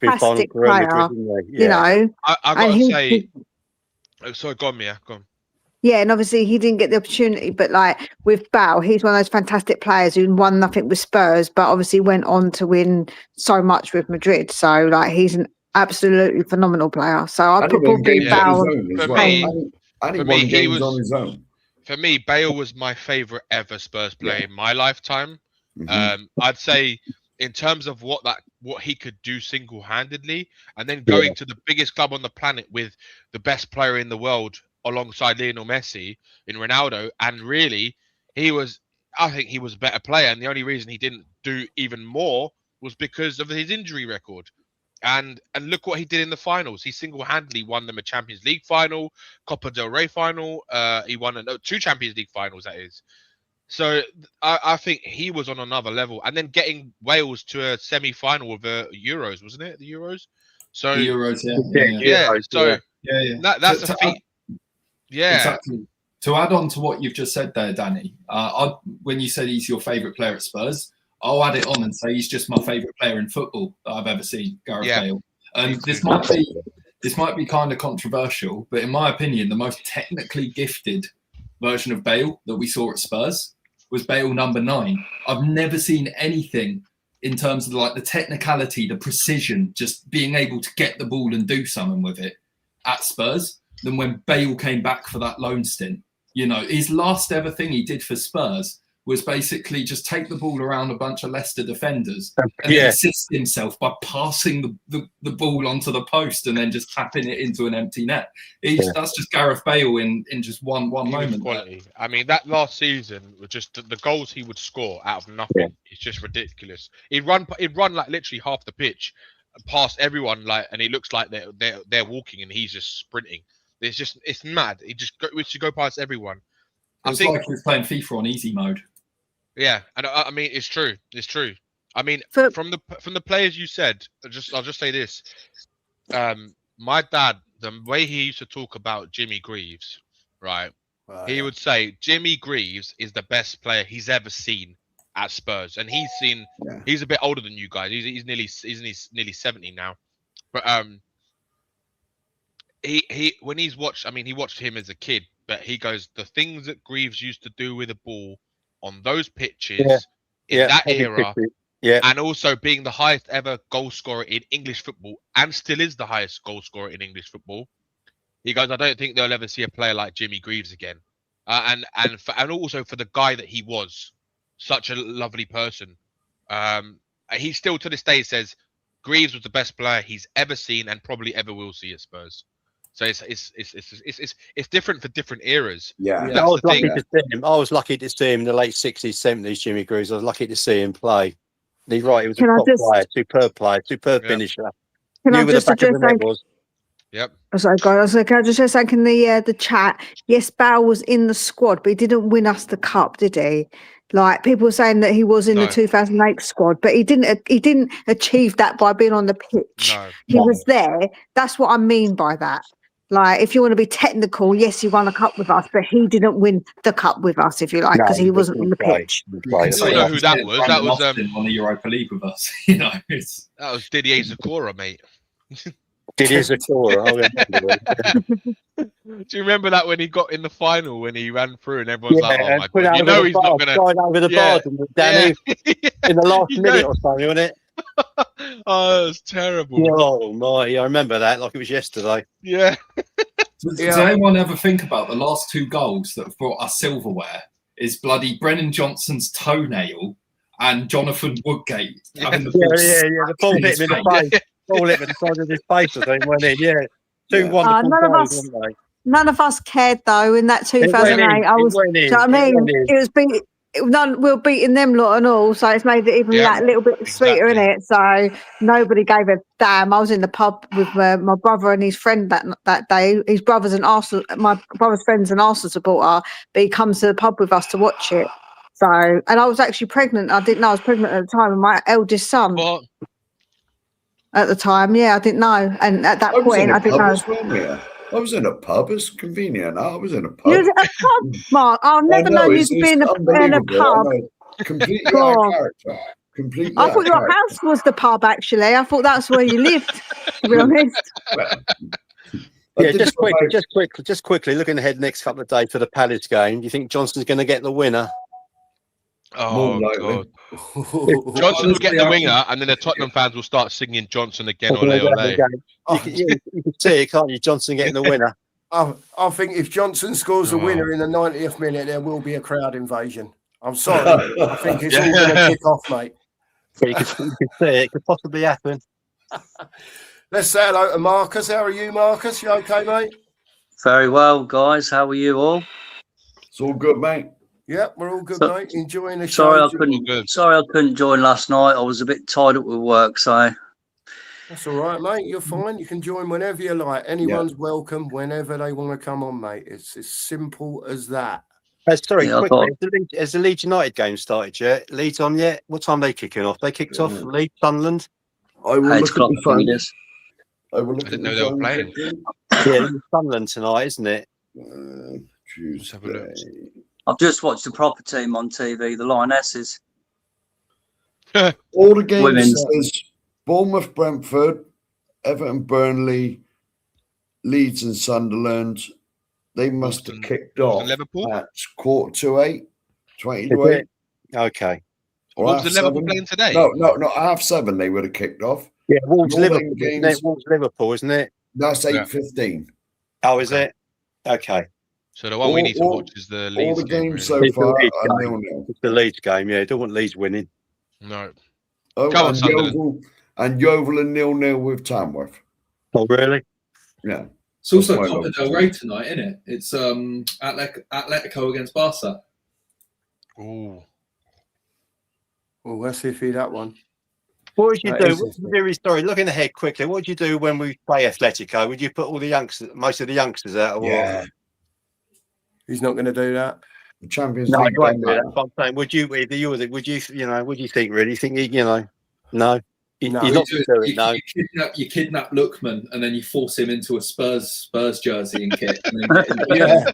fantastic player. You know, I gotta say. Oh, sorry, go on, Mia. Go on. Yeah, and obviously he didn't get the opportunity, but like with Bale, he's one of those fantastic players who won nothing with Spurs, but obviously went on to win so much with Madrid. So like he's an absolutely phenomenal player. So I'd probably Bale. He was on his own. For me, Bale was my favourite ever Spurs player in my lifetime. I'd say in terms of what he could do single-handedly, and then going to the biggest club on the planet with the best player in the world alongside Lionel Messi in Ronaldo, and really I think he was a better player, and the only reason he didn't do even more was because of his injury record. And look what he did in the finals. He single-handedly won them a Champions League final, Copa del Rey final. He won 2 Champions League finals, that is. So I think he was on another level. And then getting Wales to a semi-final of the Euros, wasn't it? The Euros? So the Euros, that's a feat. Exactly. To add on to what you've just said there, Danny, when you said he's your favourite player at Spurs, I'll add it on and say he's just my favourite player in football that I've ever seen, Gareth Bale. And this might be kind of controversial, but in my opinion, the most technically gifted version of Bale that we saw at Spurs was Bale number 9. I've never seen anything in terms of the technicality, the precision, just being able to get the ball and do something with it at Spurs than when Bale came back for that loan stint. You know, his last ever thing he did for Spurs was basically just take the ball around a bunch of Leicester defenders and then assist himself by passing the ball onto the post and then just tapping it into an empty net. That's just Gareth Bale in just one moment. Quality. I mean, that last season was just the goals he would score out of nothing. It's just ridiculous. He'd run like literally half the pitch past everyone, and it looks like they're walking and he's just sprinting. It's mad. We should go past everyone. I think like he was playing FIFA on easy mode. Yeah, and I mean it's true. It's true. I mean, from the players you said, I'll just say this. My dad, the way he used to talk about Jimmy Greaves, right? He would say Jimmy Greaves is the best player he's ever seen at Spurs, and he's a bit older than you guys. He's nearly 70 now, but he when he's watched, I mean, he watched him as a kid, but he goes, the things that Greaves used to do with a ball on those pitches in that era, and also being the highest ever goal scorer in English football, and still is the highest goal scorer in English football. He goes, I don't think they'll ever see a player like Jimmy Greaves again, and also for the guy that he was, such a lovely person. He still to this day says Greaves was the best player he's ever seen and probably ever will see at Spurs. So it's different for different eras. Yeah. I That's was the lucky thing. to see him. I was lucky to see him in the late 60s, 70s, Jimmy Greaves. I was lucky to see him play. And he's right, he was a Can I top player, superb Yeah. finisher. Can I Knew where the just back of suggest the net something? was. Yep. Sorry, guys. Can I just say something in the chat? Yes, Bale was in the squad, but he didn't win us the cup, did he? Like people were saying that he was in the No. 2008 squad, but he didn't achieve that by being on the pitch. No. He was there. That's what I mean by that. Like, if you want to be technical, yes, he won a cup with us, but he didn't win the cup with us, if you like, because he wasn't on the pitch. You can You say know that who that Ted was. That Brandon was Austin won the Europa League with us. You know, it's that was Didier Zakora, mate. Did his score? I remember it. Do you remember that when he got in the final when he ran through and everyone's like, "Oh and my put god!" You over know the he's bar, not gonna. slide over the Yeah. bar, didn't it, Danny? In the last You minute know- or something, wasn't it? Oh, it was terrible. Oh my! I remember that like it was yesterday. Yeah. Does anyone ever think about the last 2 goals that have brought us silverware? Is bloody Brennan Johnson's toenail and Jonathan Woodgate having the ball The ball in hit his him in the face. face. Ball hit him in the side of his face, I think, went in. Yeah, two Yeah. wonderful None of goals, us- weren't they? None of us cared though in that It went 2008. in, I was, it went do in, you know what I it mean? went in. It was beat. We were beating them lot and all, so it's made it even Yeah, that little bit sweeter in exactly. it. So nobody gave a damn. I was in the pub with my brother and his friend that day. His brother's an Arsenal. My brother's friend's an Arsenal supporter, but he comes to the pub with us to watch it. So, and I was actually pregnant. I didn't know I was pregnant at the time, and my eldest son What? at the time. Yeah, I didn't know, and at that I was in point, a I didn't pub know. as well, Mia. I was in a pub. It's convenient. I was in a pub. You was at a pub, Mark. I'll never know you it's to be in a unbelievable. pub. I know. Completely Go out of on. character. Completely I out thought of your character. house was the pub. Actually, I thought that's where you lived. To be honest, I Yeah, did just provide- quickly, looking ahead next couple of days for the Palace game. Do you think Johnson's going to get the winner? Oh More likely. god. Johnson will get the winger, and then the Tottenham fans will start singing Johnson again. Ole ole. You can see it, can't you? Johnson getting the winner. I think if Johnson scores the Oh. winner in the 90th minute, there will be a crowd invasion. I'm sorry. I think it's all going to kick off, mate. You can see it could possibly happen. Let's say hello to Marcus. How are you, Marcus? You okay, mate? Very well, guys. How are you all? It's all good, mate. Yeah, we're all good, So- mate. Enjoying the Sorry, show. I couldn't. Sorry, I couldn't join last night. I was a bit tied up with work, so That's all right, mate. You're fine. You can join whenever you like. Anyone's welcome whenever they want to come on, mate. It's as simple as that. Sorry, Yeah, I quickly. Has the Leeds United game started yet? Leeds on yet? What time are they kicking off? They kicked off Leeds, Sunderland. I will 8 look at o'clock. the I phone. think it is. I will look I at didn't the know they were phone playing. quickly. Yeah, Leeds, Sunderland tonight, isn't it? Let's have a look. Tuesday. I've just watched the proper team on TV, the Lionesses. All the games Women's. says Bournemouth, Brentford, Everton, Burnley, Leeds, and Sunderland. They must have Wolverhampton- kicked off Liverpool? at 7:45, 20 Is to 8. it? Okay. Or Wolves half and Liverpool 7. playing today? No, half 7 they would have kicked off. Yeah, Wolves, All them Liverpool, isn't games- it? Wolves, Liverpool, isn't it? That's Yeah. 8:15. Oh, is Okay. it? Okay. So the one we need to All- watch is the All Leeds the game. games so really. It's the far Leeds are game. 0-0. It's the Leeds game, yeah. Don't want Leeds winning. No. Oh, Come on, and Sunderland. Yeovil and 0-0 with Tamworth. Oh, really? Yeah. It's also That's my Copa look. del Rey tonight, isn't it? It's Atletico against Barca. Ooh. Well, let's see if he that one. What would you That do? is What would you do? Sorry, looking ahead quickly. What would you do when we play Atletico? Would you put all the youngsters, most of the youngsters out? Or Yeah. He's not going to do that. The Champions No, League. you won't do don't that. matter. But I'm saying, would you? Would you? What do you think? Really? You think no? No. You're You, not going to do it. No. you kidnap Lookman and then you force him into a Spurs jersey and kit. And then get him Yeah.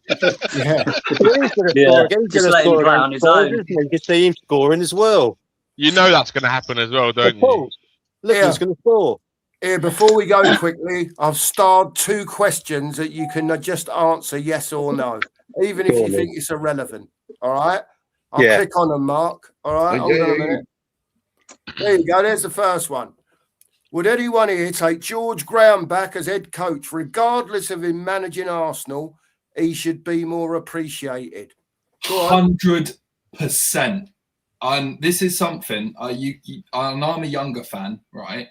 Yeah. He's going to Yeah, score again. He's just going to let him score play on against his Spurs, own. isn't he? You can see him scoring as well. You know that's going to happen as well, don't Of you? course. Look, Yeah. he's going to score. Here, before we go quickly, I've starred 2 questions that you can just answer yes or no, even if you Surely. think it's irrelevant. All right? I'll Yeah. click on them, Mark. All right? Hold on a minute. There you go. There's the first one. Would anyone here take George Graham back as head coach, regardless of him managing Arsenal? He should be more appreciated. Go on. 100%. And this is something and I'm a younger fan, right?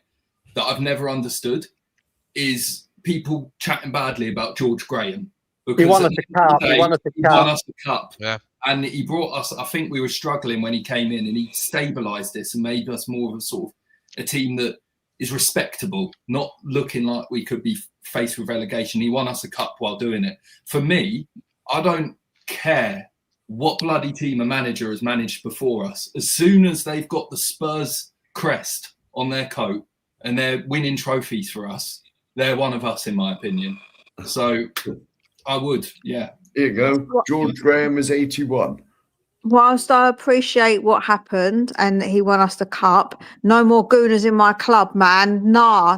That I've never understood is people chatting badly about George Graham. He won us a cup. He won us a He cup. won us the cup. Yeah. And he brought us, I think we were struggling when he came in, and he stabilised this and made us more of a sort of a team that is respectable, not looking like we could be faced with relegation. He won us a cup while doing it. For me, I don't care what bloody team a manager has managed before us. As soon as they've got the Spurs crest on their coat and they're winning trophies for us, they're one of us, in my opinion. So I would, yeah. Here you go. George Graham is 81. Whilst I appreciate what happened and he won us the cup, no more Gooners in my club, man. No. I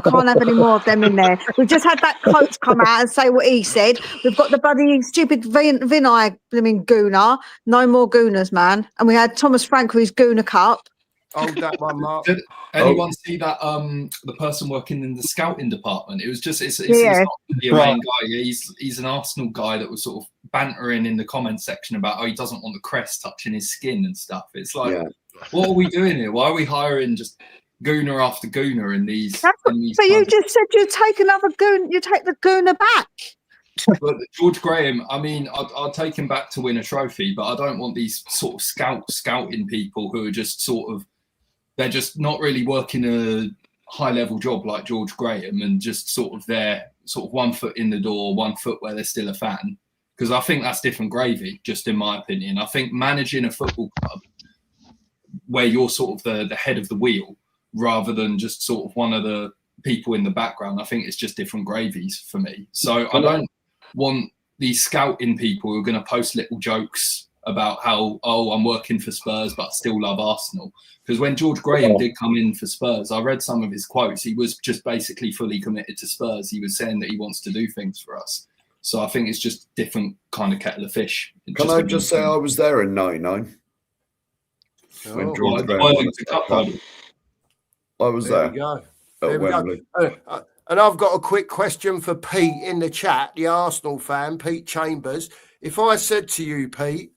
can't have any more of them in there. We've just had that coach come out and say what he said. We've got the bloody stupid Vinay blooming Gooner. No more Gooners, man. And we had Thomas Frank with his Gooner Cup. Hold that one, Mark. Did anyone see that? The person working in the scouting department. It was just it's not really a main guy. He's an Arsenal guy that was sort of bantering in the comments section about he doesn't want the crest touching his skin and stuff. It's like, what are we doing here? Why are we hiring just Gooner after Gooner in these? But you just said you'd take another Goon. You take the Gooner back. But George Graham, I mean, I'll take him back to win a trophy, but I don't want these sort of scouting people who are just sort of. They're just not really working a high-level job like George Graham and just sort of there, sort of 1 foot in the door, 1 foot where they're still a fan. Because I think that's different gravy, just in my opinion. I think managing a football club where you're sort of the head of the wheel rather than just sort of one of the people in the background, I think it's just different gravies for me. So I don't want these scouting people who are going to post little jokes about how, I'm working for Spurs, but I still love Arsenal. Because when George Graham did come in for Spurs, I read some of his quotes. He was just basically fully committed to Spurs. He was saying that he wants to do things for us. So I think it's just different kind of kettle of fish. Can I just say I was there in '99 when George Graham won the cup? I was there. There we go. There we go. And I've got a quick question for Pete in the chat, the Arsenal fan, Pete Chambers. If I said to you, Pete,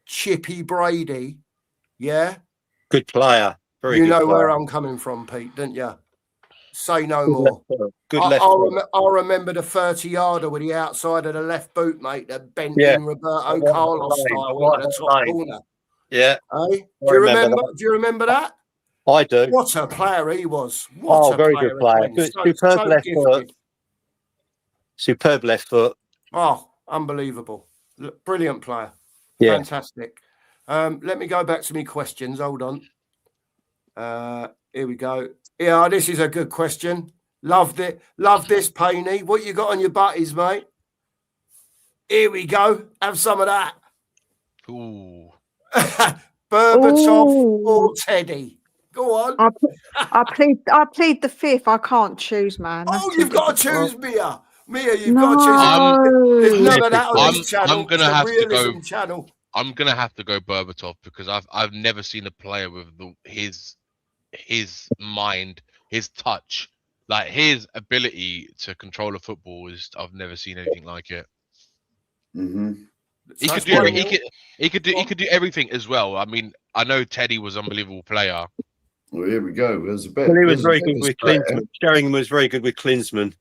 Chippy Brady, yeah? Good player. Very good You know player. where I'm coming from, Pete, don't you? Say no more. Good left foot. I'll remember the 30-yarder with the outside of the left boot, mate, that bent in Roberto Carlos style into the top corner. Yeah. Hey? Do you remember that? I do. What a player he was. What a very player good player. he was. Superb left gifted. foot. Superb left foot. Oh, unbelievable. Look, brilliant player. Yeah. Fantastic. Let me go back to my questions. Hold on. Here we go. Yeah, this is a good question. Loved it. Love this, Painey. What you got on your butties, mate? Here we go. Have some of that. Ooh. Berbatov or Teddy? Go on. I plead the fifth. I can't choose, man. Oh, you've got to choose, Mia. Mia, you've got to choose. There's none of that on this channel. I'm gonna have to go. Channel. I'm gonna have to go Berbatov because I've never seen a player with his mind, his touch, like his ability to control a football is. I've never seen anything like it. Mm-hmm. He could do everything as well. I mean, I know Teddy was an unbelievable player. Well, here we go. There's a bit. Well, he was very good with Klinsmann. Sheringham was very good with Klinsmann.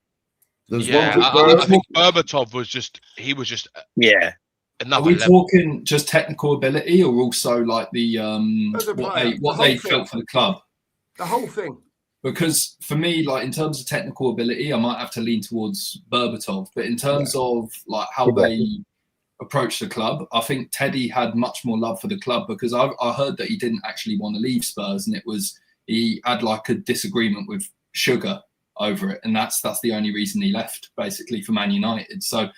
I think Berbatov was just. He was just. Are we talking just technical ability, or also like the what they felt for the club? The whole thing. Because for me, like in terms of technical ability, I might have to lean towards Berbatov. But in terms of like how they approach the club, I think Teddy had much more love for the club because I heard that he didn't actually want to leave Spurs, and he had like a disagreement with Sugar over it, and that's the only reason he left basically for Man United. So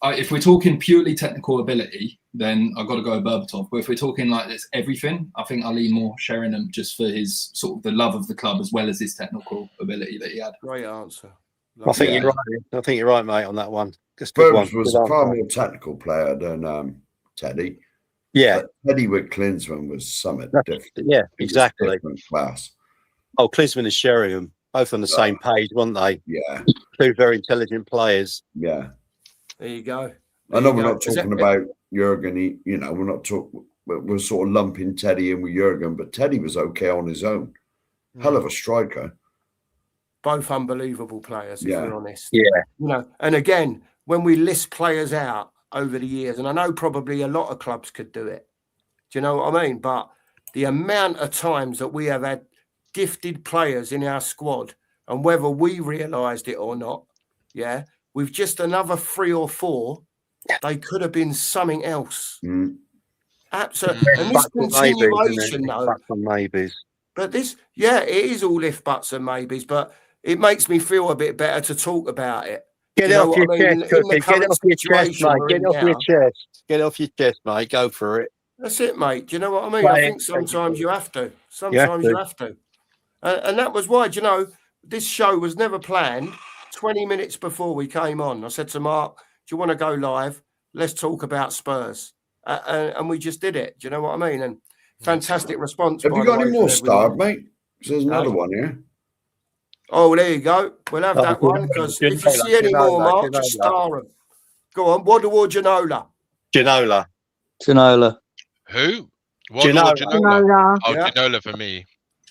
if we're talking purely technical ability, then I've got to go Berbatov. But if we're talking like this everything, I think I'll lean more Sheringham just for his sort of the love of the club as well as his technical ability that he had. Great answer. I think you're right. I think you're right, mate, on that one. Spurs was a far more technical player than Teddy. Yeah. But Teddy with Klinsmann was something different. Yeah, exactly. Different class. Oh, Klinsmann and Sheringham, both on the same page, weren't they? Yeah. Two very intelligent players. Yeah. There you go. I know we're not talking about Jurgen. We're not talking. We're sort of lumping Teddy in with Jurgen, but Teddy was okay on his own. Hell of a striker. both unbelievable players, if we're honest. Yeah. You know, and again, when we list players out over the years, and I know probably a lot of clubs could do it. Do you know what I mean? But the amount of times that we have had gifted players in our squad, and whether we realised it or not, with just another 3 or 4, they could have been something else. Absolutely. And this continuation, though. Maybes. But this, it is all if buts and maybes, but it makes me feel a bit better to talk about it. Get it off your chest, Cookie. Get it off your chest, mate. Get it off your chest. Get it off your chest, mate. Go for it. That's it, mate. Do you know what I mean? I think sometimes you have to. Sometimes you have to. And that was why, do you know, this show was never planned. 20 minutes before we came on, I said to Mark, do you want to go live? Let's talk about Spurs. And we just did it. Do you know what I mean? And fantastic response. Have you got any more starred, mate? There's another one here. Oh, there you go. We'll have that one, because if you see any more, Mark, just star them. Go on. What or Ginola? Ginola. Who? Ginola. Oh, Ginola for me.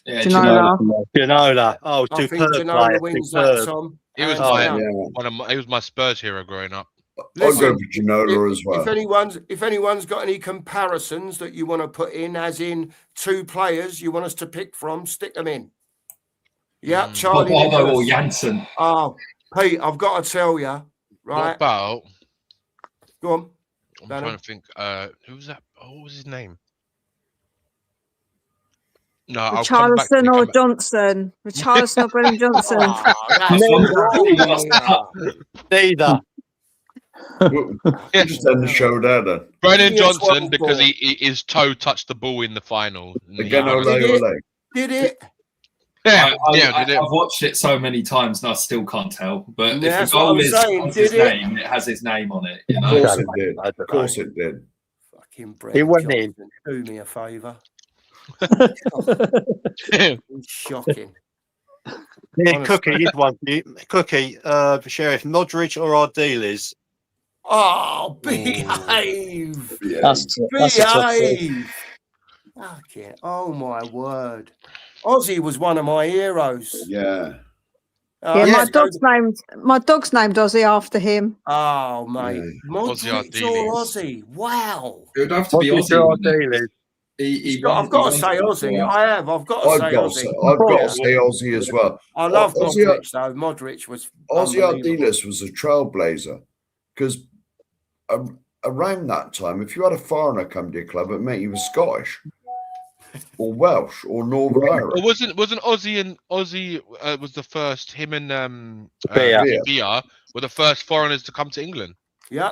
Yeah, Ginola. Oh, I think superb Ginola player. wins that, Superb. Tom. He was he was my Spurs hero growing up. I'll go for Ginola as well. If anyone's got any comparisons that you want to put in, as in 2 players you want us to pick from, stick them in. Yeah, Charlie Bobo or Janssen. Oh, Pete, I've got to tell you, right? What about? Go on. I'm trying to think. Who was that? Oh, what was his name? No, Richarlison or Johnson? Richarlison or Brennan Johnson? Neither. Just end the show there then. Brennan Johnson, because his toe touched the ball in the final. Again, ole. Did it? I've watched it so many times and I still can't tell. But if the goal is his name, it has his name on it. You know? Of course it did. Of course it did. Fucking Brennan. He went in. Do me a favour. Shocking. Yeah, Cookie, here's one for you. Cookie, Sheriff, Modric or Ardiles? Oh, behave. That's a tough Behave. Okay. Oh, my word. Ozzy was one of my heroes. Yeah. My dog's named Ozzy after him. Oh, mate. Modric or Ozzy. Wow. It would have to be Ozzy. I've got to say Ozzy. I've got to say Ozzy. I've got to say Ozzy as well. I love Modric, though. Modric was Ozzy Ardiles was a trailblazer, because around that time, if you had a foreigner come to your club, it meant he was Scottish or Welsh or Northern Irish. Wasn't Ozzy was the first, him and Villa were the first foreigners to come to England. Yeah.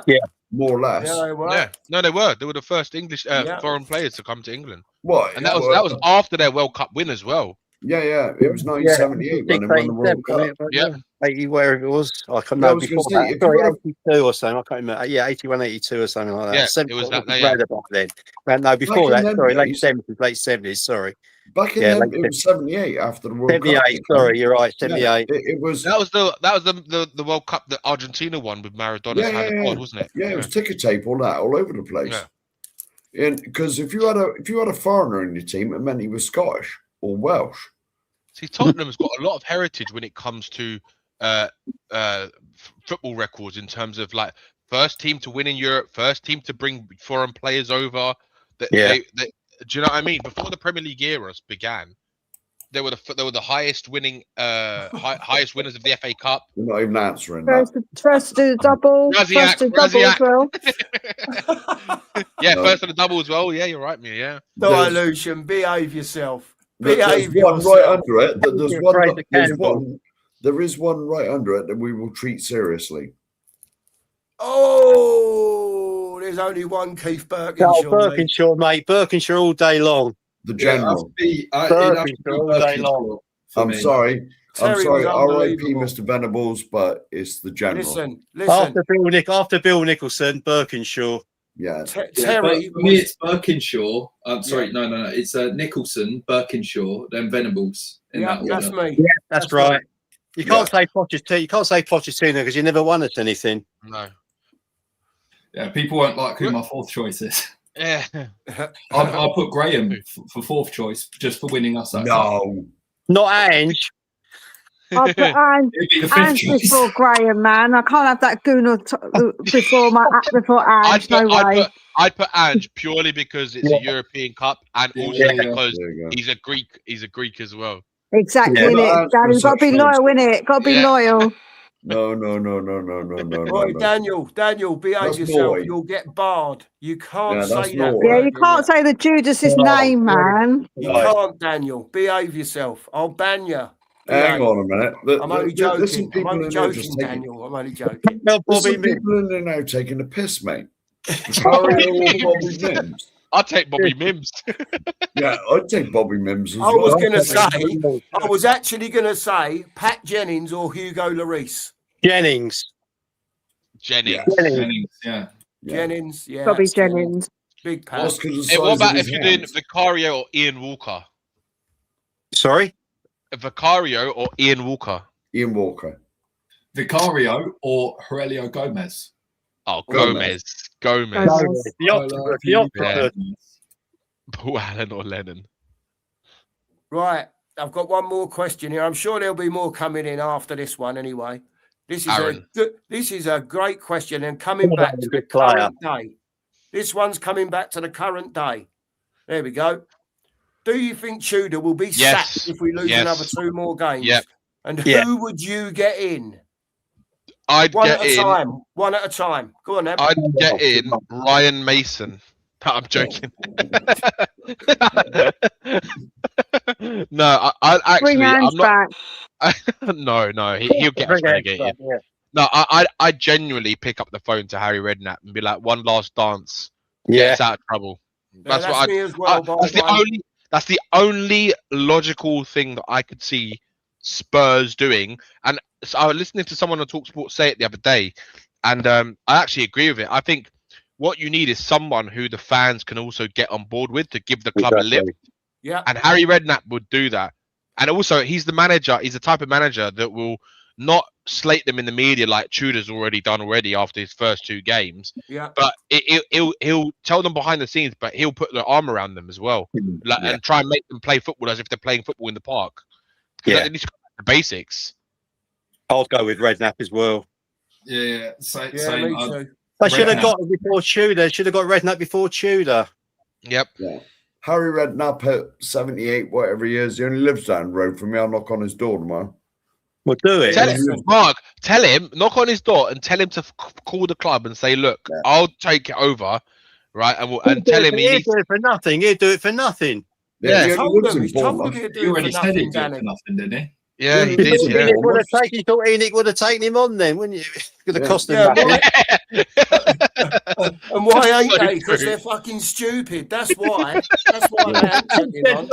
More or less. Yeah, they were. Yeah. No, they were. They were the first English foreign players to come to England. What? And that was after their World Cup win as well. Yeah. It was 1978 when they won the World Cup. Yeah. 80, where it was. I can't know before that. Sorry, 82 or something. I can't remember. Yeah, 81, 82 or something like that. Yeah, it was that. Then. No, before that. Sorry, late 70s. Sorry. Back in then, it was 78 after the World 78, Cup. 78. Sorry, you're right. 78. It was. That was the World Cup that Argentina won with Maradona's hand of God, wasn't it? Yeah, it was ticker tape, all over the place. Yeah. And because if you had a foreigner in your team, it meant he was Scottish or Welsh. See, Tottenham's got a lot of heritage when it comes to football records, in terms of like first team to win in Europe, first team to bring foreign players over. Do you know what I mean? Before the Premier League era began, they were the highest winning, highest winners of the FA Cup. We're not even answering first to do the double. First to double as well. First to the double as well. Yeah, you're right, me. Yeah. Dilution. Behave yourself. There's one right under it. There is one right under it that we will treat seriously. Oh, there's only one Keith Birkinshaw. Birkinshaw, mate. Birkinshaw all day long. The general. Birkinshaw all day long. I'm sorry, R.I.P. Mr. Venables, but it's the general. Listen. After Bill Nicholson, Birkinshaw. Yeah. Terry. For me, it's Birkinshaw. Sorry, no. It's Nicholson, Birkinshaw, then Venables. That's me. Yeah, that's right. You can't say Pochettino. You can't say Pochettino because you never won us anything. No. Yeah, people won't like who my fourth choice is. Yeah. I'll put Graham for fourth choice just for winning us that. No. Not Ange. I'll put Ange It'd be the fifth choice. before Graham, man. I can't have that goon before Ange. No way. I'd put Ange purely because it's a European Cup and also because There you go. he's a Greek as well. Exactly, Yeah, innit? Daddy, you've got to be loyal, innit? Got to be loyal. No. Right, Daniel, behave That's yourself. naughty. You'll get barred. You can't Yeah, that's say that. naughty. Yeah, word you in can't there. say the Judas's name, man. You can't, Daniel. Behave yourself. I'll ban you. Hang on a minute. I'm only There's some joking. I'm people only in there joking, just taking. Daniel. I'm only joking. No, There's Bobby some Mims. people in there now taking the piss, mate. Vicario or Bobby Mims? I'd take Bobby Mims. Yeah, I'd take Bobby Mims as I well. was going to say, I was actually going to say Pat Jennings or Hugo Lloris. Jennings. Jennings. Yeah. Jennings, yeah. Bobby that's true. Jennings. Big Pat. That's 'cause of the Hey, what size of about his if you're doing hands. Vicario or Ian Walker? Sorry? Vicario or Ian Walker? Ian Walker. Vicario or Aurelio Gomez. Oh, Gomez. Gomez. The octopus. Paul Allen or Lennon? Right. I've got one more question here. I'm sure there'll be more coming in after this one anyway. This is a great question and coming back to the current day. This one's coming back to the current day. There we go. Do you think Tudor will be sacked if we lose another 2 more games? Yep. And who would you get in? One at a time. Go on, then. I'd get in Ryan Mason. I'm joking. No, I actually. I'm not. No, he'll get us relegated. No, I genuinely pick up the phone to Harry Redknapp and be like, one last dance. Get us out of trouble. That's what me as well. That's the only logical thing that I could see Spurs doing. And so I was listening to someone on TalkSport say it the other day, and I actually agree with it. I think what you need is someone who the fans can also get on board with to give the club a lift. Yeah. And Harry Redknapp would do that. And also, he's the manager. He's the type of manager that will not slate them in the media like Tudor's already done after his first 2 games. Yeah. But he'll tell them behind the scenes, but he'll put their arm around them as well, and try and make them play football as if they're playing football in the park. Yeah. The basics. I'll go with Redknapp as well. Yeah. Same. Me too. They should have got him before Tudor. Should have got Redknapp before Tudor. Yep. Yeah. Harry Redknapp at 78, whatever he is, he only lives down the road from me. I'll knock on his door tomorrow. We'll do it. Tell him, knock on his door and tell him to call the club and say, look, I'll take it over, right? And tell him he'll do it for nothing. He'll do it for nothing. Yeah, He told him he'd do He it already for said he'd nothing, do it Danny. for nothing, didn't he? Yeah, he did. Yeah. You thought ENIC would have taken him on then, wouldn't you? Could have cost him nothing. And why ain't they? Because they're fucking stupid. That's why. That's why they haven't taken him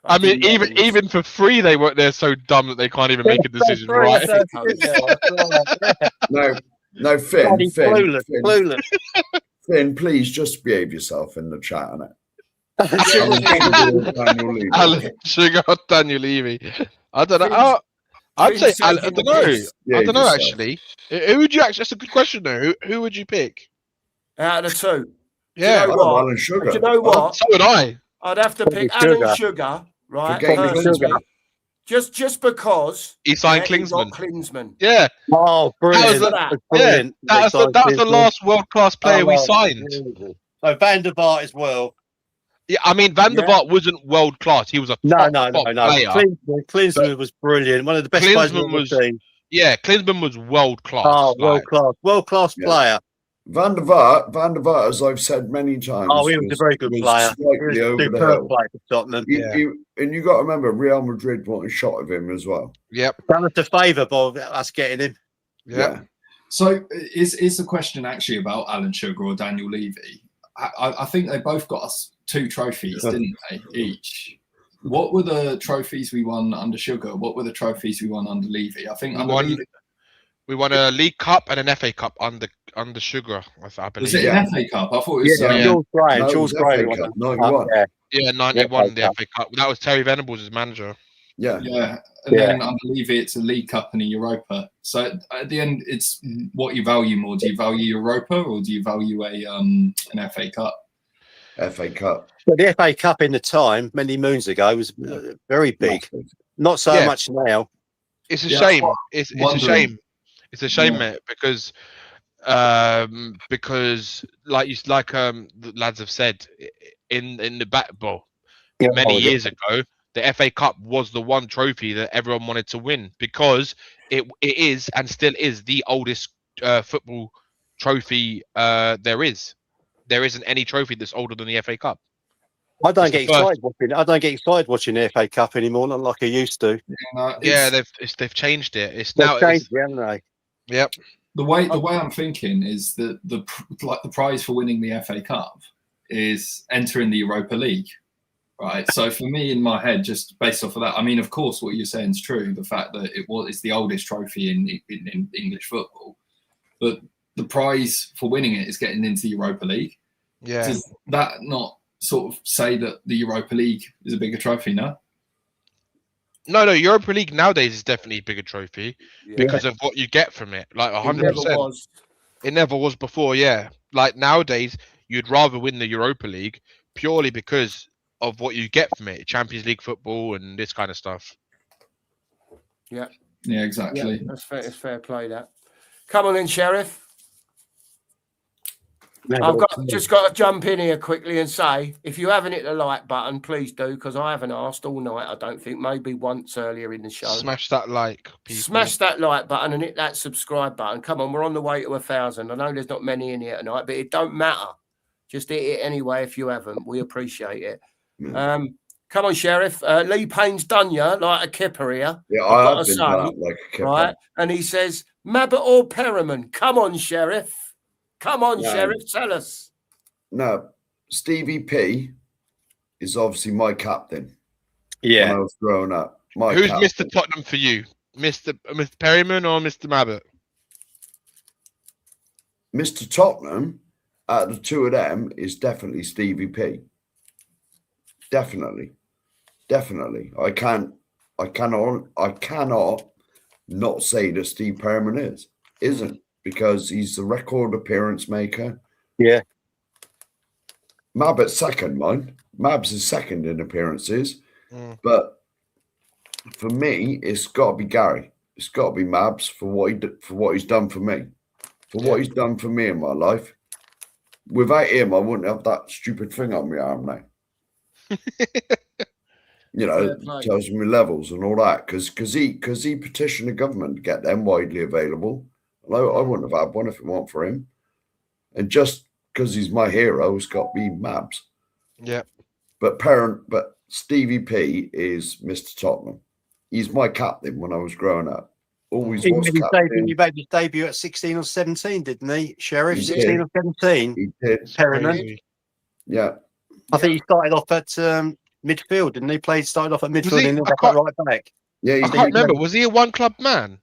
on. Even for free, they're so dumb that they can't even make a decision right. No, Finn, Clueless. please just behave yourself in the chat, innit? Alan Sugar or Daniel Levy. I don't know. I'd say I don't know. I don't know actually. Who would you actually? That's a good question though. Who would you pick? Out of the 2. Yeah, Do you know what? Alan Sugar. Do you know what? So would I. I'd have to pick Alan Sugar, right? Just because he signed Klinsmann. Yeah. Oh, brilliant! That was the last world-class player we signed. Oh, Van der Vaart as well. Yeah, I mean Van der Vaart wasn't world-class. He was a top player. Klinsmann was brilliant. One of the best players in the team. Yeah, Klinsmann was world-class. Oh, world-class player. Van der Vaart, as I've said many times. Oh, he was a very good player. He was a superb player for Tottenham. And you got to remember, Real Madrid want a shot of him as well. Yep. Done us a favour by us getting him. Yeah. So is the question actually about Alan Sugar or Daniel Levy? I think they both got us 2 trophies, didn't they? Each. What were the trophies we won under Sugar? What were the trophies we won under Levy? I think we won a League Cup and an FA Cup under Sugar. I believe. Was it an FA Cup? I thought it was. George Graham won 91. Yeah, 91 the FA Cup. That was Terry Venables as manager. Yeah. And then under Levy, it's a League Cup and a Europa. So at the end, it's what you value more. Do you value Europa or do you value an FA Cup? FA Cup. But the FA Cup in the time, many moons ago, was very big. Not so much now. It's a Yeah, shame. well, It's a wondering. shame. It's a shame, Yeah. mate, because the lads have said in the back ball many years ago, the FA Cup was the one trophy that everyone wanted to win because it is and still is the oldest football trophy there is. There isn't any trophy that's older than the FA Cup. I don't It's the get first. excited watching. I don't get excited watching the FA Cup anymore, not like I used to. Yeah, they've changed it. It's They've now changed it, haven't they? Yep. The way I'm thinking is that the prize for winning the FA Cup is entering the Europa League, right? So for me, in my head, just based off of that, I mean, of course, what you're saying is true. The fact that it's the oldest trophy in English football, but the prize for winning it is getting into the Europa League. Yeah. Does that not sort of say that the Europa League is a bigger trophy now? No, Europa League nowadays is definitely a bigger trophy because of what you get from it. Like 100%. It never was before, yeah. Like nowadays, you'd rather win the Europa League purely because of what you get from it, Champions League football and this kind of stuff. Yeah. Yeah, exactly. Yeah, that's fair. It's fair play that. Come on in, Sheriff. I've just got to jump in here quickly and say, if you haven't hit the like button, please do, because I haven't asked all night. I don't think, maybe once earlier in the show. Smash that like, people. Smash that like button and hit that subscribe button. Come on, we're on the way to 1,000. I know there's not many in here tonight, but it don't matter. Just hit it anyway if you haven't. We appreciate it. Come on, Sheriff. Lee Payne's done you like a kipper here. Yeah, I've got I've to been say, done like a kipper. right? And he says, Mabbott or Perriman? Come on, Sheriff. Come on, Sheriff. Tell us. No, Stevie P is obviously my captain. Yeah. When I was growing up. Who's captain. Mr. Tottenham for you? Mr. Perryman or Mr. Mabbott? Mr. Tottenham, out of the two of them, is definitely Stevie P. Definitely. I cannot not say that Steve Perryman isn't, because he's the record appearance maker. Yeah. Mabbott's second, mine. Mabs is second in appearances. But for me, it's got to be Gary. It's got to be Mabs for what he's done for me. What he's done for me in my life. Without him, I wouldn't have that stupid thing on my arm now. You know, tells me levels and all that. Because he petitioned the government to get them widely available. Although I wouldn't have had one if it weren't for him. And just because he's my hero, it's got to be Mabs. Yeah. But Stevie P is Mr. Tottenham. He's my captain when I was growing up. Always was captain. He made his debut at 16 or 17, didn't he, Sheriff? He 16 did. or 17. He did. Perriman. Yeah. I think he started off at midfield, didn't he? Started off at midfield and then back at right back. Yeah, I can't remember. Was he a one-club man?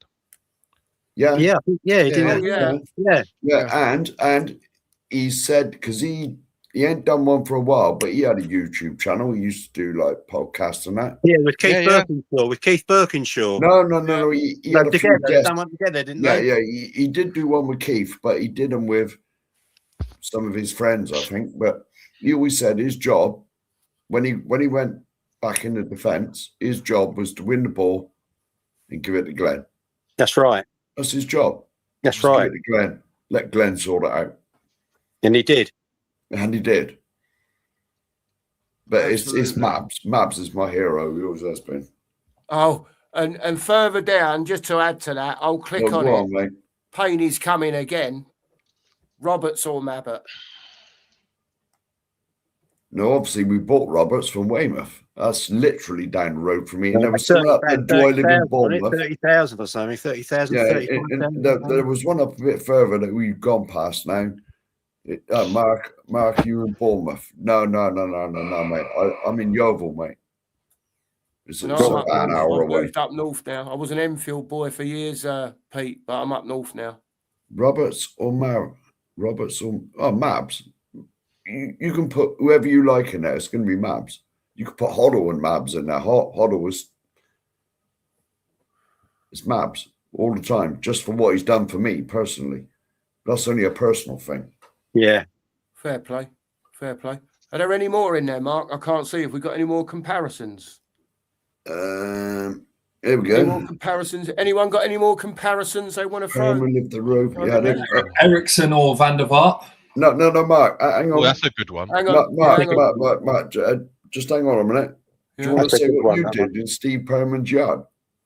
Yeah. Yeah, he did. Yeah. And he said, because he ain't done one for a while, but he had a YouTube channel. He used to do like podcasts and that. Yeah, with Keith Birkinshaw. With Keith Birkinshaw. No. He had a few guests. Together, didn't they? Yeah. He did do one with Keith, but he did them with some of his friends, I think. But he always said his job, when he went back in the defence, his job was to win the ball and give it to Glenn. That's right. That's his job. That's Just right. give it to Glenn. Let Glenn sort it out. And he did. And he did. But it's Mabs. Mabs is my hero. He always has been. Oh, and further down, just to add to that, I'll click on it. Mate. Payne is coming again. Roberts or Mabbott? No, obviously we bought Roberts from Weymouth. That's literally down the road from me. And there was still up there. Do I live in Bournemouth? 30,000 or something. 30,000. Yeah, and there was one up a bit further that we've gone past now. Mark, you in Bournemouth? No, mate. I'm in Yeovil, mate. It's about an hour away. I've moved up north now. I was an Enfield boy for years, Pete, but I'm up north now. Roberts or Mabs. You can put whoever you like in there. It's going to be Mabs. You could put Hoddle and Mabs in there. Hoddle it's Mabs all the time, just for what he's done for me personally. That's only a personal thing. Yeah. Fair play. Are there any more in there, Mark? I can't see if we've got any more comparisons. Here we Any go. more comparisons? Anyone got any more comparisons they want to throw? Herman lived the roof. I Yeah, don't know. Ericsson or Van der Vaart? no, Mark. Hang Oh, on. that's a good one. Hang on. Mark, just hang on a minute. Do you want to That's a say good what one, you that did in Steve Perman's yard?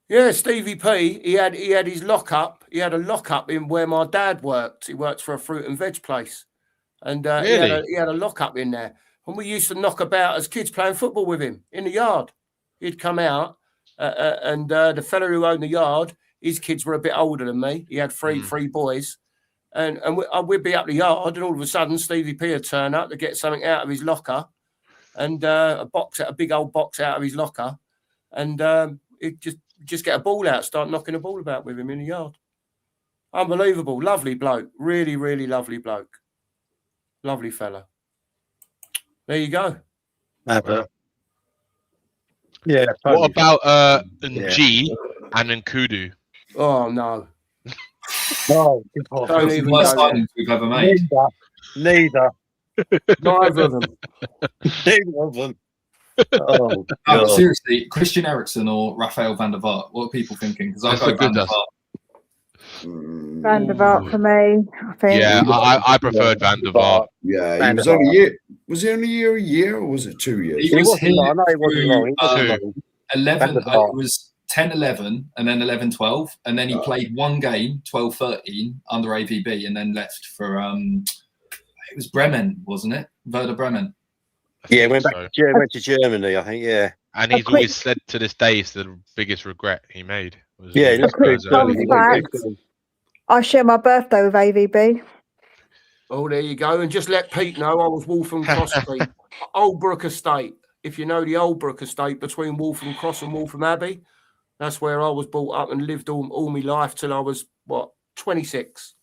Yeah, Stevie P. He had his lockup. He had a lockup in where my dad worked. He worked for a fruit and veg place, and Really? he had a lockup in there. And we used to knock about as kids playing football with him in the yard. He'd come out, and the fellow who owned the yard, his kids were a bit older than me. He had three boys, and we'd be up the yard, and all of a sudden Stevie P would turn up to get something out of his locker, and a big old box out of his locker, and it just get a ball out, start knocking a ball about with him in the yard. Unbelievable. Lovely bloke. Really, really lovely bloke. Lovely fella. There you go. Yeah. What about Yeah. Ng and Nkudu? Oh, no. No, Don't That's the even worst go there. signings we've ever made. neither. Neither of them. Neither of them. Oh, No, God. seriously, Christian Eriksen or Raphael van der Vaart? What are people thinking? Because I've That's a got Van good- der Vaart. Van der Vaart for me, I think. Yeah, I preferred Van der Vaart. Yeah, he Van was der only Vaart. year. Was he only a year, or was it 2 years? He was wasn't here long. I know he wasn't through, long. He wasn't long. 11, Van der Vaart. it was 10-11 and then 11-12, and then he played one game 12-13 under AVB and then left for it was Bremen, wasn't it? Werder Bremen. Yeah, went back. So. Went to Germany, I think. Yeah. And he's quick- always said to this day it's the biggest regret he made. Was Yeah, leaving look quick Spurs fun early. fact. I share my birthday with AVB. Oh, there you go. And just let Pete know I was Waltham Cross Street, Old Brook Estate. If you know the Old Brook Estate between Waltham Cross and Waltham Abbey, that's where I was brought up and lived all my life till I was, 26.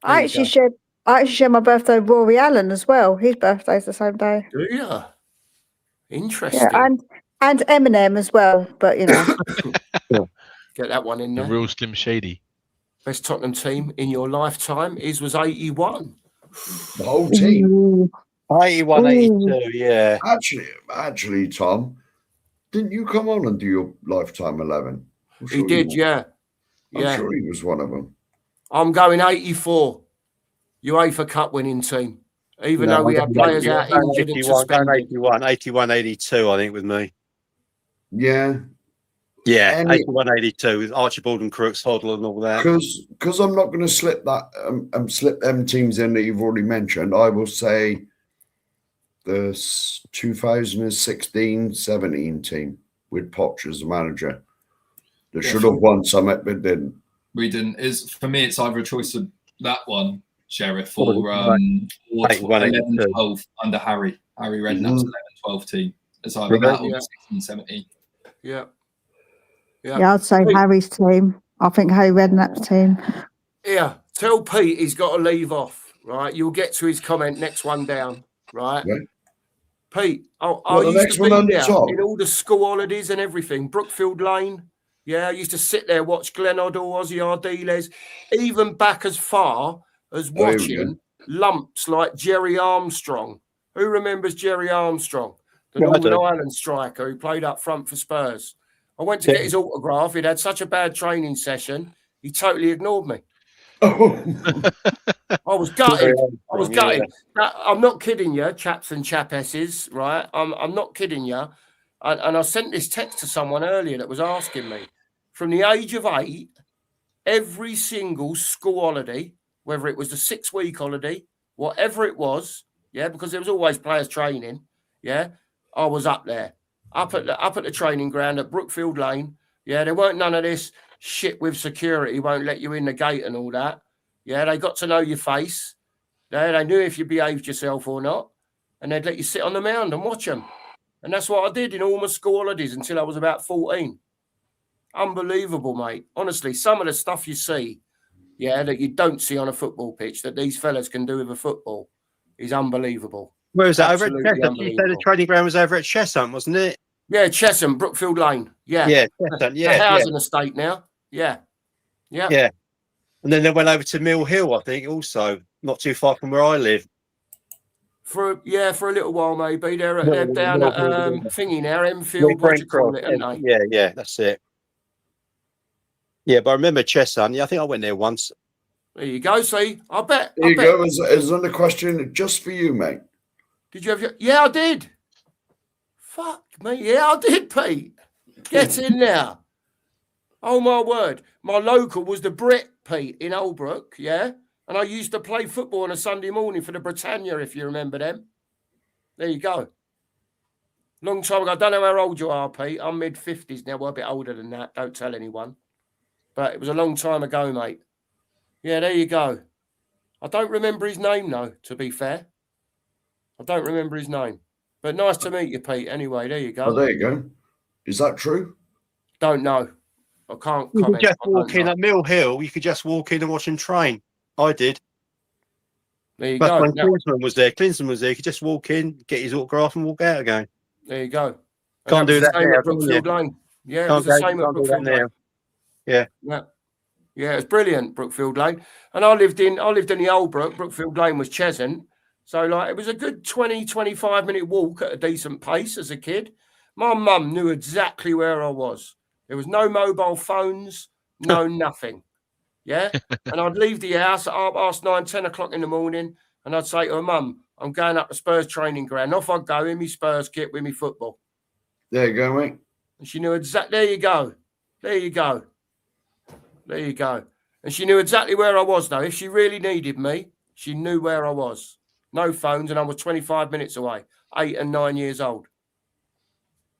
There I you actually go. share my birthday with Rory Allen as well. His birthday's the same day. Do you? Interesting. Yeah, and Eminem as well. But you know, Get that one in The there. real Slim Shady. Best Tottenham team in your lifetime was 81. The whole team. Ooh. 81, 82, yeah. Actually, Tom, didn't you come on and do your lifetime 11? I'm He sure did, you- yeah. I'm Yeah. sure he was one of them. I'm going 84. UEFA Cup winning team. Even No, though we I'm had going players out 81, injured and 81, going suspended. 81, 82, I think, with me. Yeah, Yeah, Any- 81, 82, with Archibald and Crooks, Hoddle and all that. because I'm not going to slip that slip them teams in that you've already mentioned. I will say the 2016-17 team with Poch as the manager that Yeah, should have won something but didn't. We didn't. For me, it's either a choice of that one, Sheriff, or Probably, or 81, 11-12 under Harry Redknapp's 11-12 team. It's either Really? that or Yeah. 16-17. Yeah. yeah, I'd say Hey. Harry's team. I think Harry Redknapp's team. Yeah. Tell Pete he's got to leave off, right? You'll get to his comment next one down, right? Yeah. Pete, I Well, the used next to one be on the there top. in all the school holidays and everything. Brookfield Lane. Yeah, I used to sit there, watch Glenn Hoddle, Ozzy Ardiles, even back as far as Oh, here we watching lumps like Jerry Armstrong. Who remembers Jerry Armstrong? The Yeah, I Northern do. Ireland striker who played up front for Spurs. I went to get his autograph. He'd had such a bad training session, he totally ignored me. I was gutted. I was gutted. Now, I'm not kidding you, chaps and chapesses, right? I'm not kidding you. And I sent this text to someone earlier that was asking me, from the age of 8, every single school holiday, whether it was the 6-week holiday, whatever it was, yeah, because there was always players training, yeah, I was up there, up at the training ground at Brookfield Lane. Yeah, there weren't none of this shit with security, won't let you in the gate and all that. Yeah, they got to know your face. They knew if you behaved yourself or not, and they'd let you sit on the mound and watch them. And that's what I did in all my school holidays until I was about 14. Unbelievable, mate. Honestly, some of the stuff you see, yeah, that you don't see on a football pitch that these fellas can do with a football is unbelievable. Where was that? Over at Absolutely Chesham. You said the unbelievable. training ground was over at Chesham, wasn't it? Yeah, Chesham, Brookfield Lane. Yeah. Yeah, Chesham, It's a yeah. housing estate now. Yeah. Yeah. Yeah. And then they went over to Mill Hill, I think, also not too far from where I live. For a little while, maybe. They're down at Thingy now, Enfield, what do you call it, aren't they? Yeah, that's it. Yeah, but I remember Cheshunt. Yeah, I think I went there once. There you go. See, I bet. There you go. As another question just for you, mate. Did you have your? Yeah, I did. Fuck me. Yeah, I did, Pete. Get in there. Oh my word. My local was the Brit, Pete, in Oldbrook. Yeah. And I used to play football on a Sunday morning for the Britannia, if you remember them. There you go. Long time ago. I don't know how old you are, Pete. I'm mid-50s now. Well, a bit older than that. Don't tell anyone. But it was a long time ago, mate. Yeah, there you go. I don't remember his name, though, to be fair. I don't remember his name. But nice to meet you, Pete. Anyway, there you go. Oh, there you go. Is that true? Don't know. I can't You could comment. just I walk don't in know. at Mill Hill. You could just walk in and watch him train. I did. There you That's go. when Now, Klinsmann was there. Klinsmann was there. You could just walk in, get his autograph, and walk out again. there you go. And Can't was do the that same now, at can you? Brookfield Lane. Yeah, it was the same at Can't do that Brookfield Lane. now. Yeah. Yeah. Yeah, it was brilliant, Brookfield Lane. And I lived in the old Brookfield Lane was Cheshunt. So like it was a good 20, 25 minute walk at a decent pace as a kid. My mum knew exactly where I was. There was no mobile phones, no nothing. Yeah. And I'd leave the house at 9:30, 10 o'clock in the morning, and I'd say to her, Mum, I'm going up to Spurs training ground. Off I'd go in my Spurs kit with me football. There you go, mate. And she knew exactly. There you go. There you go. There you go. And she knew exactly where I was, though. If she really needed me, she knew where I was. No phones, and I was 25 minutes away, 8 and 9 years old.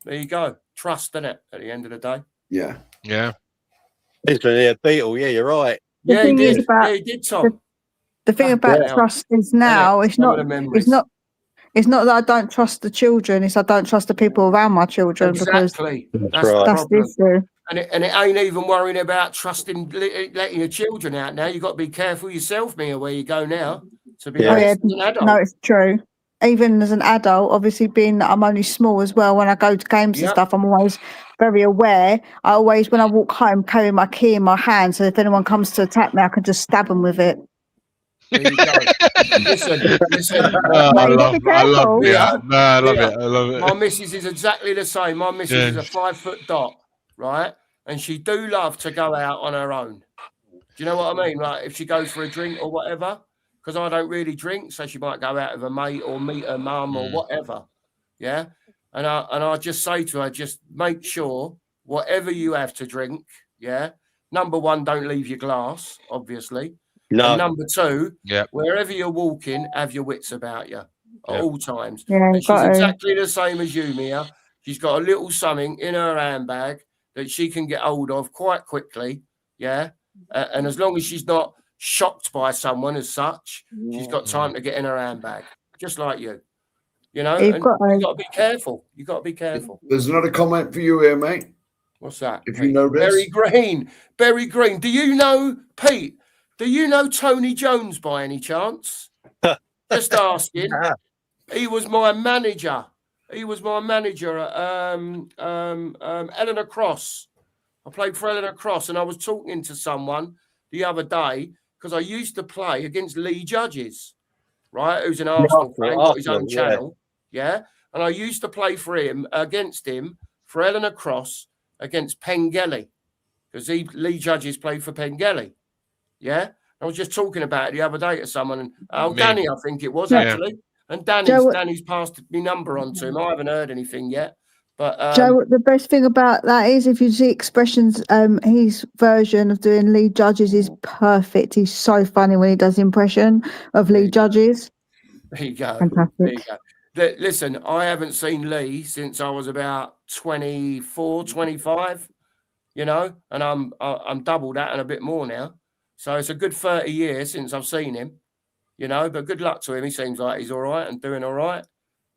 There you go. Trust, innit, at the end of the day. Yeah. Yeah. He's been here, Beetle. Yeah, you're right. The Yeah, he thing did. is about Yeah, he did, Tom. the thing about Yeah. trust is now it's Some not of the it's memories. not it's not that I don't trust the children, it's I don't trust the people around my children Exactly. That's That's right. the because that's the problem. issue. And it ain't even worrying about trusting, letting your children out now. You've got to be careful yourself, Mia, where you go now, to be Yeah. Oh yeah, honest, as an adult. no, it's true. Even as an adult, obviously being that I'm only small as well, when I go to games and Yep. stuff, I'm always very aware. I always, when I walk home, carry my key in my hand, so if anyone comes to attack me, I can just stab them with it. There you go. Listen. I Mate, you gotta love be it. careful. Yeah. No, I love Yeah. it. I love it. My missus is exactly the same. My missus is a 5 foot dot, right? And she do love to go out on her own. Do you know what I mean? Like if she goes for a drink or whatever, because I don't really drink, so she might go out with a mate or meet her mum or whatever. Yeah. And I just say to her, just make sure whatever you have to drink, yeah. Number one, don't leave your glass, obviously. No. And number two, Yep. wherever you're walking, have your wits about you at Yep. all times. Yeah, And you've she's got to. exactly the same as you, Mia. She's got a little something in her handbag that she can get hold of quite quickly. Yeah. And as long as she's not shocked by someone as such, she's got time to get in her handbag, just like you. You know, You've and got you've to. got to be careful. You've got to be careful. There's another comment for you here, mate. What's that? If you Pete? know this. Berry Green. Berry Green. Do you know, Pete? Do you know Tony Jones by any chance? Just asking. He was my manager. He was my manager at Eleanor Cross. I played for Eleanor Cross, and I was talking to someone the other day because I used to play against Lee Judges, right? Who's an Arsenal fan, got his own channel, yeah. And I used to play for him against him for Eleanor Cross against Pengelly because Lee Judges played for Pengelly, yeah. I was just talking about it the other day to someone, and Danny, I think it was actually, and Danny's passed my number on to him. I haven't heard anything yet, but Joe, the best thing about that is if you see expressions, his version of doing Lee Judges is perfect. He's so funny when he does impression of Lee Judges. there you go. Fantastic. There you go. Listen, I haven't seen Lee since I was about 24, 25, you know, and I'm double that and a bit more now. So it's a good 30 years since I've seen him, you know, but good luck to him. He seems like he's all right and doing all right.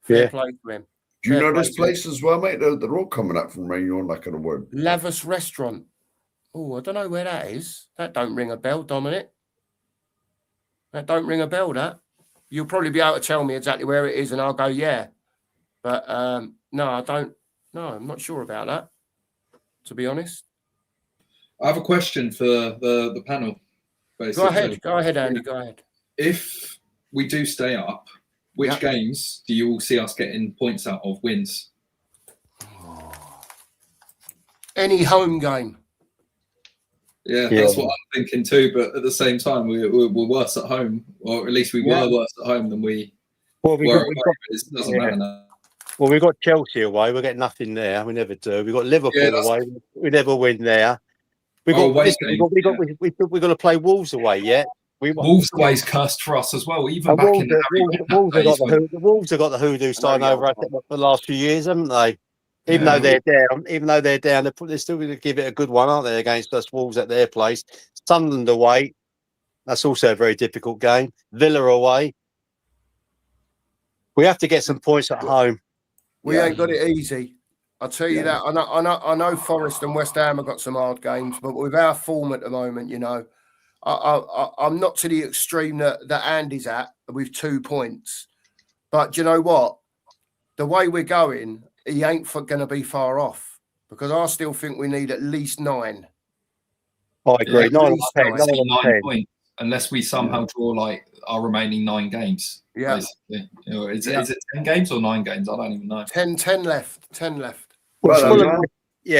Fair play to him. Do you Fair know play this to him. place as well, mate? They're all coming up from around your neck of the wood. Lavis Restaurant. Oh, I don't know where that is. That don't ring a bell, Dominic. That don't ring a bell, that. You'll probably be able to tell me exactly where it is and I'll go, yeah. But no, I don't. No, I'm not sure about that, to be honest. I have a question for the panel. Basically. Go ahead, Andy. Go ahead. If we do stay up, which games do you all see us getting points out of, wins? Any home game. Yeah, that's what I'm thinking too. But at the same time, we're worse at home, or at least we were worse at home than we Well, were away. It doesn't matter now. Well, we've got Chelsea away. We get nothing there. We never do. We've got Liverpool away. We never win there. We've got to play Wolves away yet. Wolves away's cursed for us as well. Even back in the Wolves have got the hoodoo sign over us the last few years, haven't they? Even though they're down, they're still going to give it a good one, aren't they, against us Wolves at their place? Sunderland away. That's also a very difficult game. Villa away. We have to get some points at home. We ain't got it easy. I'll tell you that. I know Forest and West Ham have got some hard games, but with our form at the moment, you know, I'm not to the extreme that Andy's at with 2 points. But you know what? The way we're going, he ain't going to be far off, because I still think we need at least 9. I agree. 9 points, unless we somehow draw like our remaining 9 games. Yeah. Basically. You know, is it 10 games or 9 games? I don't even know. 10 left. 10 left. Well,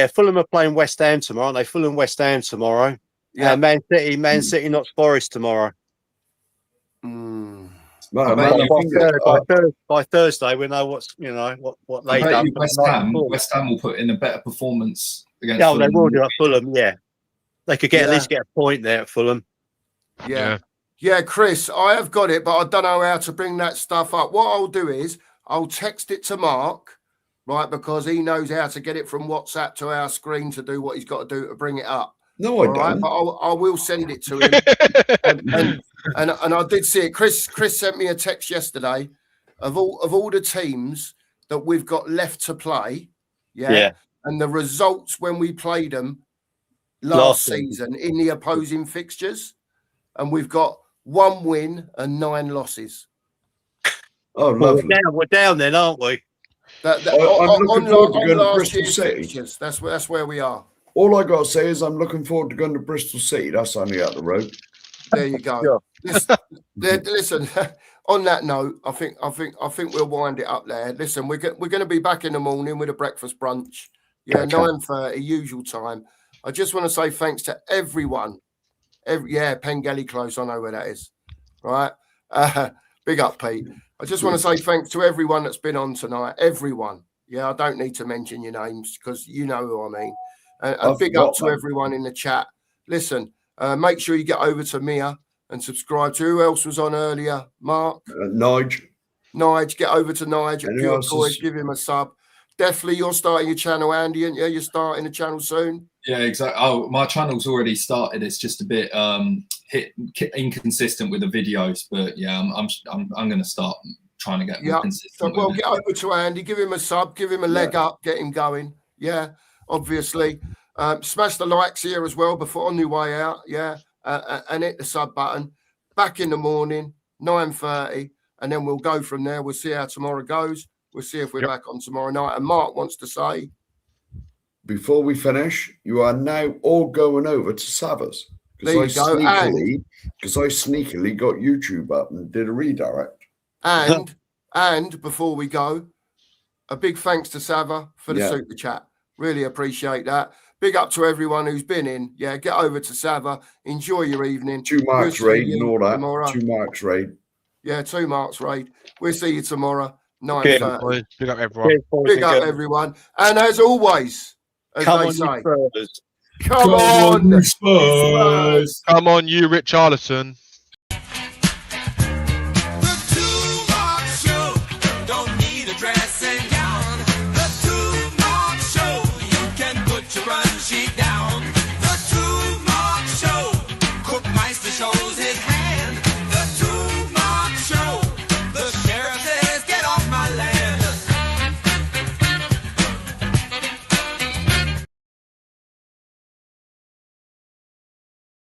Fulham are playing West Ham tomorrow, aren't they? Fulham West Ham tomorrow. Yeah. Man City, not Forest tomorrow. By Thursday, we know what they've done. West Ham will put in a better performance against. Fulham. They will do at Fulham. Yeah, they could at least get a point there at Fulham. Yeah, Chris, I have got it, but I don't know how to bring that stuff up. What I'll do is I'll text it to Mark, right, because he knows how to get it from WhatsApp to our screen to do what he's got to do to bring it up. No, I don't. But I will send it to him. and I did see it. Chris sent me a text yesterday of all the teams that we've got left to play. Yeah. And the results when we played them last season in the opposing fixtures. And we've got 1 win and 9 losses. Oh, lovely. We're down then, aren't we? I'm looking forward to going to Bristol City. Fixtures, that's where we are. All I got to say is I'm looking forward to going to Bristol City. That's only up the road. There you go. Listen, on that note, I think we'll wind it up there. Listen, we're going to be back in the morning with a breakfast brunch. Yeah, 9:30 usual time. I just want to say thanks to everyone. Pengelly Close. I know where that is. Right. Big up, Pete. I just want to say thanks to everyone that's been on tonight. Everyone. Yeah, I don't need to mention your names because you know who I mean. And big up to everyone in the chat. Listen, make sure you get over to Mia and subscribe to who else was on earlier. Mark? Nige, get over to Nige at Pure Boys. Give him a sub. Definitely, you're starting your channel, Andy, and you're starting a channel soon. Yeah, exactly. Oh, my channel's already started. It's just a bit inconsistent with the videos, but yeah, I'm going to start trying to get more consistent. So, get over to Andy, give him a sub, give him a leg up, get him going. Yeah, obviously. Smash the likes here as well before on your way out. Yeah, and hit the sub button. Back in the morning, 9:30, and then we'll go from there. We'll see how tomorrow goes. We'll see if we're back on tomorrow night. And Mark wants to say, before we finish, you are now all going over to Savas. There you go. Because I sneakily got YouTube up and did a redirect. And before we go, a big thanks to Sava for the super chat. Really appreciate that. Big up to everyone who's been in. Yeah, get over to Sava. Enjoy your evening. 2 marks raid and all that. Tomorrow. 2 marks raid. Yeah, 2 marks raid. We'll see you tomorrow. 9:30. Big up everyone. Big up everyone. And as always, as come they on, say, Spurs. Come on, Spurs. Come on, you, Rich Arlison.